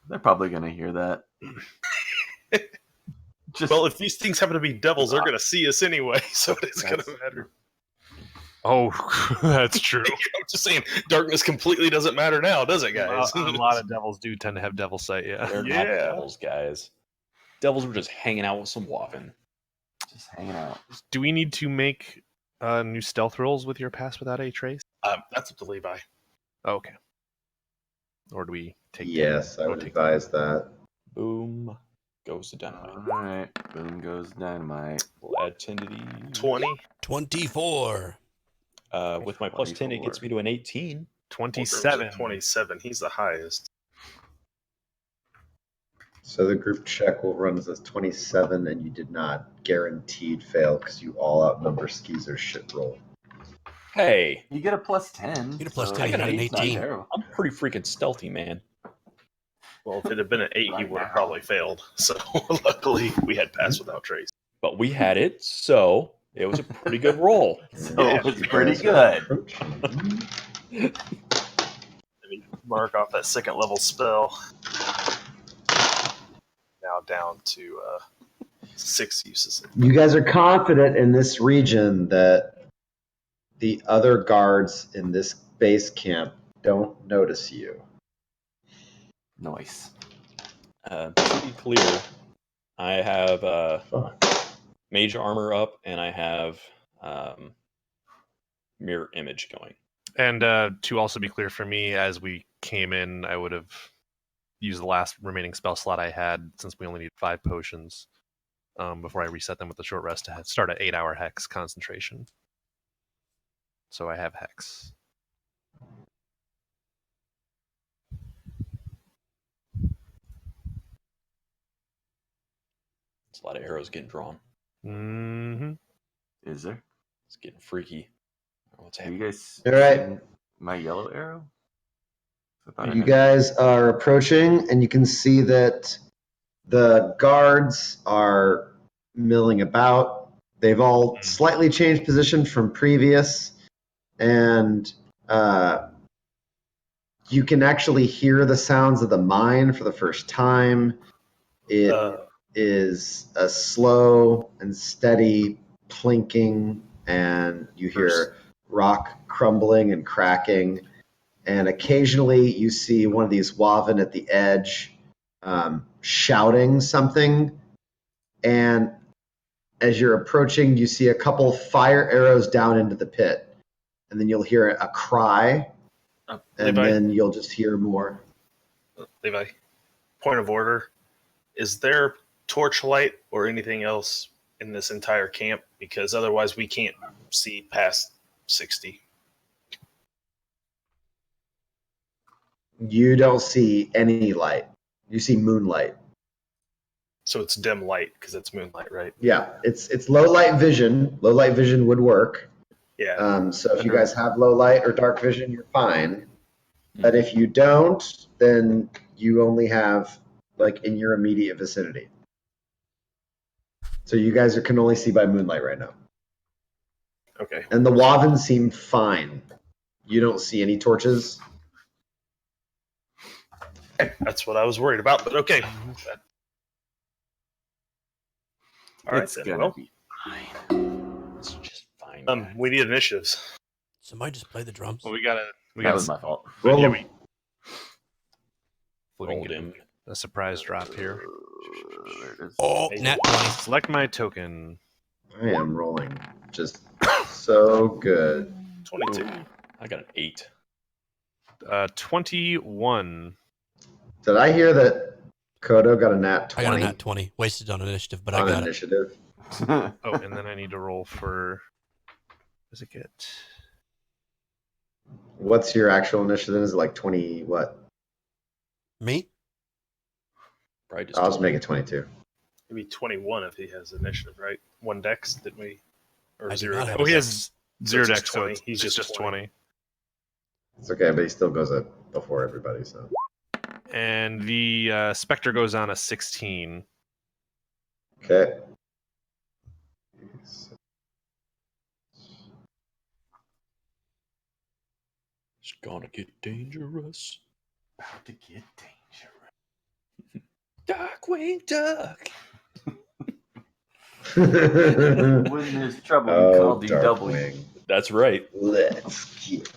S8: They're probably going to hear that.
S4: Well, if these things happen to be devils, they're going to see us anyway, so it isn't going to matter.
S9: Oh, that's true.
S4: I'm just saying, darkness completely doesn't matter now, does it, guys?
S9: A lot of devils do tend to have devil sight, yeah.
S7: They're not devils, guys. Devils were just hanging out with some Waffen.
S8: Just hanging out.
S9: Do we need to make new stealth rolls with your pass without a trace?
S4: That's up to Levi.
S9: Oh, okay. Or do we take?
S3: Yes, I would advise that.
S7: Boom. Goes to dynamite.
S8: All right. Boom goes dynamite.
S7: We'll add 10 to the
S4: 20.
S6: 24.
S7: With my plus 10, it gets me to an 18.
S9: 27.
S4: 27. He's the highest.
S3: So the group check will run as 27, and you did not guaranteed fail because you all outnumber Skeezer's shit roll.
S7: Hey,
S8: You get a plus 10.
S6: You get a plus
S8: so
S6: 10,
S7: you got an
S8: it's not
S6: 18.
S8: terrible.
S7: I'm pretty freaking stealthy, man.
S4: Well, if it had been an 8, he would have probably failed. So luckily, we had pass without trace.
S7: But we had it, so it was a pretty good roll.
S8: So
S3: Yeah,
S8: it's
S3: you
S8: pretty
S3: guys are
S8: good.
S3: approaching.
S4: Let me mark off that second level spell. Now down to 6 uses.
S3: You guys are confident in this region that the other guards in this base camp don't notice you.
S8: Nice.
S7: To be clear, I have
S3: Fuck.
S7: mage armor up, and I have mirror image going.
S9: And to also be clear for me, as we came in, I would have used the last remaining spell slot I had, since we only need 5 potions, before I reset them with the short rest to start at 8-hour hex concentration. So I have hex.
S7: It's a lot of arrows getting drawn.
S9: Mm-hmm.
S8: Is there?
S7: It's getting freaky. What's
S8: Have you
S7: happening?
S8: guys
S3: All right.
S8: seen my yellow arrow? I thought I
S3: You
S8: had-
S3: guys are approaching, and you can see that the guards are milling about. They've all slightly changed position from previous, and you can actually hear the sounds of the mine for the first time. It is a slow and steady plinking, and you hear rock crumbling and cracking. And occasionally you see one of these Waffen at the edge shouting something. And as you're approaching, you see a couple fire arrows down into the pit. And then you'll hear a cry, and
S4: Levi,
S3: then you'll just hear more.
S4: Levi, point of order. Is there torchlight or anything else in this entire camp? Because otherwise we can't see past 60.
S3: You don't see any light. You see moonlight.
S4: So it's dim light because it's moonlight, right?
S3: Yeah, it's low light vision. Low light vision would work.
S4: Yeah.
S3: So if you guys have low light or dark vision, you're fine. But if you don't, then you only have like in your immediate vicinity. So you guys can only see by moonlight right now.
S4: Okay.
S3: And the Waffen seem fine. You don't see any torches.
S4: That's what I was worried about, but okay. All right,
S8: It's
S4: then.
S8: gonna
S4: Well,
S8: be
S7: It's just fine.
S4: we need initiatives.
S6: Somebody just play the drums.
S9: Well, we gotta
S8: that was my fault.
S3: Roll
S9: Yeah,
S3: them.
S7: Rolled him.
S9: a surprise drop here.
S8: There it is.
S6: Oh, nat 20.
S9: Select my token.
S3: I am rolling just so good.
S4: 22.
S7: I got an 8.
S9: 21.
S3: Did I hear that Kodo got a nat 20
S6: I got a nat 20. Wasted on initiative, but I
S3: on
S6: got it.
S3: initiative.
S9: Oh, and then I need to roll for. What does it get?
S3: What's your actual initiative? Is it like 20? What?
S6: Me?
S7: Probably just
S3: I'll just make it 22.
S4: Maybe 21 if he has initiative, right? 1 dex, didn't we? Or
S6: I do
S4: 0
S6: not
S4: dex?
S6: have
S9: Oh, he
S6: dex.
S9: has
S4: So
S9: 0
S4: it's just
S9: dex, so
S4: 20.
S9: it's,
S4: He's
S9: it's
S4: just
S9: just
S4: 20.
S9: 20.
S3: It's okay, but he still goes up before everybody. So
S9: And the Spectre goes on a 16.
S3: okay.
S7: It's gonna get dangerous.
S10: About to get dangerous.
S7: Darkwing Duck.
S10: When there's trouble, you call DW.
S3: Darkwing.
S7: That's right.
S3: Let's get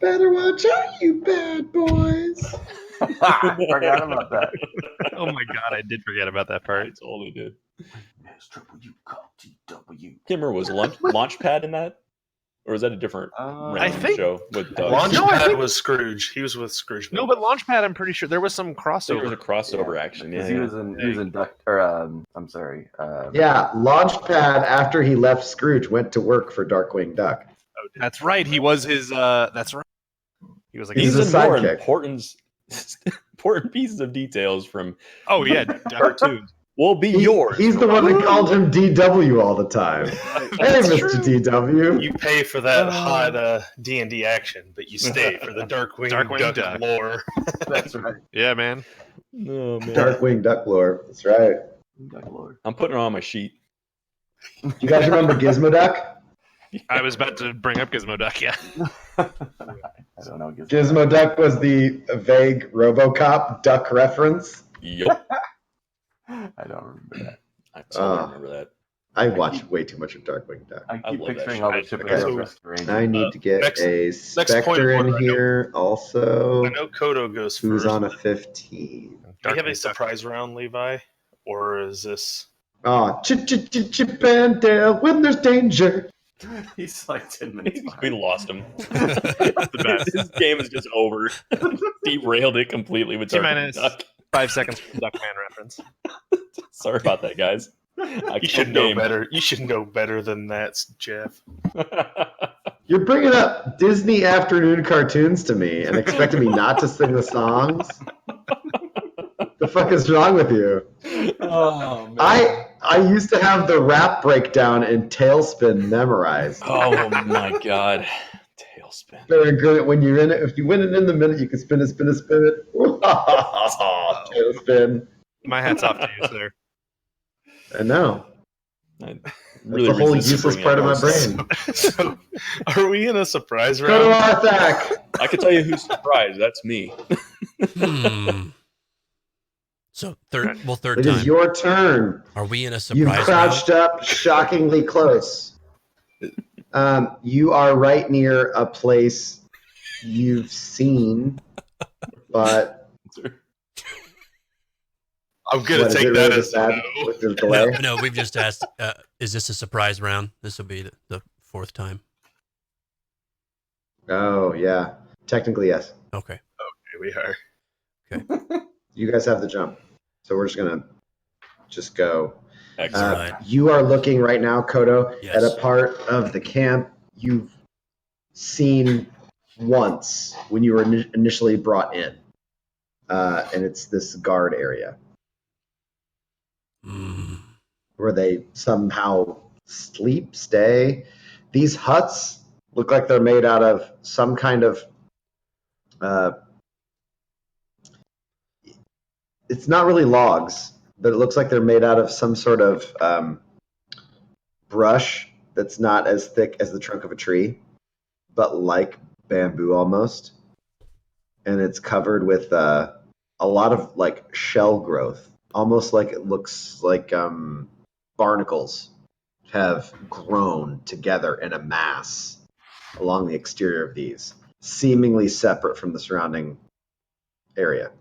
S3: better watch out, you bad boys.
S10: Forgot about that.
S9: Oh my god, I did forget about that
S7: I
S9: part.
S7: totally did.
S10: When there's trouble, you call DW.
S7: Can't remember, was Launchpad in that? Or was that a different random
S9: think-
S7: show with Doug?
S4: Launchpad was Scrooge. He was with Scrooge.
S9: No, but Launchpad, I'm pretty sure there was some
S7: I think
S9: crossover.
S7: there was a crossover action. Yeah,
S10: Because he was in Duck, or I'm sorry.
S3: Yeah, Launchpad after he left Scrooge went to work for Darkwing Duck.
S9: That's right. He was his. That's right. He was like.
S3: He's
S7: He's
S3: a
S7: in more
S3: sidekick.
S7: important pieces of details from
S9: Oh yeah, Duck too.
S7: will be yours.
S3: He's the one that called him DW all the time. Hey, Mr. DW.
S4: You pay for that hot D&D action, but you stay for the Darkwing Duck
S9: Duck.
S4: lore.
S10: That's right.
S9: Yeah, man.
S7: Oh, man.
S3: Darkwing Duck lore. That's right.
S10: Duck Lord.
S7: I'm putting it on my sheet.
S3: You guys remember Gizmo Duck?
S9: I was about to bring up Gizmo Duck. Yeah.
S10: I don't know.
S3: Gizmo Duck was the vague RoboCop duck reference.
S7: Yup.
S10: I don't remember that.
S7: I totally remember that.
S3: I watched way too much of Darkwing Duck.
S10: I keep
S7: love that
S10: picturing
S7: shit.
S10: all the shipping
S3: Okay.
S10: Rescue Rangers.
S3: I need to get
S4: next-
S3: a
S4: point of
S3: Spectre in
S4: order, I know-
S3: here also.
S4: I know Kodo goes
S3: Who's
S4: first.
S3: on a
S4: but
S3: 15?
S4: do we have a
S9: Darkwing Duck.
S4: surprise round, Levi? Or is this...
S3: Oh, Chip and Dale, when there's danger.
S10: He's like 10 minutes
S7: We
S10: behind.
S7: lost him.
S9: The best.
S7: His game is just over. Derailed it completely with Darkwing
S9: T-minus
S7: Duck.
S9: 5 seconds for the Duckman reference.
S7: Sorry about that, guys.
S4: You should know better. You should know better than that, Jeff.
S3: You're bringing up Disney afternoon cartoons to me and expecting me not to sing the songs? The fuck is wrong with you?
S7: Oh, man.
S3: I used to have the rap breakdown in Tailspin memorized.
S7: Oh, my God. Tailspin.
S3: Very good. When you're in it, if you win it in the minute, you can spin it, spin it, spin it. Tailspin.
S9: My hat's off to you, sir.
S3: I know.
S7: I
S3: That's
S7: really
S3: a whole
S7: resist
S3: useless
S7: bringing
S3: part of
S7: up
S3: my
S7: those.
S3: brain.
S4: So, are we in a surprise
S3: Go to
S4: round?
S3: Arthak.
S7: I can tell you who's surprised. That's me.
S6: Hmm. So third
S3: It is
S6: time.
S3: your turn.
S6: Are we in a
S3: You've
S6: surprise
S3: crouched
S6: round?
S3: up shockingly close. You are right near a place you've seen, but
S4: I'm gonna
S3: what, is
S4: take
S3: it
S4: that
S3: really
S4: as
S3: bad
S4: no.
S3: with the delay?
S6: No, we've just asked. Is this a surprise round? This will be the fourth time.
S3: Oh yeah, technically yes.
S6: Okay.
S4: Here we are.
S3: You guys have the jump, so we're just gonna go.
S7: Excellent.
S6: Right.
S3: You are looking right now, Kodo,
S6: Yes.
S3: at a part of the camp you've seen once when you were initially brought in, and it's this guard area
S6: Mm.
S3: where they somehow stay. These huts look like they're made out of some kind of. It's not really logs, but it looks like they're made out of some sort of brush that's not as thick as the trunk of a tree, but like bamboo almost. And it's covered with a lot of like shell growth, almost like it looks like barnacles have grown together in a mass along the exterior of these, seemingly separate from the surrounding area.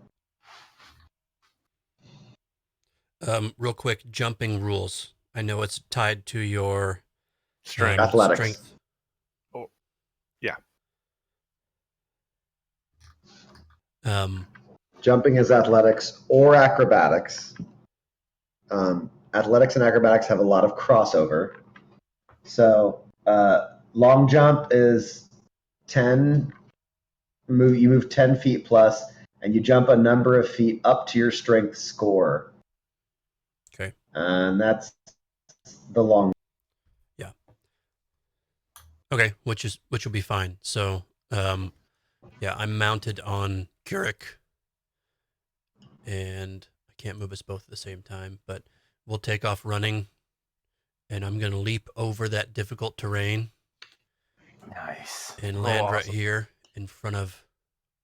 S6: Real quick, jumping rules. I know it's tied to your
S9: Strength.
S3: Athletics.
S6: strength.
S9: Oh, yeah.
S3: Jumping is athletics or acrobatics. Athletics and acrobatics have a lot of crossover. So long jump is 10. You move 10 feet plus, and you jump a number of feet up to your strength score.
S6: Okay.
S3: And that's the long.
S6: Yeah. Okay, which will be fine. So, yeah, I'm mounted on Keurig, and I can't move us both at the same time, but we'll take off running, and I'm going to leap over that difficult terrain
S10: Nice.
S6: and land right
S9: awesome.
S6: here in front of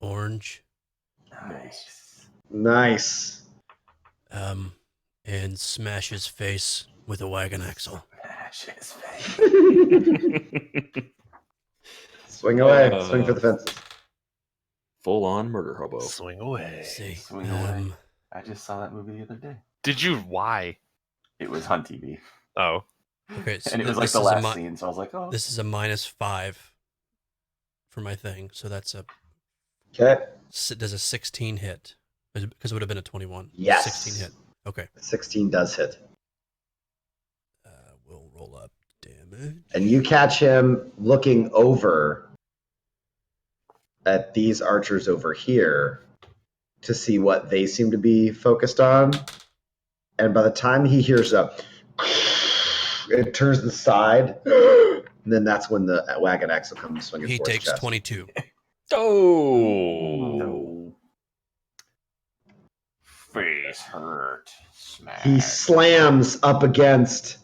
S6: Orange,
S3: Nice.
S6: and smash his face with a wagon axle.
S3: Swing away. Swing for the fences.
S7: Full on murder hobo.
S9: Swing away.
S6: Let's see.
S10: Swing away. I just saw that movie the other day.
S9: Did you? Why?
S10: It was on TV.
S9: Oh.
S6: Okay, so
S10: And it was like
S6: this
S10: the
S6: is
S10: last scene, so I was like, oh.
S6: This is a -5 for my thing, so that's a
S3: Okay.
S6: does a 16 hit because it would have been a 21.
S3: Yes.
S6: 16 hit. Okay.
S3: 16 does hit.
S6: We'll roll up damage.
S3: And you catch him looking over at these archers over here to see what they seem to be focused on. And by the time he hears it turns to the side, and then that's when the wagon axle comes swinging
S6: He
S3: for his
S6: takes
S3: chest.
S6: 22.
S7: Oh.
S10: No. Face hurt. Smash.
S3: He slams up against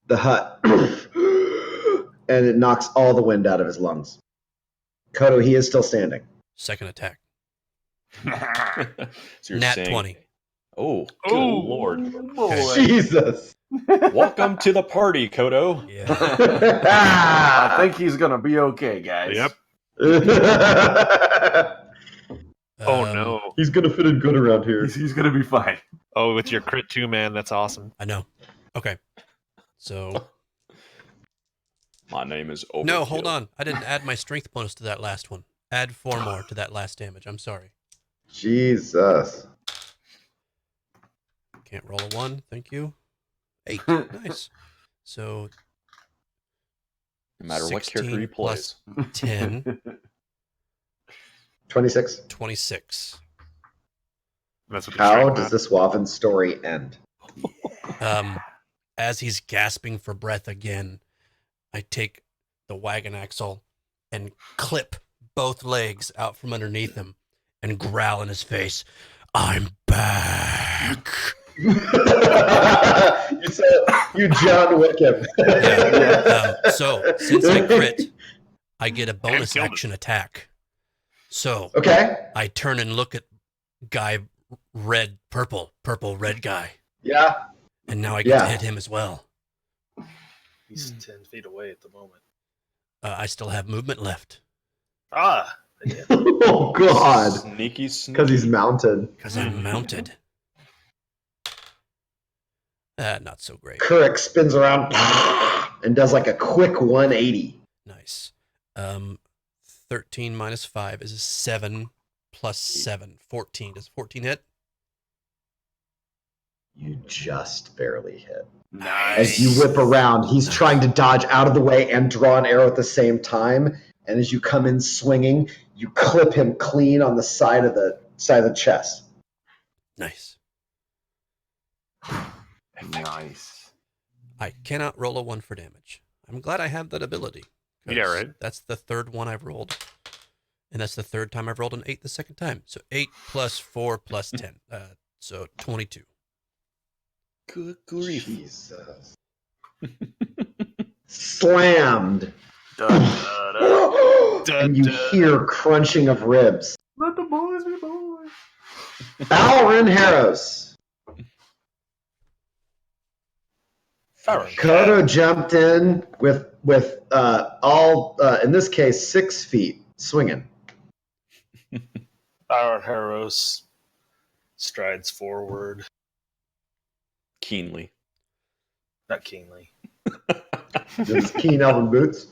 S3: the hut, and it knocks all the wind out of his lungs. Kodo, he is still standing.
S6: Second attack.
S7: So you're
S6: Nat
S7: saying,
S6: 20.
S7: Oh, good lord.
S3: Jesus.
S7: Welcome to the party, Kodo.
S6: Yeah.
S10: I think he's going to be okay, guys.
S9: Yep. Oh no.
S3: He's gonna fit in good around here.
S10: He's going to be fine.
S9: Oh, with your crit 2, man, that's awesome.
S6: I know. Okay. So
S7: My name is Overkill.
S6: no, hold on. I didn't add my strength bonus to that last one. Add 4 more to that last damage. I'm sorry.
S3: Jesus.
S6: Can't roll a 1. Thank you. 8. Nice. So
S7: No matter what character
S6: 16
S7: he plays.
S6: plus 10,
S3: 26.
S6: 26.
S9: That's what
S3: How does this Waven story end?
S6: As he's gasping for breath again, I take the wagon axle and clip both legs out from underneath him and growl in his face, "I'm back."
S3: you John Wick him.
S6: So, since I crit, I get a bonus action attack. So,
S3: Okay.
S6: I turn and look at guy purple red guy.
S3: Yeah.
S6: And now I get to hit him as well.
S4: He's 10 feet away at the moment.
S6: I still have movement left.
S4: Ah! Yeah.
S3: Oh, God.
S7: Sneaky.
S3: Because he's mounted.
S6: Because I'm mounted. Not so great.
S3: Keurig spins around and does like a quick 180.
S6: Nice. 13 minus 5 is 7 plus 7. 14. Does 14 hit?
S3: You just barely hit.
S10: Nice.
S3: As you whip around, he's trying to dodge out of the way and draw an arrow at the same time. And as you come in swinging, you clip him clean on the side of the chest.
S6: Nice.
S10: Nice.
S6: I cannot roll a 1 for damage. I'm glad I have that ability. 'cause
S9: Yeah, right.
S6: That's the third one I've rolled. And that's the third time I've rolled an 8 the second time. So 8 plus 4 plus 10. So 22.
S7: Good grief.
S3: Jesus. Slammed. And you hear crunching of ribs.
S10: Let the boys be boys.
S3: Balrin Harrows. Kodo jumped in with all in this case 6 feet swinging.
S4: Our Harrows strides forward,
S7: Keenly.
S4: not keenly.
S3: Those keen elven boots.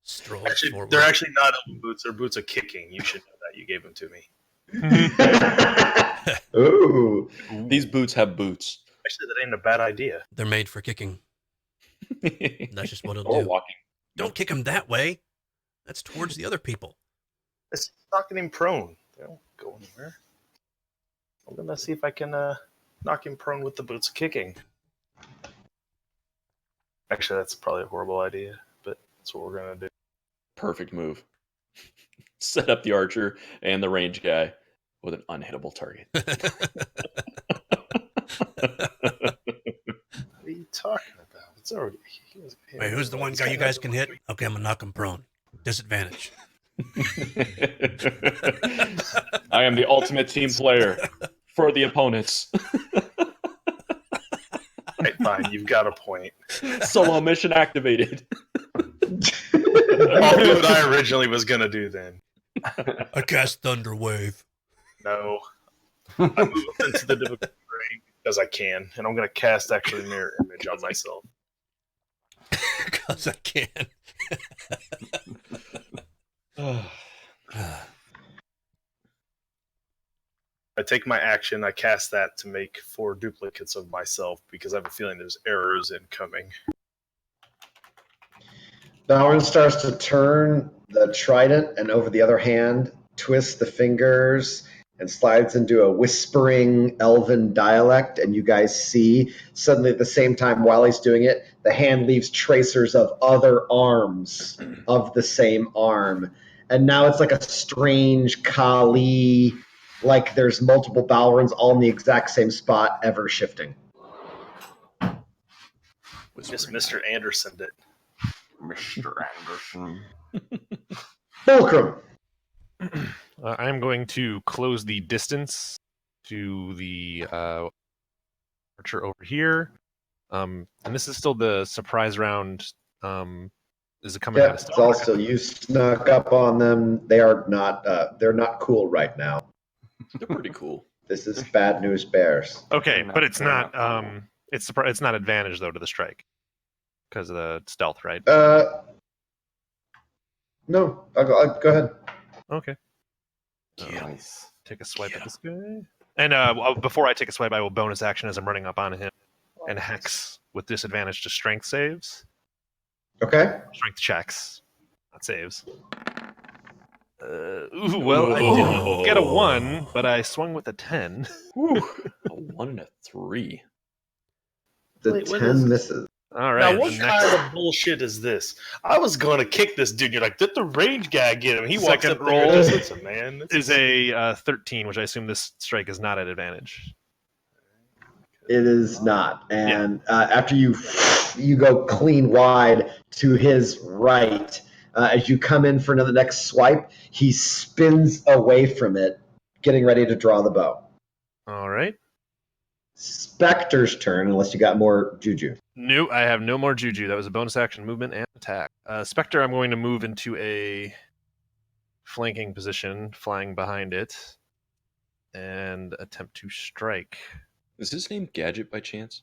S6: Strolls
S4: Actually,
S6: forward.
S4: they're actually not elbow boots. They're boots of kicking. You should know that. You gave them to me.
S3: Ooh.
S7: These boots have boots.
S4: Actually, that ain't a bad idea.
S6: They're made for kicking. That's just what it'll
S7: Or
S6: do.
S7: walking.
S6: Don't kick him that way. That's towards the other people.
S4: It's knocking him prone. They don't go anywhere. I'm gonna see if I can knock him prone with the boots of kicking. Actually, that's probably a horrible idea, but that's what we're gonna do.
S7: Perfect move. Set up the archer and the range guy with an unhittable target.
S4: What are you talking about? It's already.
S6: Wait, who's the one guy you guys can hit? Okay, I'm gonna knock him prone. Disadvantage.
S7: I am the ultimate team player for the opponents.
S4: Right, fine, you've got a point.
S7: Solo mission activated.
S4: I'll do what I originally was gonna do then.
S6: I cast Thunder Wave.
S4: No, I move up into the difficult terrain because I can, and I'm gonna cast actually mirror image on myself.
S6: Because I can.
S4: I take my action, I cast that to make 4 duplicates of myself because I have a feeling there's errors incoming.
S3: Balrin starts to turn the trident and over the other hand, twists the fingers and slides into a whispering elven dialect. And you guys see suddenly at the same time while he's doing it, the hand leaves tracers of other arms of the same arm. And now it's like a strange Kali, like there's multiple Balrins all in the exact same spot, ever shifting.
S4: Just Mr. Anderson did.
S8: Mr. Anderson.
S3: Fulcrum.
S9: I'm going to close the distance to the archer over here. And this is still the surprise round. Is it coming out
S3: Yeah,
S9: of
S3: it's also you snuck up on them. They are not. They're not cool right now.
S7: They're pretty cool.
S3: This is bad news bears.
S9: Okay,
S8: They're
S9: but
S8: not-
S9: it's
S8: they're
S9: not.
S8: not cool.
S9: It's not advantage though to the strike because of the stealth, right?
S3: No. I'll go ahead.
S9: Okay.
S8: Nice.
S9: Take a swipe at this guy. And before I take a swipe, I will bonus action as I'm running up on him and hex with disadvantage to strength saves.
S3: Okay.
S9: Strength checks, not saves. Well, I didn't get a 1, but I swung with a 10.
S7: Whew. A 1 and a 3.
S3: The
S4: Wait, what
S3: 10
S4: is-
S3: misses.
S9: All right.
S4: Now, what
S9: the
S4: kind of bullshit is this? I was going to kick this dude. You're like, did the range guy get him? He walks
S9: Second
S4: up there and
S9: roll
S4: just hits him, man.
S9: is
S4: This
S9: a 13, which I assume this strike is not at advantage.
S3: It is not. And after you go clean wide to his right, as you come in for another next swipe, he spins away from it, getting ready to draw the bow.
S9: All right.
S3: Spectre's turn, unless you got more juju.
S9: No, I have no more juju. That was a bonus action movement and attack. Spectre, I'm going to move into a flanking position, flying behind it, and attempt to strike.
S7: Is his name Gadget by chance?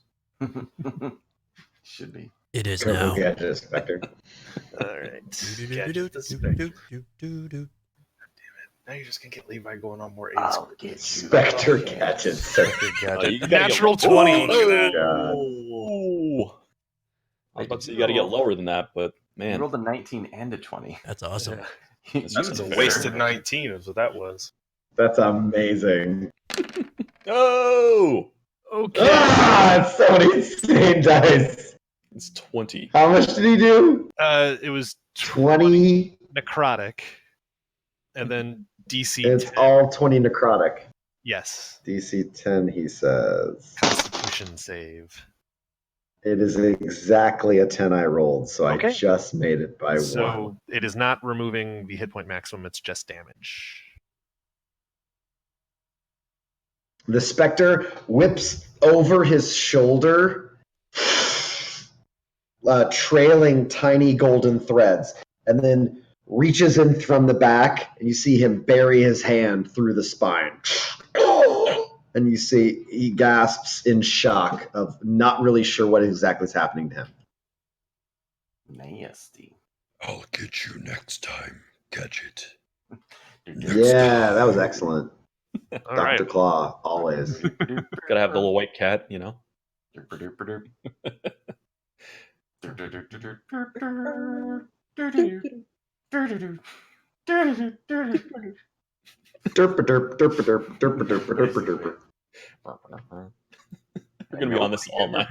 S8: Should be.
S6: It is
S3: Careful,
S6: now.
S3: Gadget, Spectre.
S9: All right.
S4: Now you're just going to get Levi going on more
S8: I'll
S4: 8s.
S8: get you.
S3: Spectre Gadget.
S7: You gotta
S9: Natural
S7: get-
S9: 20.
S7: Look at that.
S3: God.
S7: Ooh. I was about to say you got to get lower than that, but
S8: You
S7: man,
S8: rolled a 19 and a 20.
S6: That's awesome.
S7: That's
S4: That's a wasted 19 is what that was.
S3: That's amazing.
S7: oh,
S9: Okay.
S3: It's so many insane dice.
S7: it's 20.
S3: How much did he do?
S9: It was
S3: 20.
S9: necrotic, and then DC
S3: It's
S9: 10.
S3: all 20 necrotic.
S9: Yes.
S3: DC 10, he says.
S9: Constitution save.
S3: It is exactly a 10 I rolled, so
S9: Okay.
S3: I just made it by
S9: So
S3: 1.
S9: it is not removing the hit point maximum, it's just damage.
S3: The Spectre whips over his shoulder, trailing tiny golden threads, and then reaches in from the back, and you see him bury his hand through the spine. And you see he gasps in shock of not really sure what exactly is happening to him.
S8: Nasty.
S1: I'll get you next time, Gadget.
S3: Yeah, that was excellent.
S9: All
S3: Dr.
S9: right.
S3: Claw, always.
S7: Gotta have the little white cat, you know.
S3: Derp derp derp derp derp derp derp derp.
S7: We're gonna be on this all night.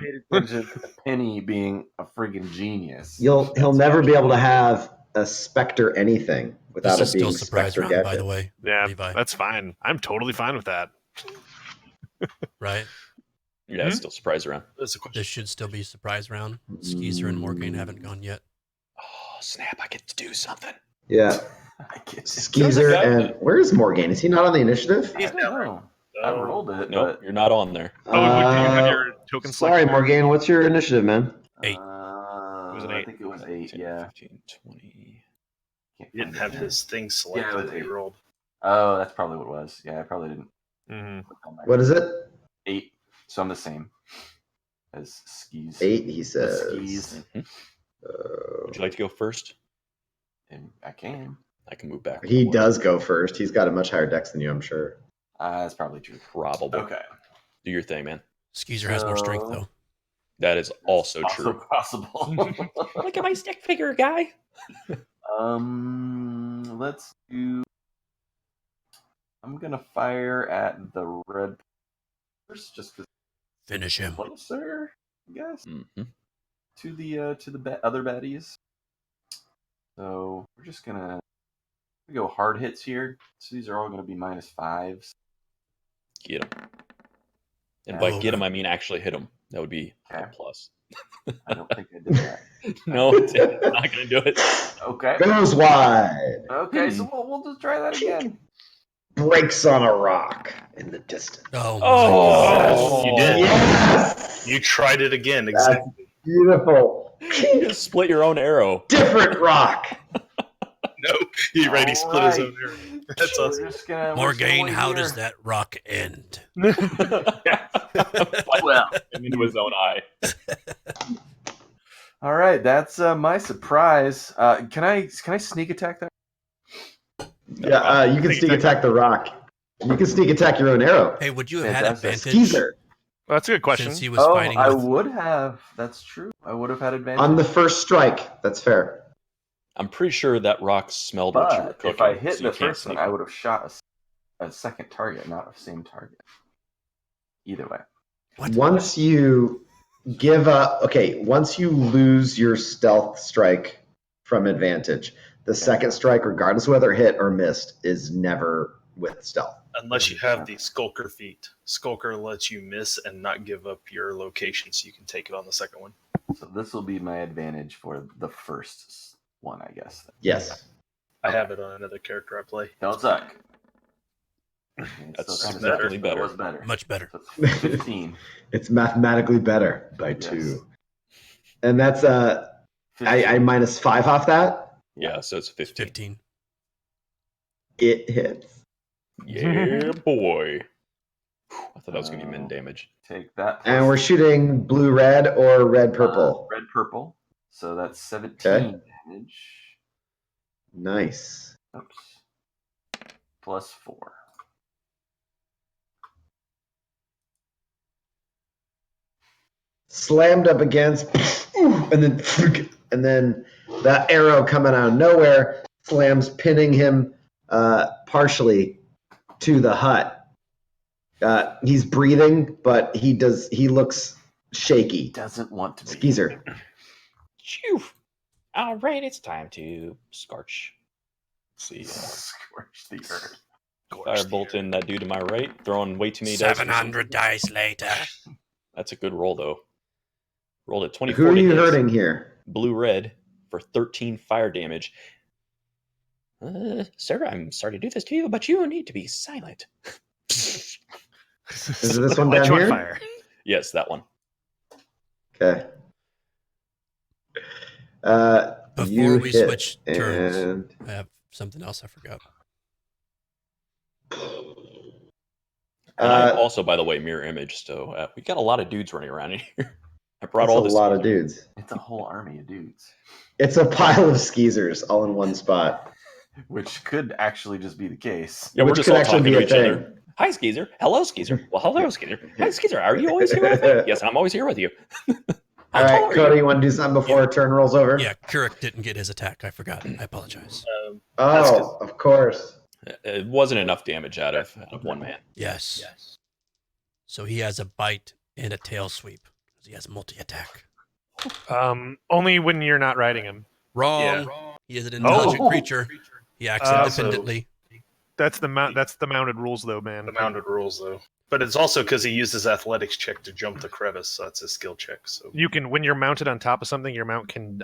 S10: Penny being a friggin' genius.
S3: He'll never be able to have a Spectre anything without
S6: This is
S3: it being
S6: still surprise
S3: Spectre
S6: round,
S3: Gadget.
S6: by the way.
S9: Yeah,
S6: Levi,
S9: that's fine. I'm totally fine with that.
S6: right?
S7: Yeah, it's still surprise round.
S4: That's a question.
S6: This should still be surprise round. Skeezer and Morgaine haven't gone yet.
S7: Oh snap! I get to do something.
S3: Yeah.
S10: I get
S3: Skeezer and where is Morgaine? Is he not on the initiative?
S10: I don't know. I rolled it.
S7: No,
S10: but,
S7: you're not on there.
S9: Oh, did you have your token
S3: sorry,
S9: selected?
S3: Morgaine. What's your initiative, man?
S6: 8.
S9: was an
S10: I
S9: 8.
S10: think it was 8,
S7: 10,
S10: yeah.
S7: 15, 20.
S10: Can't
S4: He didn't
S10: find
S4: have
S10: it.
S4: his thing selected.
S10: Yeah, it was
S4: when he
S10: 8.
S4: rolled.
S10: Oh, that's probably what it was. Yeah, I probably didn't.
S9: Mm-hmm.
S3: What is it?
S10: 8. So I'm the same as Skis.
S3: 8, he
S10: As
S3: says.
S10: Skis.
S7: Would you like to go first?
S10: And I can.
S7: I can move back.
S3: He does go first. He's got a much higher dex than you, I'm sure.
S10: That's probably true.
S7: Probably.
S10: Okay.
S7: Do your thing, man.
S6: Skeezer has more strength,
S10: So-
S6: though.
S7: That is also true.
S10: possible.
S2: Look at my stick figure, guy.
S10: Let's do. I'm gonna fire at the red first, just because
S6: Finish him.
S10: closer, I guess,
S7: Mm-hmm.
S10: to the other baddies. So we're just gonna go hard hits here. So these are all gonna be -5s.
S7: Get him. And
S10: Yeah.
S7: by get him, I mean actually hit him. That would be a
S10: Okay.
S7: plus.
S10: I don't think I did that.
S7: No, it's not going to do it.
S10: Okay.
S3: Goes wide.
S10: Okay, so we'll just try that again.
S3: Breaks on a rock in the distance.
S6: Oh,
S7: Oh,
S4: You did.
S3: Yes!
S4: You tried it again. Exactly.
S3: Beautiful.
S7: You just split your own arrow.
S3: Different rock.
S4: No, he already split his own
S10: Alright.
S4: arrow. That's awesome.
S10: We're just gonna
S6: Morgaine,
S10: wait
S6: how
S10: here.
S6: does that rock end?
S10: Well,
S7: into his own eye.
S10: all right, that's my surprise. Can I sneak attack that?
S3: Yeah, you can sneak attack the rock. You can sneak attack your own arrow.
S6: Hey, would you have had
S10: Fantastic.
S6: advantage
S3: Skeezer.
S9: Well, that's a good question.
S6: since he was
S10: Oh,
S6: fighting
S10: I
S6: with...
S10: would have. That's true. I would have had advantage.
S3: On the first strike. That's fair.
S7: I'm pretty sure that rock smelled what you were
S10: But
S7: cooking.
S10: if I hit
S7: so you
S10: the
S7: can't
S10: first one,
S7: sneak
S10: I
S7: it.
S10: would have shot a second target, not a same target. Either way.
S6: What?
S3: Once you give up, once you lose your stealth strike from advantage, the second strike, regardless of whether hit or missed, is never with stealth.
S4: Unless you have the Skulker feat. Skulker lets you miss and not give up your location, so you can take it on the second one.
S10: So this will be my advantage for the first one, I guess.
S3: Yes.
S4: I have it on another character I play.
S10: Don't suck.
S7: That's
S10: Still kinda
S7: significantly
S10: sucks, but it
S7: better.
S10: was better.
S6: Much better.
S10: So it's 15.
S3: It's mathematically better by
S10: Yes.
S3: 2. And that's
S10: 15.
S3: I -5 off that.
S7: Yeah, so it's 15.
S6: 15.
S3: It hits.
S7: Yeah, boy. I thought that was going to be min damage.
S10: Take that.
S3: And
S10: plus,
S3: we're shooting blue red or red purple.
S10: red purple. So that's 17
S3: Okay.
S10: damage.
S3: Nice.
S10: Oops. Plus 4.
S3: Slammed up against, and then that arrow coming out of nowhere slams, pinning him partially to the hut. He's breathing, but he looks shaky.
S10: Doesn't want to be.
S3: Skeezer.
S2: Phew. All right, it's time to scorch.
S7: See,
S10: Scorch the earth.
S7: firebolt in that dude to my right, throwing way too many dice.
S6: 700 dice later.
S7: That's a good roll, though. Rolled at 24
S3: Who are
S7: to
S3: you
S7: hit.
S3: hurting here?
S7: Blue-red for 13 fire damage.
S2: Sir, I'm sorry to do this to you, but you need to be silent.
S3: Is it this one
S9: Light
S3: down
S9: you on
S3: here?
S9: fire.
S7: Yes, that one.
S3: Okay.
S6: Before
S3: You
S6: we
S3: hit,
S6: switch turns,
S3: and
S6: I have something else I forgot.
S7: And I also, by the way, mirror image. So we got a lot of dudes running around in here. I brought
S3: that's
S7: all
S3: a
S7: this.
S3: lot of dudes.
S10: It's a whole army of dudes.
S3: It's a pile of skeezers all in one spot.
S10: Which could actually just be the case.
S7: Yeah, we're
S3: Which
S7: just
S3: could
S7: all
S3: actually
S7: talking
S3: be
S7: to
S3: a
S7: each
S3: thing.
S7: other. Hi, Skeezer. Hello, Skeezer. Well, hello, Skeezer. Hi, Skeezer. Are you always here with me? Yes, I'm always here with you.
S3: All right, Cody, you want to do something before our turn rolls over?
S6: Yeah, Keurig didn't get his attack. I forgot. I apologize.
S3: Oh, of course.
S7: It wasn't enough damage out of one man.
S6: Yes. So he has a bite and a tail sweep. He has multi-attack.
S9: Only when you're not riding him.
S6: Wrong. He is an intelligent creature. He acts independently.
S9: That's the mounted rules, though, man.
S4: The mounted rules, though. But it's also because he used his athletics check to jump the crevice, so that's his skill check. So
S9: You can, when you're mounted on top of something, your mount can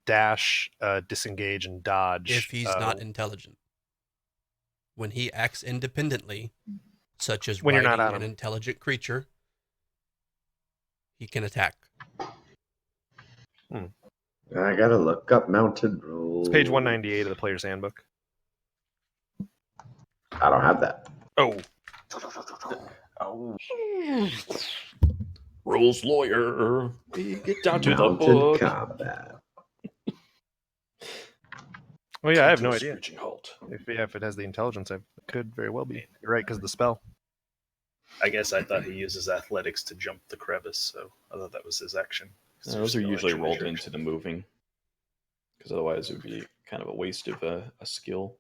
S9: dash, disengage, and dodge.
S6: If he's not intelligent. When he acts independently, such as
S9: When you're not
S6: riding
S9: on
S6: an
S9: him.
S6: intelligent creature, he can attack.
S3: I gotta look up mounted rules.
S9: It's page 198 of the player's handbook.
S3: I don't have that.
S9: Oh.
S7: Rules lawyer. We get down to the
S3: Mounted
S7: book.
S3: combat.
S9: Well, yeah, I have no idea.
S7: Screeching halt.
S9: If it has the intelligence, it could very well be. You're right, because of the spell.
S4: I guess I thought he uses athletics to jump the crevice, so I thought that was his action.
S7: Those are usually rolled into the moving, because otherwise it would be kind of a waste of a skill.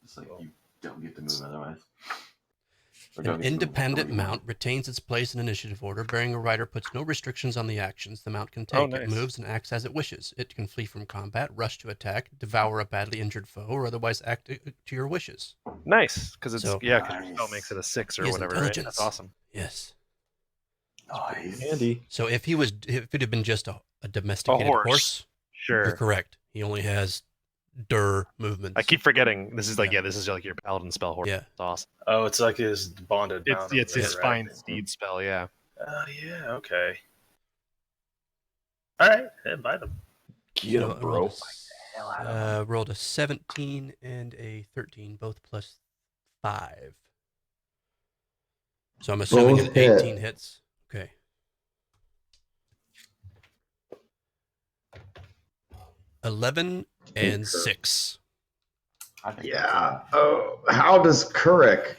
S10: It's like you don't get to move otherwise.
S6: An independent mount retains its place in initiative order. Bearing a rider puts no restrictions on the actions the mount can take.
S9: Oh,
S6: It
S9: nice.
S6: moves and acts as it wishes. It can flee from combat, rush to attack, devour a badly injured foe, or otherwise act to your wishes.
S9: Nice, because it's
S6: So-
S9: your spell makes it a 6 or
S6: He has
S9: whatever, right?
S6: intelligence.
S9: That's awesome.
S6: Yes.
S10: Nice.
S7: Handy.
S6: So if it had been just a domesticated
S9: horse.
S6: horse,
S9: Sure.
S6: you're correct. He only has movements.
S9: I keep forgetting. This is like this is like your paladin spell horse.
S6: Yeah.
S9: It's awesome.
S4: Oh, it's like his bonded mount.
S9: It's his
S4: right?
S9: fine steed spell. Yeah.
S4: Oh, yeah, okay. All right, invite him.
S7: Get
S6: So
S7: him,
S6: I
S7: bro.
S6: rolled a 17 and a 13, both plus 5. So I'm assuming
S3: Both
S6: an
S3: hit.
S6: 18 hits. Okay. $11 and 6.
S3: Yeah. Oh, how does Kurik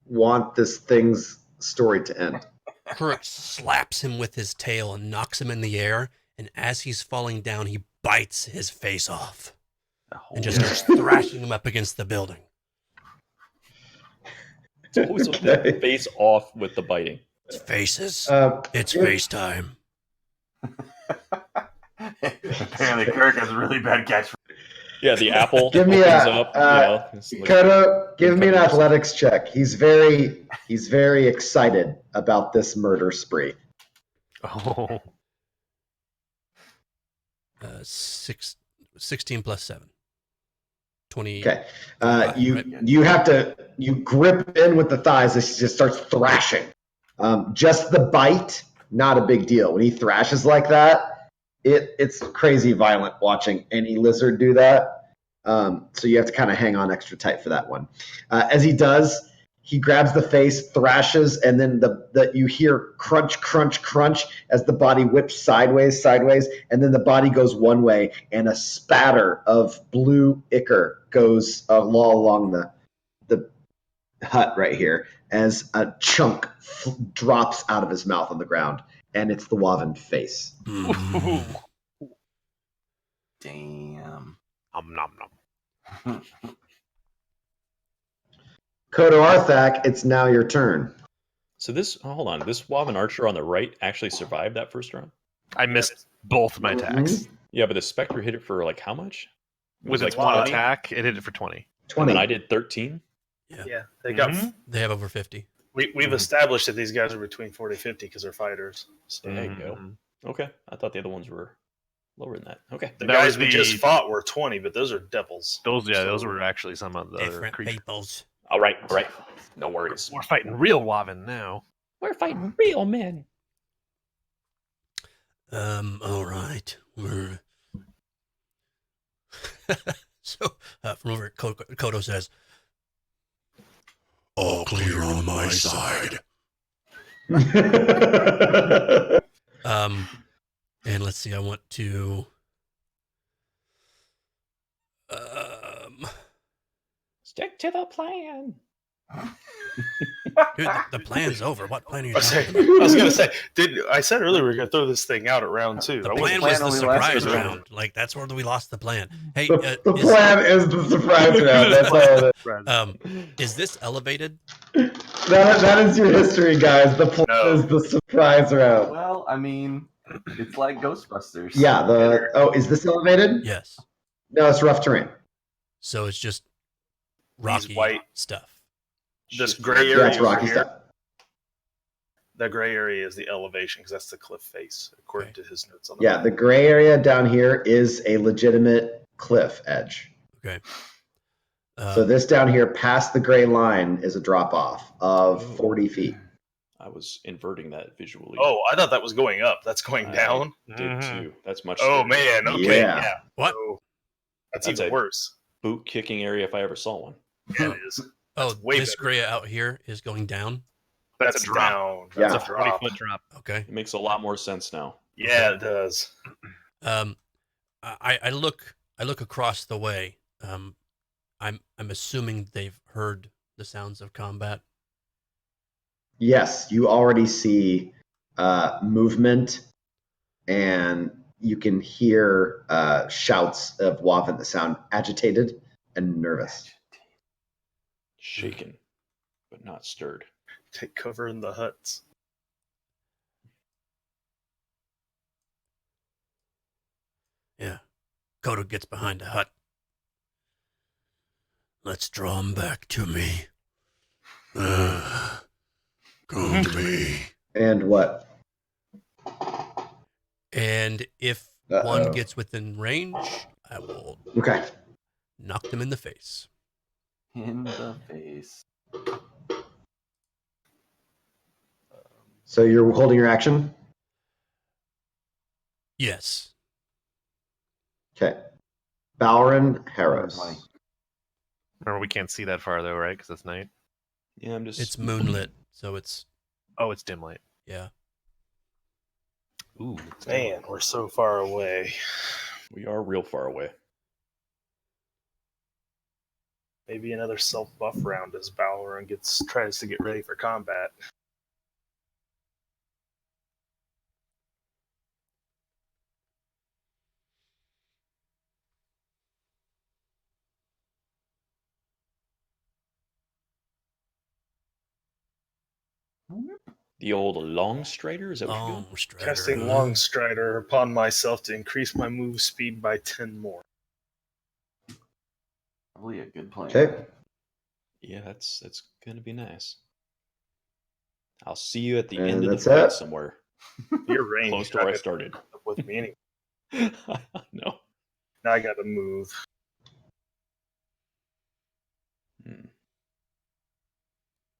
S3: want this thing's story to end?
S6: Kuruk slaps him with his tail and knocks him in the air, and as he's falling down, he bites his face off and just starts thrashing him up against the building.
S7: It's always with the face off with the biting.
S6: It's faces. It's
S3: give-
S6: face time.
S10: Apparently, Kirk has a really bad catch.
S7: Yeah, the apple
S3: Give me
S7: opens
S3: a-
S7: up. It's like-
S3: Kodo, give me an athletics check. He's very excited about this murder spree.
S9: Oh.
S6: 16 plus 7. 20.
S3: Okay.
S6: Right.
S3: You grip in with the thighs as he just starts thrashing. Just the bite, not a big deal. When he thrashes like that, it's crazy violent watching any lizard do that. So you have to kind of hang on extra tight for that one. As he does, he grabs the face, thrashes, and then you hear crunch, crunch, crunch as the body whips sideways, and then the body goes one way, and a spatter of blue ichor goes along the hut right here as a chunk drops out of his mouth on the ground, and it's the Waven face.
S10: Damn.
S9: Nom nom nom.
S3: Kodo Arthak, it's now your turn.
S7: So hold on, this Waven Archer on the right actually survived that first round?
S9: I missed both my attacks.
S7: Yeah, but the Spectre hit it for like how much?
S9: With
S7: It
S9: its
S7: was
S9: one
S7: 20?
S9: attack, it hit it for 20.
S3: 20.
S7: And I did 13?
S4: Yeah, they got.
S6: They have over 50.
S4: We've established that these guys are between 40 and 50 because they're fighters. So
S7: There you go. Okay, I thought the other ones were lower than that. Okay.
S4: the
S9: That
S4: guys
S9: was
S4: we
S9: the-
S4: just fought were 20, but those are devils.
S9: Those were actually some of the other
S6: Different
S9: creatures.
S6: peoples.
S7: All right. No worries.
S9: We're fighting real Waven now.
S7: We're fighting real men.
S6: All right. We're so from over at Kodo says,
S1: All clear on my side.
S6: and let's see, I want to
S7: Stick to the plan.
S6: Dude, the plan's over. What plan are you
S4: I
S6: talking about?
S4: was gonna say, I said earlier we were gonna throw this thing out at round 2.
S6: The
S4: I
S6: plan
S4: wasn't-
S6: was the
S10: only
S6: surprise
S10: lasted
S6: round. Like that's where we lost the plan. Hey,
S3: The plan is the surprise round. That's all it
S6: is this elevated?
S3: is. That is your history, guys. The plan
S4: No.
S3: is the surprise round.
S10: Well, I mean, it's like Ghostbusters.
S3: Yeah. Is this elevated?
S6: Yes.
S3: No, it's rough terrain.
S6: So it's just rocky
S4: white.
S6: stuff.
S4: This gray area
S3: Yeah, it's
S4: over
S3: rocky
S4: here,
S3: stuff.
S4: that gray area is the elevation because that's the cliff face, according
S6: Okay.
S4: to his notes on the
S3: Yeah,
S4: map.
S3: the gray area down here is a legitimate cliff edge.
S6: Okay.
S3: So this down here, past the gray line, is a drop off of 40 feet.
S7: I was inverting that visually.
S4: Oh, I thought that was going up. That's going
S7: I
S4: down.
S7: did too. That's much.
S4: Oh
S7: scarier.
S4: man, okay,
S3: Yeah.
S4: yeah.
S6: What?
S4: So, that's
S7: That's
S4: even
S7: a-
S4: worse.
S7: Boot kicking area if I ever saw one.
S4: Yeah, it is.
S6: Oh,
S4: That's way
S6: this
S4: better.
S6: gray out here is going down.
S4: That's
S9: a drop.
S4: down.
S3: Yeah.
S4: That's a drop.
S9: 20-foot drop.
S6: Okay.
S7: It makes a lot more sense now.
S4: Yeah, it does.
S6: I look across the way. I'm assuming they've heard the sounds of combat.
S3: Yes, you already see movement, and you can hear shouts of Wavin that sound agitated and nervous.
S7: Shaken, but not stirred.
S4: Take cover in the huts.
S6: Yeah. Kodo gets behind a hut. Let's draw him back to me.
S1: Come to me.
S3: And what?
S6: And if
S3: Uh-oh.
S6: one gets within range, I will
S3: Okay.
S6: knock them in the face.
S10: In the face.
S3: So you're holding your action?
S6: Yes.
S3: Okay. Balrin Harrows.
S10: Funny.
S9: Remember, we can't see that far though, right? Because it's night.
S7: Yeah, I'm just.
S6: It's moonlit, so it's
S9: Oh, it's dim light.
S6: yeah.
S9: Ooh,
S4: Man, we're so far away.
S7: We are real far away.
S4: Maybe another self-buff round as Balron tries to get ready for combat.
S7: The old long strider? Is that what you're
S6: Long
S7: doing?
S6: strider.
S4: Casting Long Strider upon myself to increase my move speed by 10 more.
S10: Probably a good plan.
S3: Okay.
S7: Yeah, that's gonna be nice. I'll see you at the
S3: And
S7: end of the
S3: that's
S7: fight
S3: it.
S7: somewhere.
S4: Your range
S7: Close to where I started.
S4: up with me anyway.
S7: No.
S4: Now I got to move.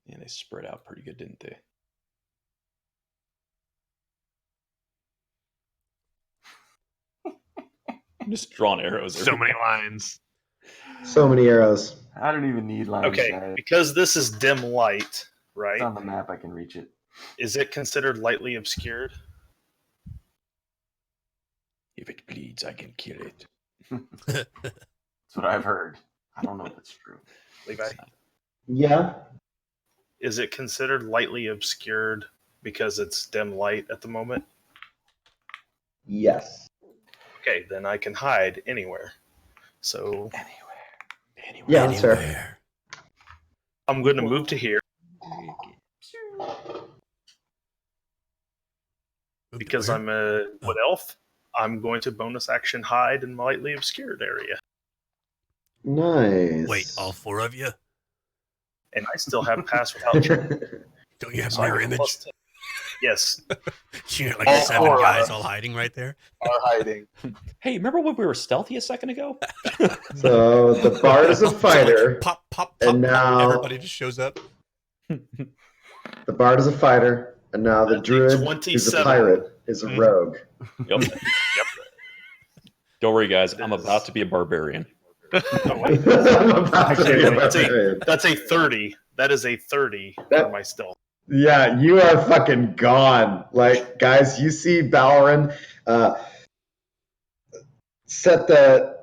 S7: Yeah, they spread out pretty good, didn't they? I'm just drawing arrows.
S9: so many lines.
S3: So many arrows.
S10: I don't even need lines.
S4: Okay,
S10: guys.
S4: because this is dim light,
S10: It's
S4: right?
S10: on the map. I can reach it.
S4: Is it considered lightly obscured?
S7: If it bleeds, I can kill it.
S10: That's what I've heard. I don't know if it's true.
S4: Levi?
S3: Yeah.
S4: Is it considered lightly obscured because it's dim light at the moment?
S3: Yes.
S4: Okay, then I can hide anywhere. So
S7: Anyway,
S3: Yeah, that's fair.
S6: Anywhere.
S4: I'm going to move to here
S6: Move to
S4: because
S6: where?
S4: I'm a wood elf. I'm going to bonus action hide in my lightly obscured area.
S3: Nice.
S6: Wait, all four of you?
S4: And I still have pass without check.
S6: Don't you have
S4: So I
S6: mirror
S4: get a
S6: image?
S4: +10. Yes,
S6: You got like
S4: All
S6: 7
S4: four of
S6: guys
S4: us.
S6: all hiding right there.
S4: are hiding.
S7: hey, remember when we were stealthy a second ago?
S3: So the bard is a
S6: So, like,
S3: fighter.
S6: pop, pop, pop,
S3: And
S6: pop.
S3: now-
S6: Everybody just shows up.
S3: The bard is a fighter, and now the
S4: That's a
S3: druid, who's a
S4: 27.
S3: pirate, is a rogue.
S7: Yep. Don't worry, guys. I'm about to be a barbarian.
S3: I'm about to be a
S4: That's
S3: barbarian.
S4: That's a 30. That is a 30
S3: That-
S4: for my stealth.
S3: Yeah, you are fucking gone. Like, guys, you see Balrin set the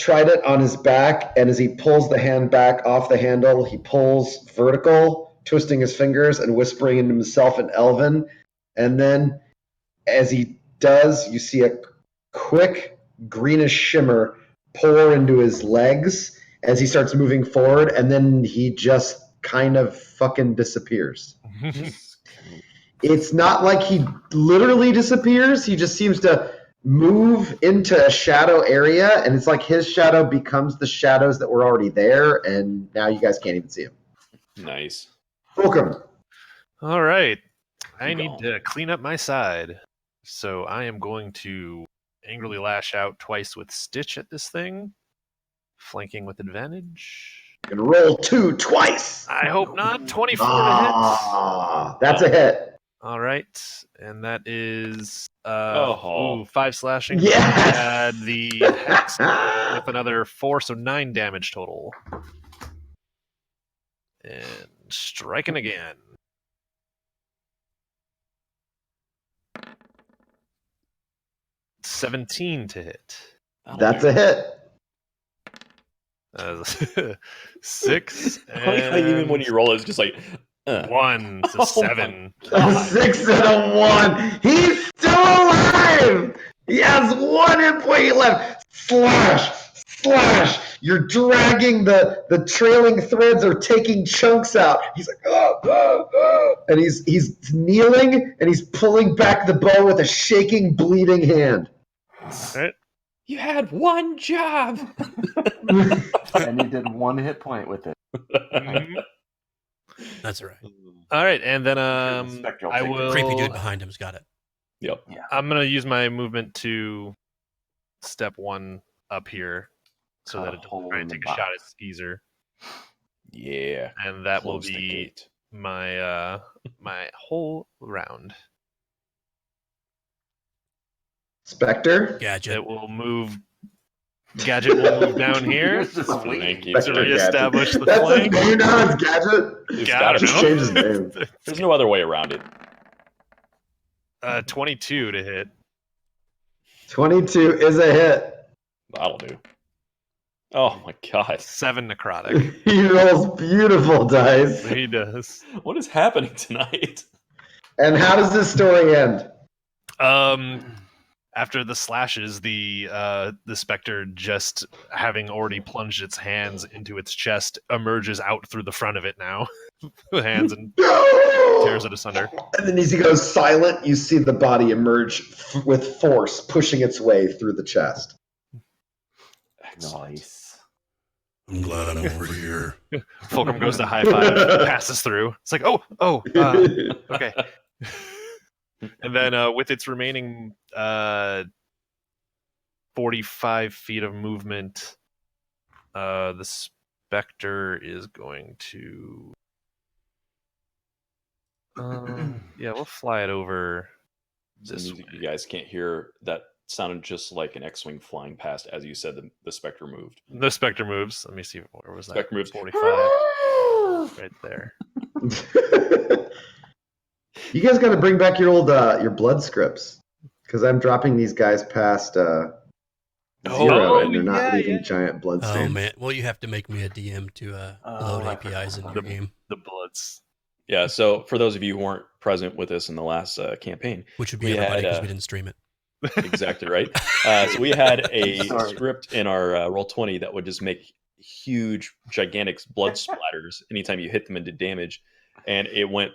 S3: trident on his back, and as he pulls the hand back off the handle, he pulls vertical, twisting his fingers and whispering into himself in Elven. And then as he does, you see a quick greenish shimmer pour into his legs as he starts moving forward, and then he just kind of fucking disappears. It's not like he literally disappears. He just seems to move into a shadow area, and it's like his shadow becomes the shadows that were already there, and now you guys can't even see him.
S7: Nice.
S3: Welcome.
S9: All right. I
S7: Keep
S9: need
S7: going.
S9: to clean up my side. So I am going to angrily lash out twice with Stitch at this thing. Flanking with advantage.
S3: You can roll 2 twice.
S9: I hope not. 24 to
S3: Ah, that's a hit.
S9: hit. All right. And that is
S7: Oh.
S9: 5 slashing.
S3: Yes!
S9: Add the hex with another 4, so 9 damage total. And striking again. $17 to hit.
S3: That's a hit.
S9: 6
S7: I like how even when you roll, it's just like
S9: 1 to
S7: Oh
S9: 7.
S3: A 6 and a 1. He's still alive. He has 1 hit point left. Slash, slash. You're dragging the trailing threads are taking chunks out. He's like, and he's kneeling and he's pulling back the bow with a shaking, bleeding hand.
S9: All right.
S2: You had one job.
S10: And he did 1 hit point with it.
S6: That's right.
S9: All right, and then
S10: Spectral
S9: I
S10: figure.
S9: will.
S6: Creepy dude behind him's got it.
S7: Yep.
S9: I'm gonna use my movement to step 1 up here, so
S10: Cut
S9: that
S10: a
S9: it
S10: hole
S9: doesn't try
S10: in
S9: and
S10: the
S9: take a
S10: box.
S9: shot at Skeezer,
S7: Yeah.
S9: and that will
S7: Close the
S9: be
S7: gate.
S9: my my whole round.
S3: Spectre?
S6: Gadget.
S9: It will move. Gadget will move down here
S10: You're just
S7: Thank
S10: waiting.
S7: you.
S9: to
S3: Spectre
S9: reestablish
S3: Gadget.
S9: the
S3: That's
S9: flank.
S3: his name now, it's Gadget.
S7: It's
S9: Yeah, I
S7: gotta
S9: don't
S3: Just
S9: know.
S3: change his name.
S7: There's no other way around it.
S9: 22 to hit.
S3: 22 is a hit.
S7: That'll do. Oh my god.
S9: 7 necrotic.
S3: He rolls beautiful dice.
S9: He does.
S7: What is happening tonight?
S3: And how does this story end?
S9: After the slashes, the specter, just having already plunged its hands into its chest, emerges out through the front of it now, with hands, and tears it asunder.
S3: And then as he goes silent, you see the body emerge with force, pushing its way through the chest.
S10: Nice.
S1: I'm glad I'm over here.
S9: Fulcrum goes to high five, passes through. It's like, okay. And then with its remaining 45 feet of movement, the specter is going to... we'll fly it over this
S7: You
S9: way.
S7: guys can't hear that. Sounded just like an X-wing flying past as you said the specter moved.
S9: The specter moves. Let me see. Where was that?
S7: Spectre moves.
S9: 45. Right there.
S3: You guys got to bring back your old your blood scripts, because I'm dropping these guys past 0, and they're not leaving giant blood
S6: Oh
S3: stains.
S6: man. Well, you have to make me a DM to load APIs in your game,
S9: The bloods.
S7: Yeah, so for those of you who weren't present with us in the last campaign,
S6: which would be
S7: We
S6: everybody
S7: had,
S6: because we didn't stream it.
S7: exactly right. So we had a
S10: Sorry.
S7: script in our Roll20 that would just make huge, gigantic blood splatters anytime you hit them and did damage, and it went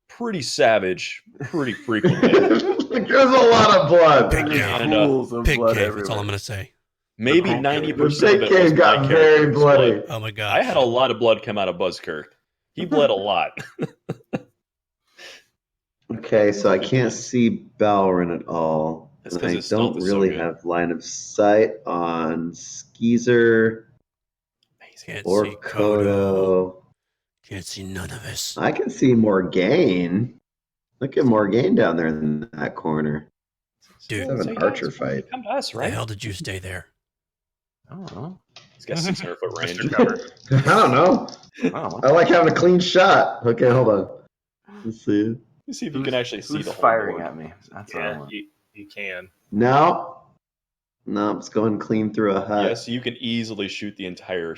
S7: pretty savage, pretty frequently.
S3: There's a lot of blood.
S6: Pig
S10: There's
S6: cave.
S7: And,
S10: pools of
S6: Pig
S10: blood
S6: cave. That's all I'm
S10: everywhere.
S6: gonna say.
S7: Maybe
S10: The
S7: 90%
S3: The
S7: of
S3: big
S7: it was
S3: cave
S7: my
S3: got
S7: character's
S3: very
S7: blood.
S3: bloody.
S6: Oh my god.
S7: I had a lot of blood come out of Buzzkirk. He bled a lot.
S3: Okay, so I can't see Balrin at all.
S7: That's
S3: And
S7: 'cause
S3: I
S7: his stealth
S3: don't
S7: is so
S3: really
S7: good.
S3: have line of sight on Skeezer
S6: Can't
S3: or
S6: see
S3: Kodo.
S6: Can't see none of us.
S3: I can see Morgaine. Look at Morgaine down there in that corner.
S6: Dude.
S3: Let's have an archer fight.
S7: Come to us,
S6: Why
S7: right?
S6: the hell did you stay there?
S10: I don't know.
S7: He's got 600-foot range.
S9: Mr. Cover.
S3: I don't know.
S10: I don't
S3: I
S10: know.
S3: like having a clean shot. Okay, hold on. Let's see.
S7: Let's see if you can actually see
S10: Who's
S7: the whole
S10: firing
S7: board.
S10: at me? That's what I
S9: Yeah,
S10: want.
S9: you can.
S3: Now, No, it's going clean through a hut.
S7: Yes, you can easily shoot the entire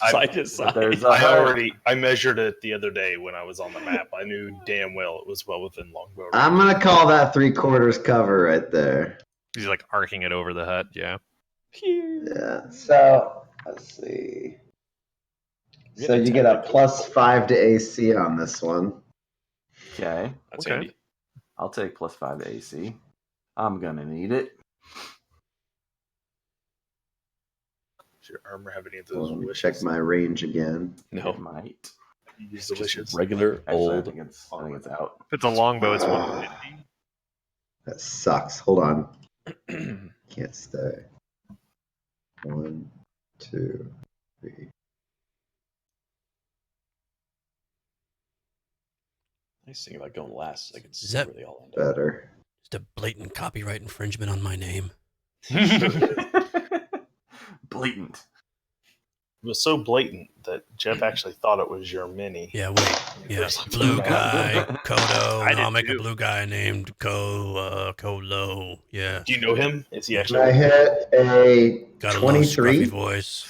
S4: I-
S7: side to
S10: But
S7: side.
S10: there's a
S4: I
S10: hut.
S4: measured it the other day when I was on the map. I knew damn well it was well within longbow range.
S3: I'm gonna call that 3/4 cover right there.
S9: He's like arcing it over the hut. Yeah.
S3: Yeah. So let's see.
S7: Yeah,
S3: So you get a
S7: technically.
S3: +5 to AC on this one.
S10: Okay,
S7: That's
S9: Okay.
S7: handy.
S10: I'll take +5 to AC. I'm gonna need it.
S4: Does your armor have any of those
S3: Let me
S4: wishes?
S3: check my range again.
S10: It
S7: No,
S10: might.
S4: You use the
S7: just
S4: wishes.
S7: regular
S10: Actually, I
S7: old.
S10: think it's out.
S9: If it's a longbow, it's 150.
S3: That sucks. Hold on. Can't stay. 1, 2, 3.
S7: Nice thing about going last is I can see
S6: that-
S7: where they all end up.
S3: Better.
S6: Just a blatant copyright infringement on my name.
S10: Blatant.
S4: It was so blatant that Jeff actually thought it was your mini.
S6: Yeah, wait. Yeah,
S4: There's like
S6: blue
S4: blue
S6: guy, Kodo.
S9: I
S6: And I'll
S9: did
S6: make a
S9: too.
S6: blue guy named Kolo. Yeah,
S4: Do you know him? Is he
S3: I
S4: actually?
S3: hit a
S6: got a low scruffy
S3: 23.
S6: voice.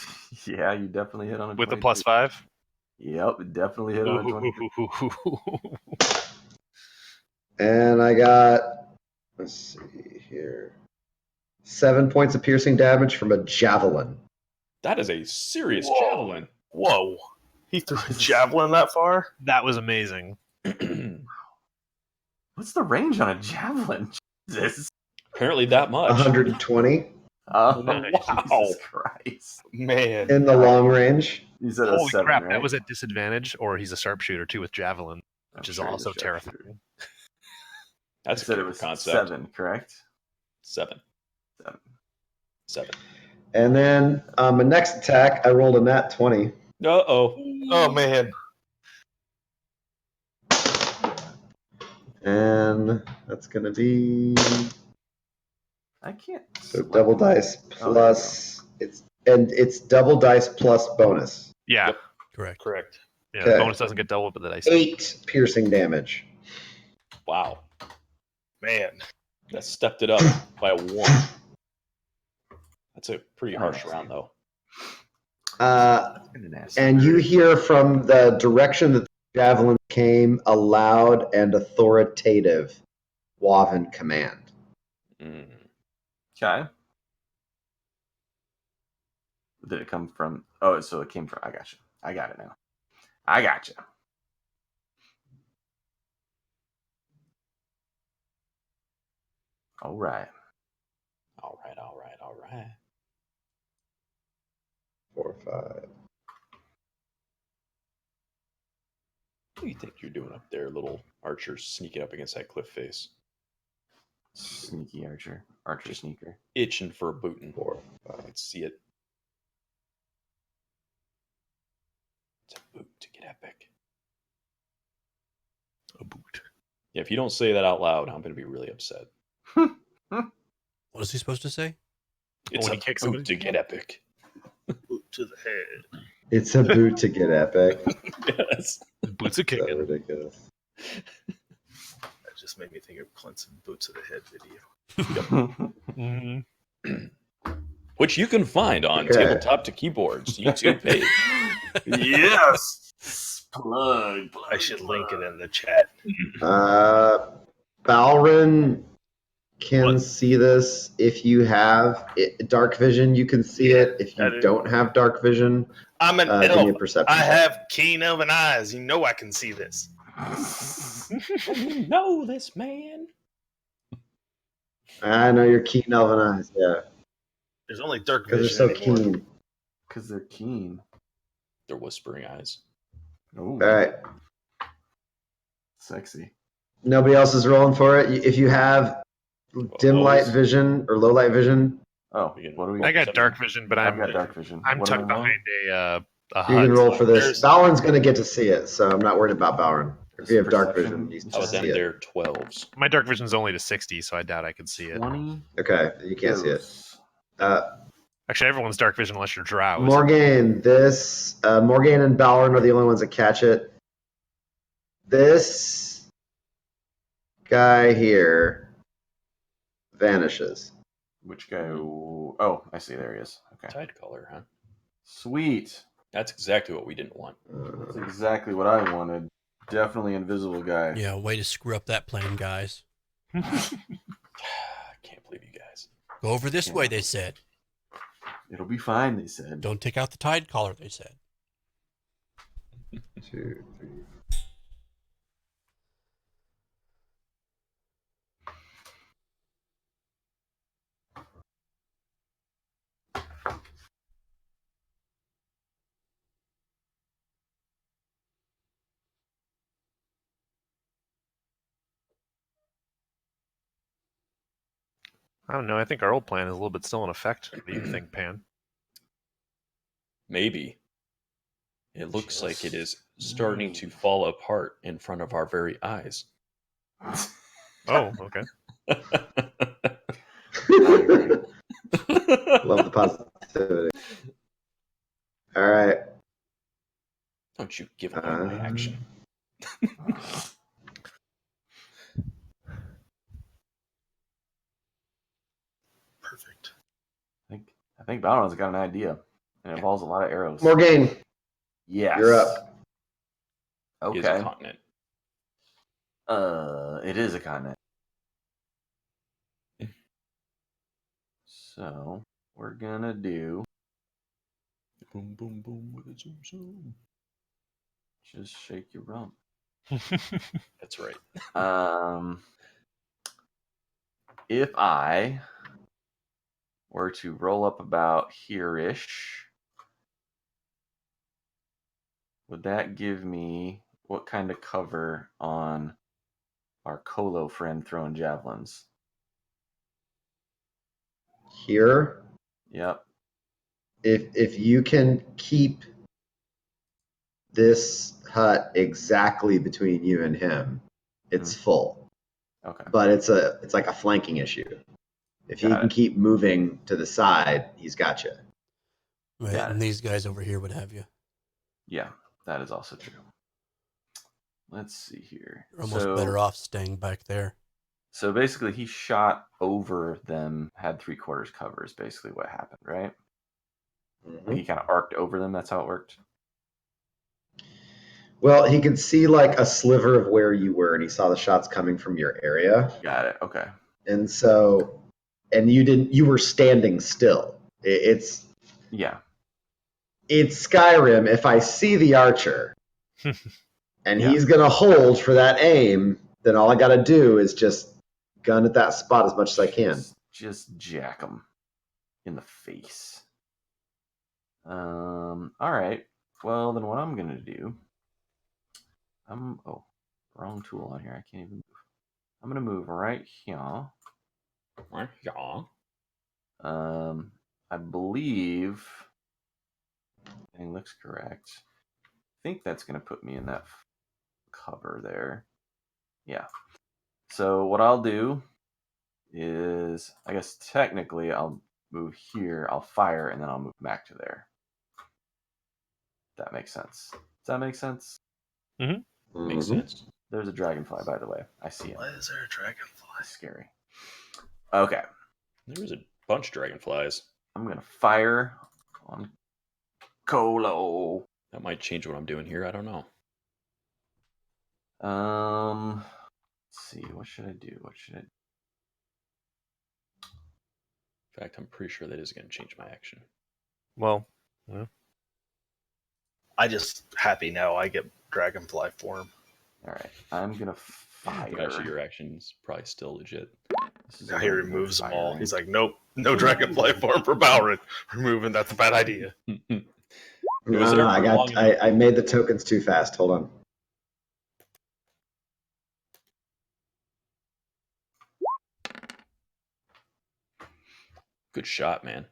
S10: Yeah, you definitely hit on a
S9: With a
S10: 23.
S9: +5.
S10: Yep, definitely hit on a 23.
S3: And I got, let's see here, 7 points of piercing damage from a javelin.
S7: That is a serious
S4: Whoa.
S7: javelin.
S4: Whoa! He threw a javelin that far?
S9: That was amazing.
S10: What's the range on a javelin? Jesus.
S7: Apparently that much.
S3: 120
S10: Oh,
S9: Nice.
S10: Jesus Christ.
S4: Man.
S3: in the long range.
S10: You said a
S9: Holy
S10: 7,
S9: crap,
S10: right?
S9: that was at disadvantage, or he's a sharpshooter too with javelin,
S10: I'm
S9: which is
S10: sure he's a
S9: also
S10: sharpshooter.
S9: terrifying.
S7: That's
S10: You
S7: a
S10: said it
S7: cool
S10: was
S7: concept.
S10: 7, correct?
S7: 7.
S10: 7.
S7: 7.
S3: And then my next attack, I rolled a nat 20.
S7: Uh-oh.
S4: Oh man.
S3: And that's going to be
S10: I can't.
S3: so
S10: select
S3: double
S10: my-
S3: dice
S10: Oh, there you
S3: plus it's double dice plus bonus.
S9: Yeah,
S7: Yep.
S6: Correct.
S4: Correct.
S9: yeah.
S3: Okay.
S9: The bonus doesn't get doubled, but the dice.
S3: 8 piercing damage.
S7: Wow.
S4: Man.
S7: That stepped it up by a 1. That's a pretty harsh round, though.
S10: Kinda nasty.
S3: And you hear from the direction that the javelin came a loud and authoritative Waven command.
S7: Mm.
S10: Okay. Did it come from? Oh, so it came from. I got you. I got it now. I got you. All right.
S7: All right, all right, all right.
S3: 4, 5.
S7: What do you think you're doing up there, little archer sneaking up against that cliff face?
S10: Sneaky archer. Archer sneaker.
S7: Itching for a bootin'.
S3: 4,
S7: I
S3: 5.
S7: can see it. It's a boot to get epic.
S9: A boot.
S7: Yeah, if you don't say that out loud, I'm going to be really upset.
S6: What is he supposed to say?
S7: It's
S9: when
S7: a
S9: he kicks
S7: boot
S9: somebody?
S7: to get epic.
S4: Boot to the head.
S3: It's a boot to get epic.
S7: Yes.
S9: Boots are
S3: So
S9: kicking.
S3: ridiculous.
S4: That just made me think of Clinton boot to the head video.
S9: Mm-hmm.
S7: Which you can find on
S3: Okay.
S7: Tabletop to Keyboards YouTube page.
S10: Yes. Plug.
S4: I should link it in the chat.
S3: Balrin can
S4: What?
S3: see this if you have dark vision. You can see
S4: Yeah,
S3: it. If
S4: I
S3: you
S4: do.
S3: don't have dark vision,
S4: I'm an
S3: give me a
S4: elf.
S3: perception.
S4: I
S3: check.
S4: have keen elven eyes. You know I can see this.
S7: You know this, man.
S3: I know you're keen elven eyes. Yeah,
S4: There's only dark
S3: because
S4: vision
S3: they're so
S4: anymore.
S3: keen.
S10: Because they're keen.
S7: They're whispering eyes.
S10: Ooh,
S3: All right.
S10: sexy.
S3: Nobody else is rolling for it. If you have dim light
S7: those-
S3: vision or low light vision,
S10: Oh,
S7: We can-
S10: what do we?
S9: I got dark vision, but
S10: I've
S9: I'm
S10: got dark vision.
S9: I'm
S10: What do
S9: tucked
S10: I roll?
S9: behind a
S3: you
S9: hut.
S3: can roll for this.
S4: There's-
S3: Balrin's going to get to see it, so I'm not worried about Balrin. If you have dark
S10: Perception,
S3: vision, you
S10: you
S7: How about
S3: just
S7: them?
S3: see it.
S7: They're 12s.
S9: My dark vision's only to 60, so I doubt I can see it.
S10: 20.
S3: Okay, you can't see it.
S9: Actually, everyone's dark vision unless you're drow.
S3: Morgan, Morgan and Balrin are the only ones that catch it. This guy here vanishes.
S10: Which guy? Oh, I see. There he is. Okay.
S7: Tide color, huh?
S10: Sweet.
S7: That's exactly what we didn't want.
S10: That's exactly what I wanted. Definitely invisible guy.
S6: Yeah, way to screw up that plan, guys.
S7: I can't believe you guys.
S6: Go over this way, they said.
S10: It'll be fine, they said.
S6: Don't take out the tide collar, they said.
S3: 2, 3.
S9: I don't know. I think our old plan is a little bit still in effect. What do you think, Pan?
S7: Maybe. It looks like it is starting to fall apart in front of our very eyes.
S9: Oh, okay.
S3: Love the positivity. All right.
S7: Don't you give away my action.
S4: Perfect.
S10: I think Balron's got an idea. And it involves a lot of arrows.
S3: Morgaine,
S10: Yes.
S3: you're up.
S7: It is a
S10: Okay.
S7: continent.
S10: It is a continent. So we're gonna do
S7: Boom, boom, boom with a zoom, zoom.
S10: just shake your rump.
S7: That's right.
S10: If I were to roll up about here-ish, would that give me what kind of cover on our Colo friend throwing javelins?
S3: Here,
S10: Yep.
S3: if you can keep this hut exactly between you and him, it's full.
S10: Okay.
S3: But it's like a flanking issue. If he
S10: Got
S3: can
S10: it.
S3: keep moving to the side, he's got you.
S6: Right,
S10: Got
S6: and
S10: it.
S6: these guys over here would have you.
S10: Yeah, that is also true. Let's see here.
S6: You're almost better off staying back there.
S10: So basically, he shot over them, had 3/4 cover is basically what happened, right? Like he kind of arced over them. That's how it worked.
S3: Well, he could see like a sliver of where you were, and he saw the shots coming from your area.
S10: Got it. Okay.
S3: And so, and you were standing still. It's
S10: Yeah.
S3: Skyrim. If I see the archer and
S10: Yeah.
S3: he's going to hold for that aim, then all I got to do is just gun at that spot as much as I can.
S10: Just jack him in the face. All right. Well, then what I'm gonna do? Wrong tool on here. I can't even move. I'm gonna move right here.
S7: Right, yeah.
S10: I believe everything looks correct. I think that's gonna put me in that cover there. Yeah. So what I'll do is, I guess technically I'll move here, I'll fire, and then I'll move back to there. That makes sense. Does that make sense?
S7: Makes sense.
S10: There's a dragonfly, by the way. I see him.
S4: Why is there a dragonfly?
S10: It's scary. Okay.
S7: There was a bunch of dragonflies.
S10: I'm going to fire on Colo.
S7: That might change what I'm doing here. I don't know.
S10: Let's see. What should I do?
S7: In fact, I'm pretty sure that is going to change my action.
S9: Well, yeah.
S4: I just happy now I get dragonfly form.
S10: All right. I'm going to fire.
S7: But actually, your action's probably still legit.
S4: Now he removes them all. He's like, nope, no dragonfly form for Balron. Removing, that's a bad idea.
S3: No, I made the tokens too fast. Hold on.
S7: Good shot, man.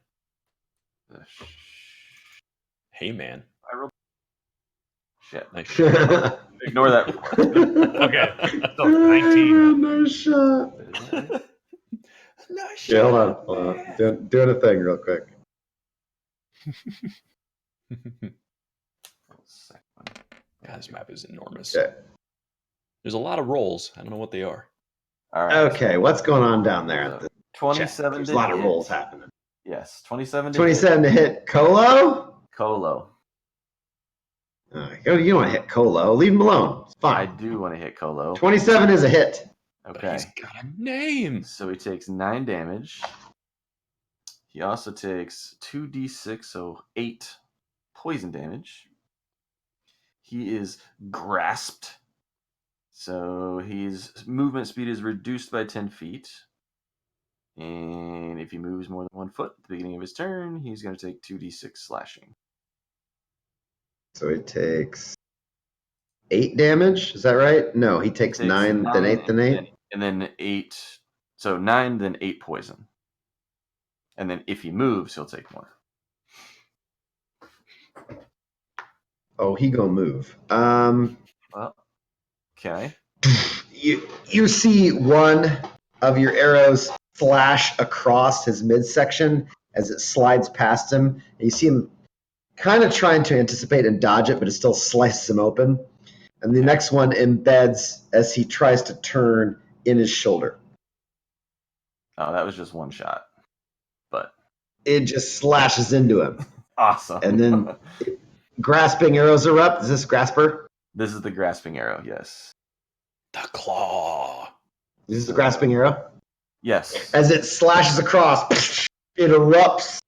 S7: Hey, man.
S10: I rolled. Shit.
S7: Nice shot.
S10: Ignore that.
S9: Okay. So 19.
S3: Nice shot.
S7: Nice
S3: Yeah,
S7: shot.
S3: hold on. Doing a thing real quick.
S7: God, this map is enormous.
S3: Okay.
S7: There's a lot of rolls. I don't know what they are.
S10: All right.
S3: Okay, what's going on down there?
S10: 27
S3: There's
S10: to
S3: a lot of
S10: hit.
S3: rolls happening.
S10: Yes, 27 to
S3: 27 to hit Colo?
S10: hit. Colo.
S3: You don't want to hit Colo. Leave him alone. It's
S10: I
S3: fine.
S10: do want to hit Colo.
S3: 27 is a hit.
S7: But
S10: Okay.
S7: he's got a name.
S10: So he takes 9 damage. He also takes 2d6, so 8 poison damage. He is grasped. So his movement speed is reduced by 10 feet. And if he moves more than 1 foot at the beginning of his turn, he's going to take 2d6 slashing.
S3: So he takes 8 damage. Is that right? No, he takes 9, then 8, then 8.
S10: And then 8. So 9, then 8 poison. And then if he moves, he'll take more.
S3: Oh, he gonna move.
S10: Well, okay.
S3: You see one of your arrows flash across his midsection as it slides past him. And you see him kind of trying to anticipate and dodge it, but it still slices him open. And the next one embeds as he tries to turn in his shoulder.
S10: Oh, that was just one shot. But
S3: It just slashes into him.
S10: awesome.
S3: And then grasping arrows erupt. Is this Grasper?
S10: This is the grasping arrow, yes.
S7: The claw.
S3: Is this the grasping arrow?
S10: Yes.
S3: As it slashes across, it erupts,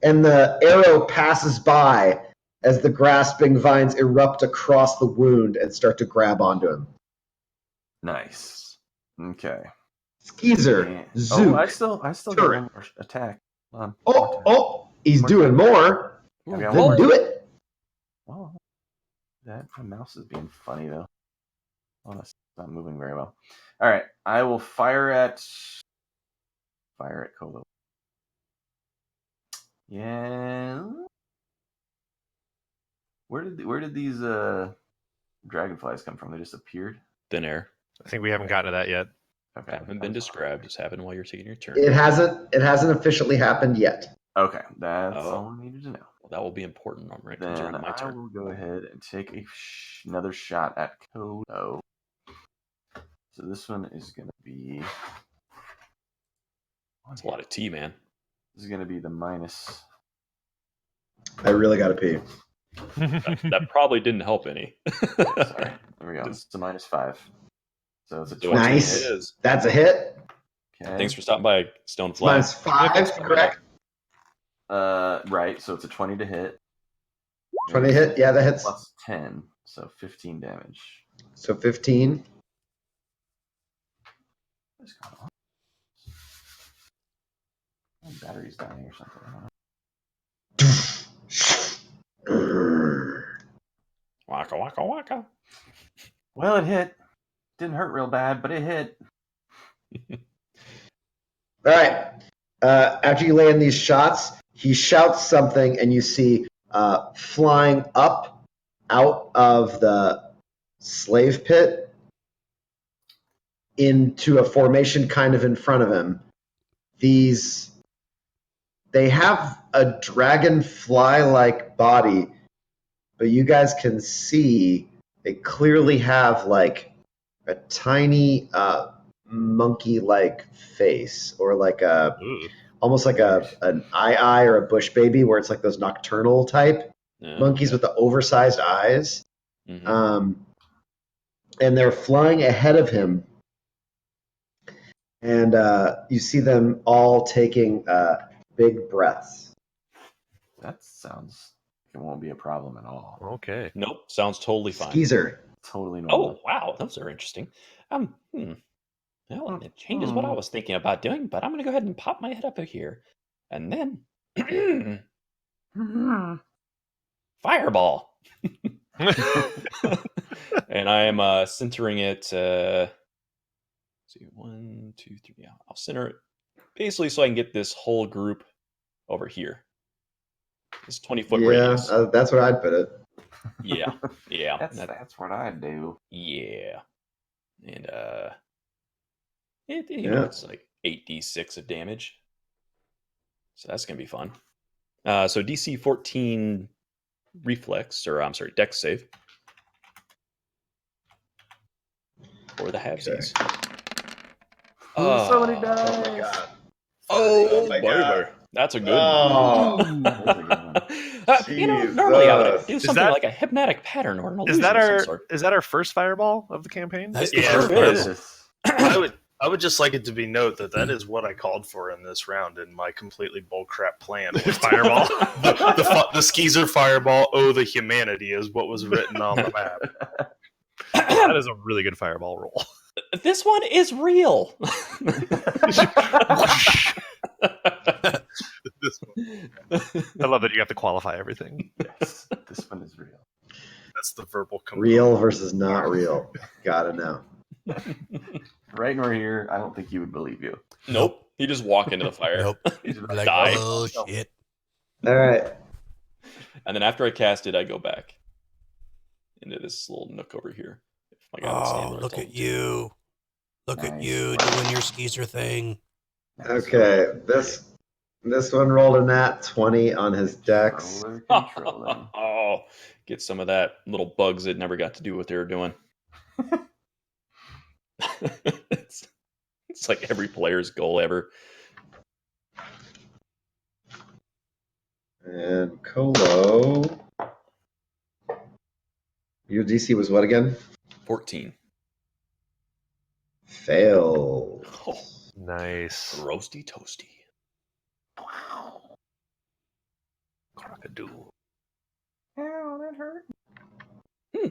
S3: and the arrow passes by as the grasping vines erupt across the wound and start to grab onto him.
S10: Nice. Okay.
S3: Skeezer,
S10: Yeah.
S3: Zook.
S10: I still
S3: Turret.
S10: got one more attack. Hold on.
S3: Oh, he's
S10: More
S3: doing more.
S10: I got one
S3: Then
S10: more.
S3: do it.
S10: Oh, that my mouse is being funny though. Oh, it's not moving very well. All right, I will fire at Colo. Yeah. Where did these dragonflies come from? They just appeared.
S7: Thin air.
S9: I think we haven't gotten to that yet.
S10: Okay.
S7: Haven't been described. It's happened while you're taking your turn.
S3: It hasn't officially happened yet.
S10: Okay, that's
S7: Oh.
S10: all I needed to know.
S7: Well, that will be important when it comes
S10: Then
S7: around to my
S10: I
S7: turn.
S10: will go ahead and take another shot at Colo. So this one is going to be.
S7: That's a lot of tea, man.
S10: This is going to be the minus.
S3: I really got to pee.
S7: That probably didn't help any.
S10: Sorry. There we go. It's a -5. So it's a 20.
S3: Nice.
S7: It is.
S3: That's a hit.
S10: Okay.
S7: Thanks for stopping by, Stone
S3: It's
S7: Fly.
S3: -5, correct?
S10: Right. So it's a 20 to hit.
S3: 20 to hit. Yeah, that hits.
S10: Plus 10. So 15 damage.
S3: So 15.
S10: What's going on? My battery's dying or something. I don't know.
S7: Waka, waka, waka.
S10: Well, it hit. Didn't hurt real bad, but it hit.
S3: All right. After you land these shots, he shouts something, and you see flying up out of the slave pit into a formation kind of in front of him. They have a dragonfly-like body, but you guys can see they clearly have like a tiny monkey-like face, or like almost like an eye or a bush baby, where it's like those nocturnal type monkeys with the oversized eyes.
S7: Mm-hmm.
S3: And they're flying ahead of him, and you see them all taking big breaths.
S10: That sounds like it won't be a problem at all.
S9: Okay.
S7: Nope, sounds totally fine.
S3: Skeezer.
S10: Totally normal.
S7: Oh, wow, those are interesting. Well, it changes what I was thinking about doing, but I'm going to go ahead and pop my head up here. And then... Fireball! And I am centering it... see, 1, 2, 3... Yeah, I'll center it basically so I can get this whole group over here. This 20-foot radius.
S3: That's where I'd put it.
S7: Yeah.
S10: That's what I do.
S7: Yeah. And it's like 8d6 of damage. So that's gonna be fun. So DC 14 reflex, or I'm sorry, dex save. For the halvesies.
S10: So many
S3: Oh my
S10: dice.
S3: god. Oh my
S7: baby.
S3: God.
S7: That's a good
S3: Oh.
S10: That's a good one.
S2: Normally I would
S3: Jesus.
S2: do
S9: Is
S2: something
S9: that-
S2: like a hypnotic pattern or an
S9: Is
S2: illusion
S9: that
S2: of some
S9: our
S2: sort.
S9: is that our first fireball of the campaign?
S6: That's
S4: Yeah,
S6: the first
S7: it
S6: one.
S7: is.
S4: I would just like it to be note that is what I called for in this round in my completely bullcrap plan. was
S9: Fireball.
S4: the skeezer fireball. Oh, the humanity is what was written on the map.
S9: That is a really good fireball roll.
S2: This one is real.
S4: This one.
S9: I love that you have to qualify everything.
S10: Yes, this one is real.
S4: That's the verbal component.
S3: Real versus not real. Gotta know.
S10: Right over here, I don't think he would believe you.
S7: Nope. He just walk into the fire.
S6: Nope.
S10: He's just
S6: Like,
S7: Die.
S6: oh shit.
S3: All right.
S7: And then after I cast it, I go back into this little nook over here. If my guy would stand
S6: Oh,
S7: where I
S6: look
S7: told
S6: at
S7: him to.
S6: you. Look at
S10: Nice.
S6: you doing your skeezer thing.
S3: Okay. This one rolled a nat 20 on his dex.
S10: Controlling.
S7: Oh, get some of that little bugs that never got to do what they were doing. it's like every player's goal ever.
S3: And Colo. Your DC was what again?
S7: 14.
S3: Fail.
S7: Oh,
S9: Nice.
S7: roasty toasty.
S10: Wow.
S9: Crocodile.
S10: Ow, that hurt.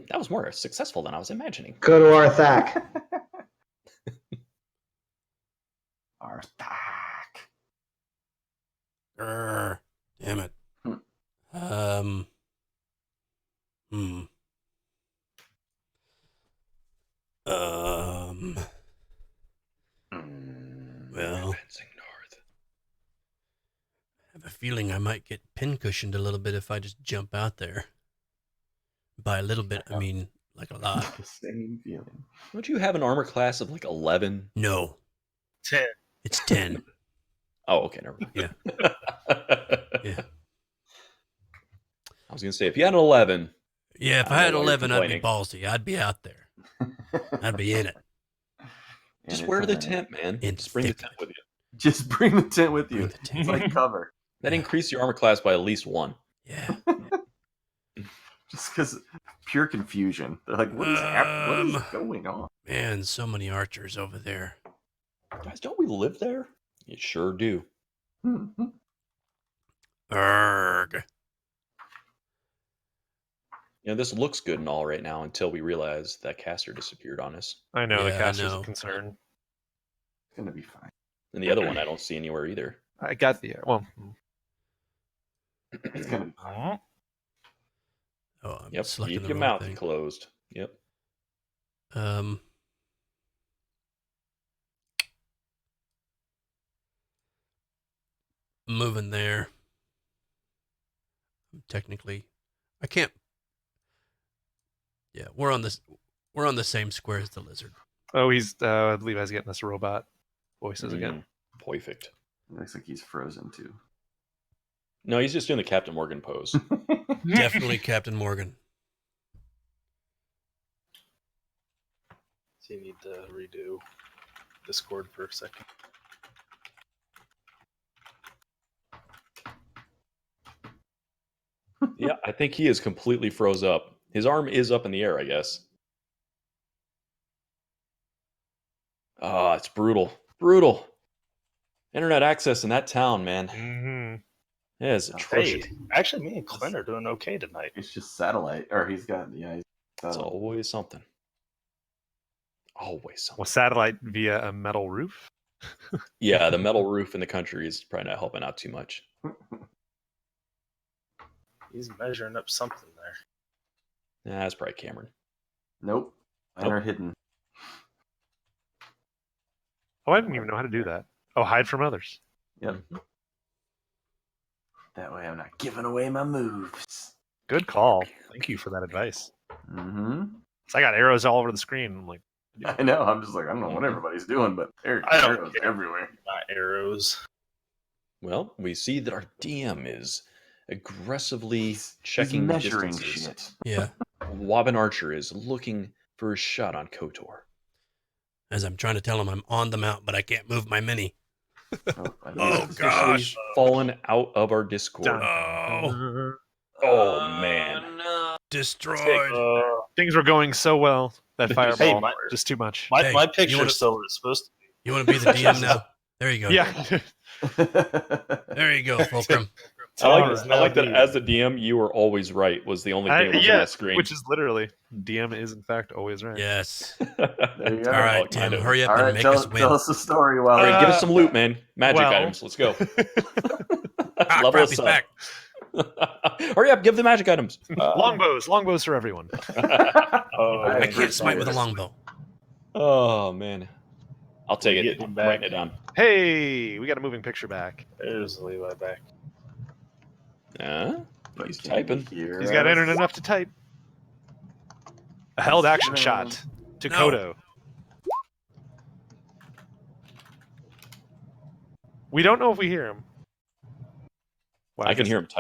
S2: That was more successful than I was imagining.
S3: Go to Arthak.
S10: Arthak.
S6: Grr. Damn it.
S10: Hmm.
S6: Hmm. Well,
S7: Advancing north.
S6: I have a feeling I might get pincushioned a little bit if I just jump out there. By a little bit, I mean like a lot.
S10: The same feeling.
S7: Don't you have an armor class of like 11?
S6: No,
S4: 10.
S6: it's 10.
S7: Oh, okay, never mind.
S6: Yeah. Yeah.
S7: I was gonna say if you had an 11,
S6: Yeah, if
S7: I
S6: I had
S7: know why you're
S6: 11, I'd be
S7: complaining.
S6: ballsy. I'd be out there. I'd be in it.
S7: just
S10: And
S7: wear
S10: it's
S7: the
S10: a-
S7: tent, man.
S6: In
S7: Just bring the
S6: thick.
S7: tent with you.
S10: Just bring the tent with
S6: Bring
S10: you.
S6: the tent.
S10: It's like cover.
S7: That increased your armor class by at least 1.
S6: Yeah.
S10: Just because pure confusion. They're like, what is happening? What is going on?
S6: Man, so many archers over there.
S7: Guys, don't we live there? You sure do.
S10: Mhm.
S6: Arg.
S7: You know, this looks good and all right now until we realize that caster disappeared on us.
S9: I know the
S6: Yeah, I
S9: caster's
S6: know.
S9: a concern.
S10: It's gonna be fine.
S7: And the other one I don't see anywhere either.
S9: I got the
S10: It's gonna be fine.
S6: Oh, I'm
S7: Yep.
S6: selecting
S7: Keep
S6: the
S7: your
S6: wrong
S7: mouth
S6: thing.
S7: closed. Yep.
S6: Moving there. Technically, I can't. Yeah, we're on this. We're on the same square as the lizard.
S9: Oh, he's I believe I was getting this robot voices again.
S7: Perfect.
S10: It looks like he's frozen too.
S7: No, he's just doing the Captain Morgan pose.
S6: Definitely Captain Morgan.
S4: So you need to redo Discord for a second.
S7: Yeah, I think he is completely froze up. His arm is up in the air, I guess. Ah, it's brutal. Brutal. Internet access in that town, man.
S9: Mm-hmm.
S7: Yeah, it's atrocious.
S4: Hey, actually, me and Clint are doing okay tonight.
S10: It's just satellite, or he's got he's
S7: It's
S10: satellite.
S7: always something. Always something.
S9: Well, satellite via a metal roof.
S7: Yeah, the metal roof in the country is probably not helping out too much.
S4: He's measuring up something there.
S7: Nah, that's probably Cameron.
S10: Nope. Mine are hidden.
S9: Oh, I didn't even know how to do that. Oh, hide from others.
S10: Yep. That way I'm not giving away my moves.
S9: Good call. Thank you for that advice.
S10: Mm-hmm.
S9: So I got arrows all over the screen. I'm like,
S10: I know. I'm just like, I don't know what everybody's doing, but there
S4: I don't
S10: arrows
S4: care.
S10: everywhere.
S4: Not arrows.
S7: Well, we see that our DM is aggressively
S10: He's
S7: checking
S10: measuring
S7: distances.
S10: shit.
S6: Yeah.
S7: Wobbin Archer is looking for a shot on KOTOR.
S6: As I'm trying to tell him I'm on the mount, but I can't move my mini. Oh,
S7: He's
S6: gosh.
S7: fallen out of our Discord.
S6: Oh,
S7: Oh man.
S6: destroyed.
S9: Things were going so well. That fireball,
S4: my-
S9: just too much.
S4: My,
S6: Hey,
S4: my
S6: you
S4: picture's
S6: wanna-
S4: still where it's supposed to be.
S6: You want to be the DM now? There you go.
S9: Yeah.
S6: There you go, Fulcrum.
S7: I like,
S4: Tom is
S7: I
S4: now
S7: like that
S4: DM.
S7: as the DM, you were always right, was the only thing that was on
S9: yeah,
S7: the screen.
S9: which is literally DM is in fact always right.
S6: Yes.
S10: There you go.
S6: All right,
S7: Oh, kind
S6: Tim,
S7: of.
S6: hurry up
S10: All
S6: and
S10: right,
S6: make
S10: tell,
S6: us win.
S10: tell us the story while
S7: All right, give us
S9: Uh,
S7: some loot, man. Magic
S9: well-
S7: items. Let's go.
S6: Ah,
S7: Level
S6: crap,
S7: us
S6: he's
S7: up.
S6: back.
S7: Hurry up, give the magic items.
S9: Longbows for everyone.
S4: Oh,
S6: I
S4: man.
S6: can't smite with a longbow.
S7: Oh man. I'll take it.
S4: Getting
S7: I'm
S4: back.
S7: writing it down.
S9: Hey, we got a moving picture back.
S4: There's Levi back.
S7: He's typing.
S9: He's got internet enough to type. A held action shot to
S6: No.
S9: Kodo. We don't know if we hear him.
S7: I can hear him